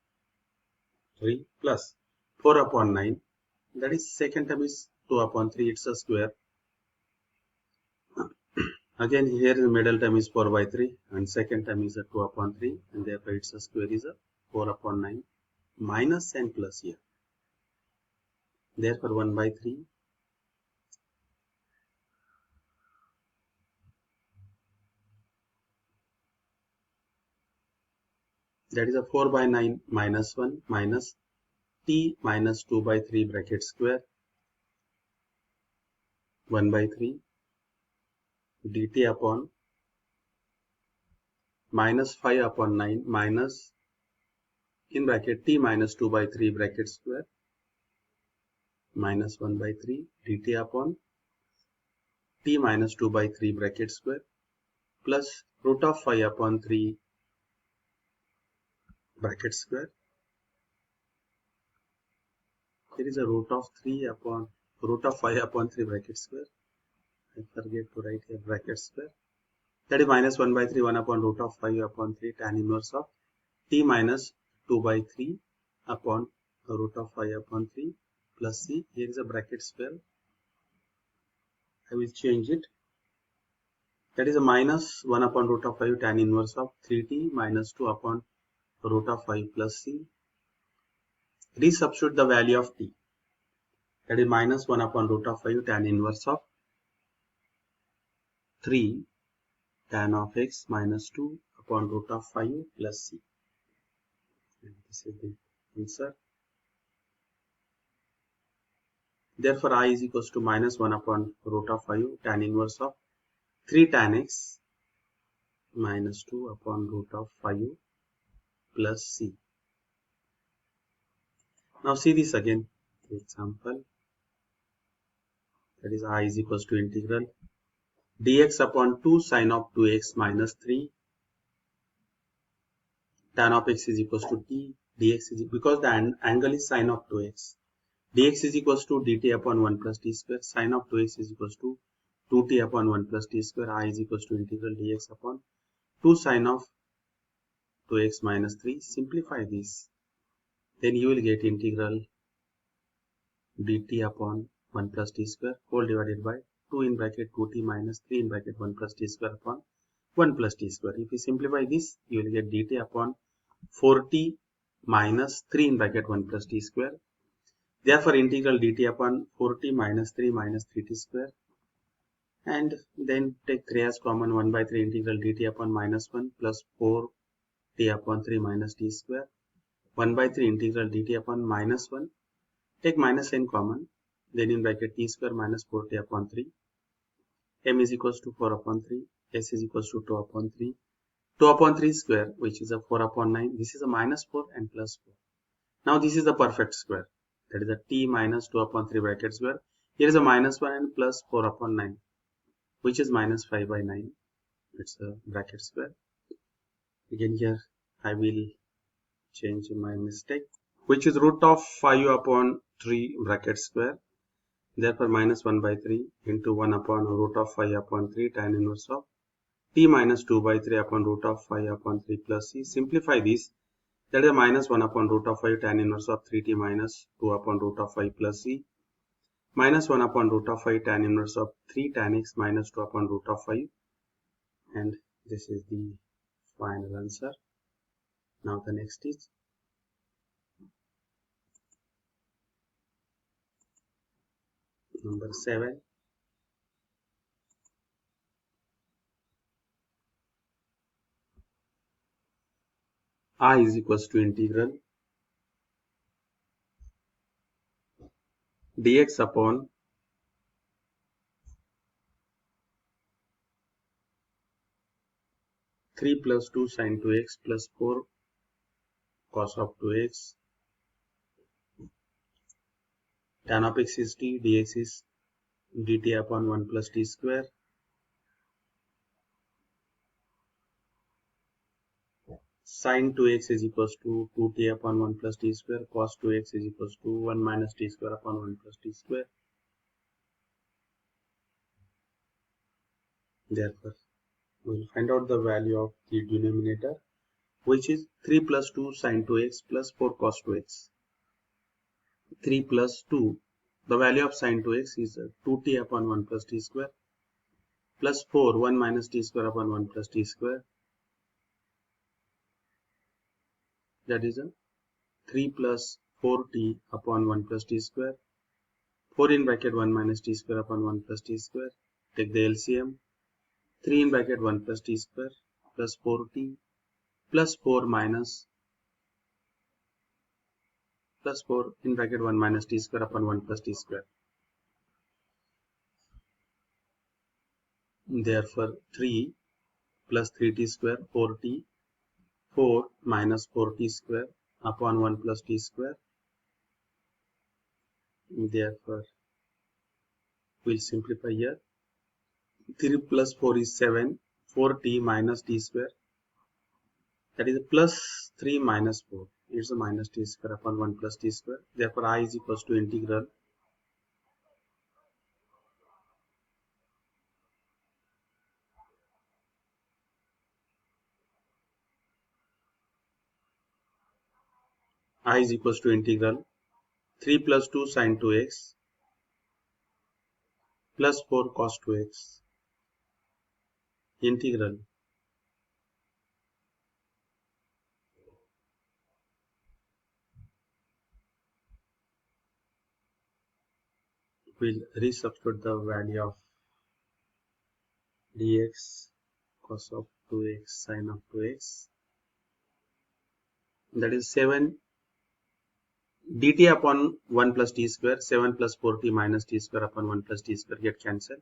3 plus 4 upon 9. That is second term is 2 upon 3, it's a square. Again here the middle term is 4 by 3 and second term is a 2 upon 3, and therefore it's a square is a 4 upon 9 minus and plus here. Therefore 1 by 3 that is a 4 by 9 minus 1 minus t minus 2 by 3 bracket square 1 by 3 dt upon minus 5 upon 9 minus in bracket t minus 2 by 3 bracket square minus 1 by 3 dt upon t minus 2 by 3 bracket square plus root of 5 upon 3 bracket square. Here is a root of 5 upon 3 bracket square. I forget to write here bracket square. That is minus 1 by 3 1 upon root of 5 upon 3 tan inverse of t minus 2 by 3 upon root of 5 upon 3 plus c. Here is a bracket square. I will change it. That is a minus 1 upon root of 5 tan inverse of 3t minus 2 upon root of 5 plus c. Resubstitute the value of t. That is minus 1 upon root of 5 tan inverse of 3 tan of x minus 2 upon root of 5 plus c. And this is the answer. Therefore, I is equals to minus 1 upon root of 5 tan inverse of 3 tan x minus 2 upon root of 5 plus c. Now see this again. Example. That is I is equals to integral dx upon 2 sine of 2x minus 3 tan of x is equals to t. Dx is because the angle is sine of 2x. Dx is equals to dt upon 1 plus t square. Sine of 2x is equals to 2t upon 1 plus t square. I is equals to integral dx upon 2 sine of 2x minus 3. Simplify this. Then you will get integral dt upon 1 plus t square whole divided by 2 in bracket 2t minus 3 in bracket 1 plus t square upon 1 plus t square. If you simplify this, you will get dt upon 4t minus 3 in bracket 1 plus t square. Therefore, integral dt upon 4t minus 3 minus 3t square. And then take 3 as common, 1 by 3 integral dt upon minus 1 plus 4t upon 3 minus t square. 1 by 3 integral dt upon minus 1. Take minus n common. Then in bracket t square minus 4t upon 3. M is equals to 4 upon 3. S is equals to 2 upon 3. 2 upon 3 square, which is a 4 upon 9. This is a minus 4 and plus 4. Now this is the perfect square. That is a t minus 2 upon 3 bracket square. Here is a minus 1 and plus 4 upon 9, which is minus 5 by 9. It's a bracket square. Again here I will change my mistake, which is root of 5 upon 3 bracket square. Therefore minus 1 by 3 into 1 upon root of 5 upon 3 tan inverse of t minus 2 by 3 upon root of 5 upon 3 plus c. Simplify this. That is minus 1 upon root of 5 tan inverse of 3t minus 2 upon root of 5 plus c. Minus 1 upon root of 5 tan inverse of 3 tan x minus 2 upon root of 5. And this is the final answer. Now the next is number 7. I is equals to integral dx upon (3 plus 2 sin 2x plus 4 cos of 2x). Tan of x is t, dx is dt upon 1 plus t square. Sin 2x is equals to 2t upon 1 plus t square. Cos 2x is equals to 1 minus t square upon 1 plus t square. Therefore, we will find out the value of the denominator, which is 3 plus 2 sin 2x plus 4 cos 2x. 3 plus 2, the value of sin 2x is 2t upon 1 plus t square plus 4, 1 minus t square upon 1 plus t square. That is a 3 plus 4t upon 1 plus t square. 4 in bracket 1 minus t square upon 1 plus t square. Take the LCM. 3 in bracket 1 plus t square plus 4t plus 4 minus plus 4 in bracket 1 minus t square upon 1 plus t square. Therefore 3 plus 3t square 4t, 4 minus 4t square upon 1 plus t square. Therefore we'll simplify here. 3 plus 4 is 7, 4t minus t square, that is plus 3 minus 4, it's a minus t square upon 1 plus t square. Therefore I is equals to integral I is equals to integral 3 plus 2 sin 2x plus 4 cos 2x integral will resubstitute the value of dx cos of 2x sine of 2x, that is 7 dt upon 1 plus t square, 7 plus 4t minus t square upon 1 plus t square get cancelled.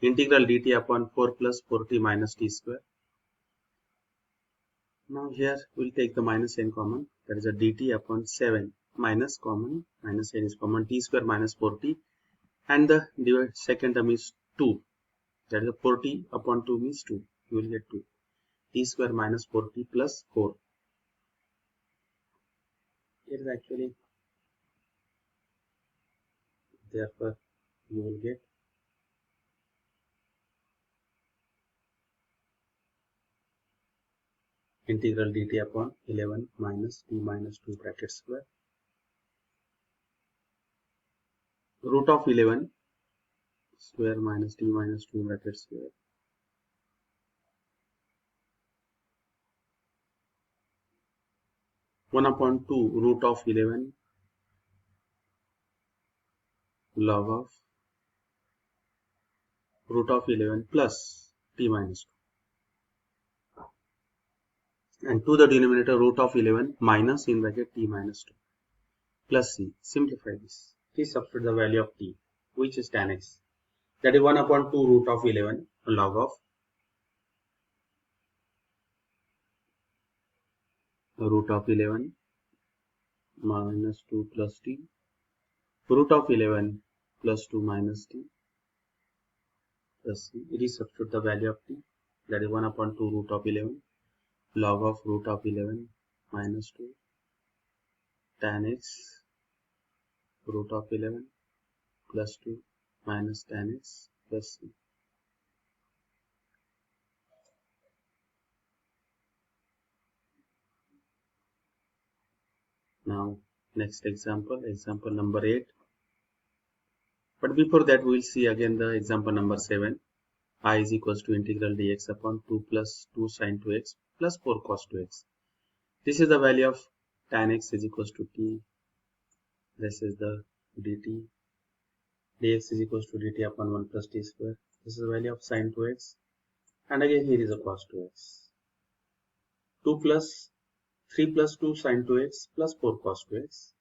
Integral dt upon 4 plus 4t minus t square. Now here we'll take the minus n common, that is a dt upon 7 minus common, minus n is common, t square minus 4t, and the second term is 2, that is a 4t upon 2 means 2, you will get 2, t square minus 4t plus 4. It is actually, therefore you will get integral dt upon 11 minus t minus 2 bracket square root of 11 square minus t minus 2 bracket square one upon 2 root of 11 log of root of 11 plus t minus 2, and to the denominator root of 11 minus in bracket t minus 2 plus c. Simplify this. Please substitute the value of t, which is tan x, that is 1 upon 2 root of 11 log of root of 11 minus 2 plus t, root of 11 plus 2 minus t plus c. It is substitute the value of t, that is 1 upon 2 root of 11 log of root of 11 minus 2 tan x root of 11 plus 2 minus tan x plus c. Now next example, example number 8. But before that we will see again the example number 7. I is equals to integral dx upon 2 plus 2 sine 2x plus 4 cos 2x. This is the value of tan x is equals to t. This is the dt. Dx is equals to dt upon 1 plus t square. This is the value of sine 2x. And again here is a cos 2x. 2 plus 3 plus 2 sine 2x plus 4 cos 2x.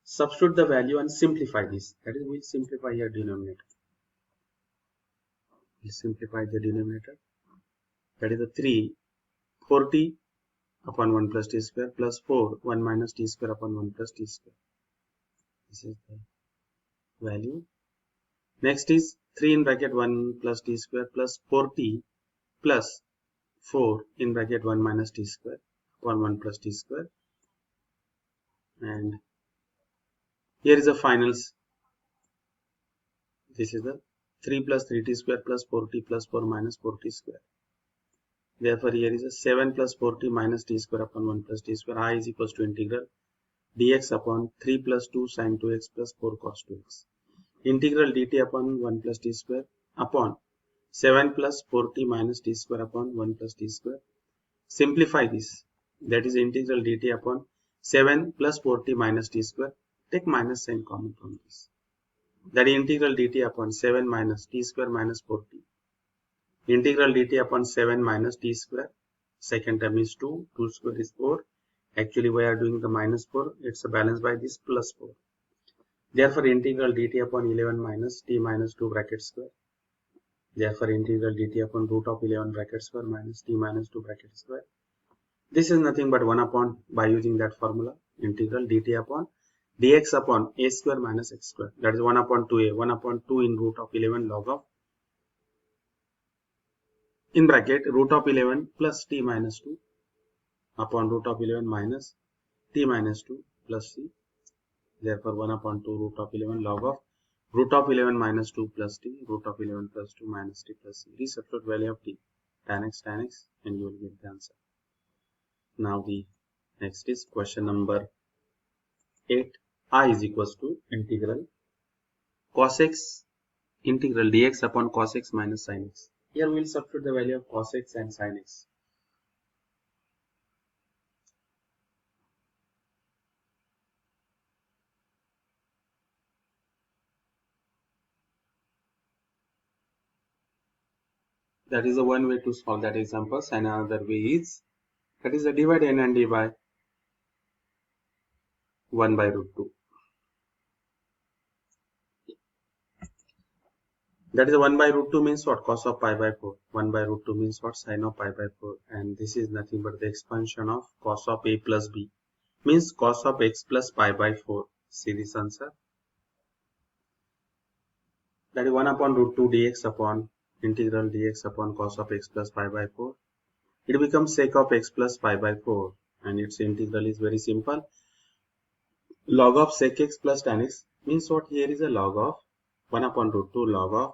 Substitute the value and simplify this. That is, we'll simplify your denominator. We'll simplify the denominator. That is the 3 4t upon 1 plus t square plus 4 1 minus t square upon 1 plus t square. This is the value. Next is 3 in bracket 1 plus t square plus 4t plus 4 in bracket 1 minus t square upon 1 plus t square. And here is the finals. This is the 3 plus 3t square plus 4t plus 4 minus 4t square. Therefore, here is a 7 plus 4t minus t square upon 1 plus t square. I is equals to integral dx upon 3 plus 2 sine 2x plus 4 cos 2x. Integral dt upon 1 plus t square upon 7 plus 4t minus t square upon 1 plus t square. Simplify this. That is integral dt upon 7 plus 4t minus t square. Take minus sign common from this. That is integral dt upon 7 minus t square minus 4t. Integral dt upon 7 minus t square. Second term is 2. 2 square is 4. Actually, we are doing the minus 4. It's balanced by this plus 4. Therefore, integral dt upon 11 minus t minus 2 bracket square. Therefore, integral dt upon root of 11 bracket square minus t minus 2 bracket square. This is nothing but 1 upon, by using that formula, integral dt upon dx upon a square minus x square. That is 1 upon 2a. 1 upon 2 in root of 11 log of, in bracket, root of 11 plus t minus 2 upon root of 11 minus t minus 2 plus c. Therefore, 1 upon 2 root of 11 log of root of 11 minus 2 plus t, root of 11 plus 2 minus t plus c. Resubstitute value of t, tan x, and you will get the answer. Now the next is question number 8. I is equals to integral cos x, integral dx upon cos x minus sin x. Here we will substitute the value of cos x and sin x. That is the one way to solve that example, and another way is, that is a divide n and d by 1 by root 2. That is 1 by root 2 means what? Cos of pi by 4. 1 by root 2 means what? Sin of pi by 4. And this is nothing but the expansion of cos of a plus b. Means cos of x plus pi by 4. See this answer? That is 1 upon root 2 dx upon integral dx upon cos of x plus pi by 4. It becomes sec of x plus pi by 4. And its integral is very simple. Log of sec x plus tan x means what? Here is a log of 1 upon root 2 log of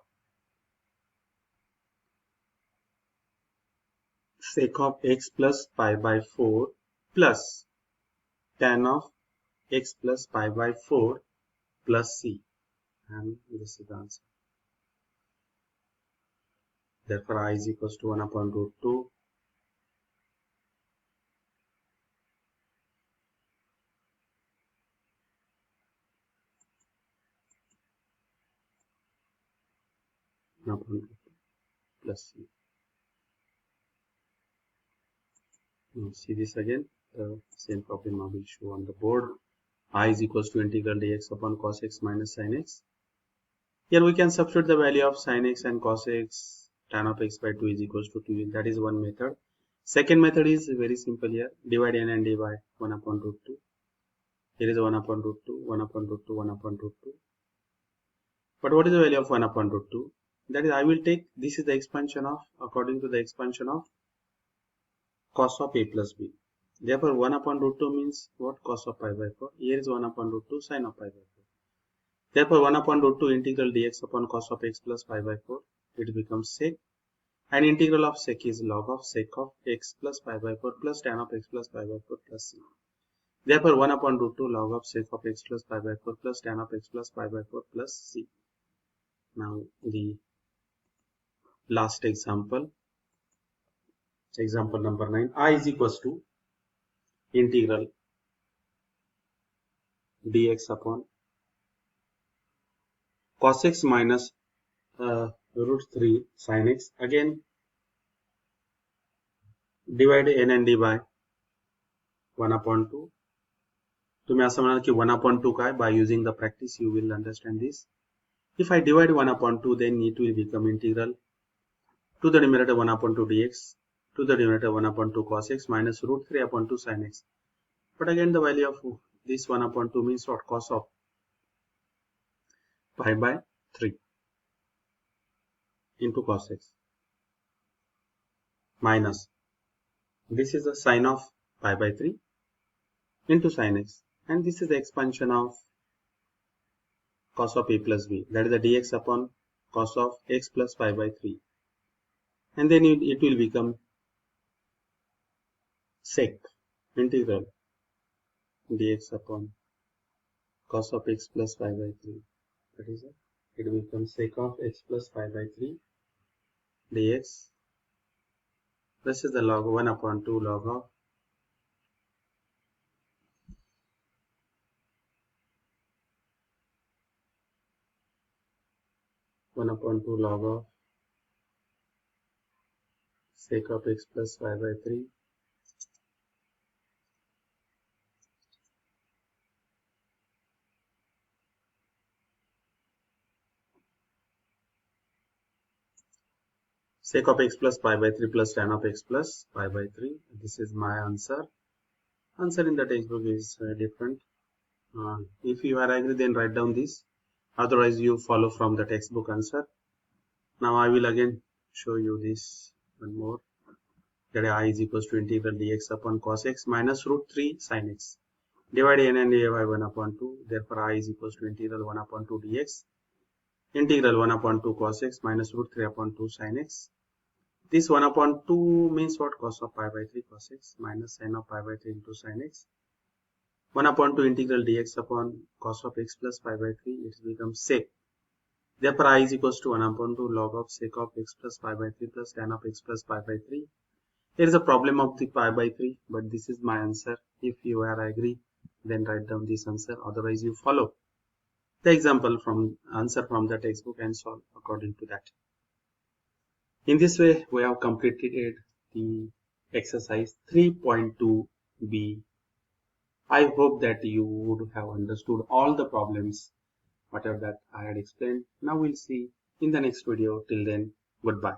sec of x plus pi by 4 plus tan of x plus pi by 4 plus c, and this is the answer. Therefore I is equals to 1 upon root 2 upon root 2 plus c. Now see this again, the same problem I will show on the board. I is equals to integral dx upon cos x minus sin x. Here we can substitute the value of sin x and cos x. Tan of x by 2 is equals to 2. That is one method. Second method is very simple here. Divide n and d by 1 upon root 2. Here is 1 upon root 2, 1 upon root 2, 1 upon root 2. But what is the value of 1 upon root 2? That is, I will take, this is the expansion of, according to the expansion of cos of a plus b. Therefore 1 upon root 2 means what? Cos of pi by 4. Here is 1 upon root 2 sin of pi by 4. Therefore 1 upon root 2 integral dx upon cos of x plus pi by 4. It becomes sec. And integral of sec is log of sec of x plus pi by 4 plus tan of x plus pi by 4 plus c. Therefore 1 upon root 2 log of sec of x plus pi by 4 plus tan of x plus pi by 4 plus c. Now the last example. Example number 9. I is equals to integral dx upon cos x minus root 3 sin x. Again divide n and d by 1 upon 2. तुम्ही असं म्हणाल की 1 upon 2 काय? By using the practice you will understand this. If I divide 1 upon 2, then it will become integral to the numerator 1 upon 2 dx to the numerator 1 upon 2 cos x minus root 3 upon 2 sin x. But again the value of this 1 upon 2 means what? Cos of pi by 3 into cos x minus this is the sine of pi by 3 into sin x, and this is the expansion of cos of a plus b, that is the dx upon cos of x plus pi by 3, and then it will become sec integral dx upon cos of x plus pi by 3. That is it becomes sec of x plus pi by 3 dx. This is the log 1 upon 2 log of log of sec of x plus pi by 3 sec of x plus pi by 3 plus tan of x plus pi by 3. This is my answer. Answer in the textbook is different. If you are agree, then write down this. Otherwise you follow from the textbook answer. Now I will again show you this one more. That I is equals to integral dx upon cos x minus root 3 sin x. Divide n and a by 1 upon 2. Therefore I is equals to integral 1 upon 2 dx. Integral 1 upon 2 cos x minus root 3 upon 2 sin x. This 1 upon 2 means what? Cos of pi by 3 cos x minus sin of pi by 3 into sin x. 1 upon 2 integral dx upon cos of x plus pi by 3. It becomes sec Therefore, I is equals to 1 upon 2 log of sec of x plus pi by 3 plus tan of x plus pi by 3. Here is a problem of the pi by 3, but this is my answer. If you are agree, then write down this answer. Otherwise, you follow the example from answer from the textbook and solve according to that. In this way, we have completed the exercise 3.2b. I hope that you would have understood all the problems, whatever that I had explained. Now we'll see in the next video. Till then, goodbye.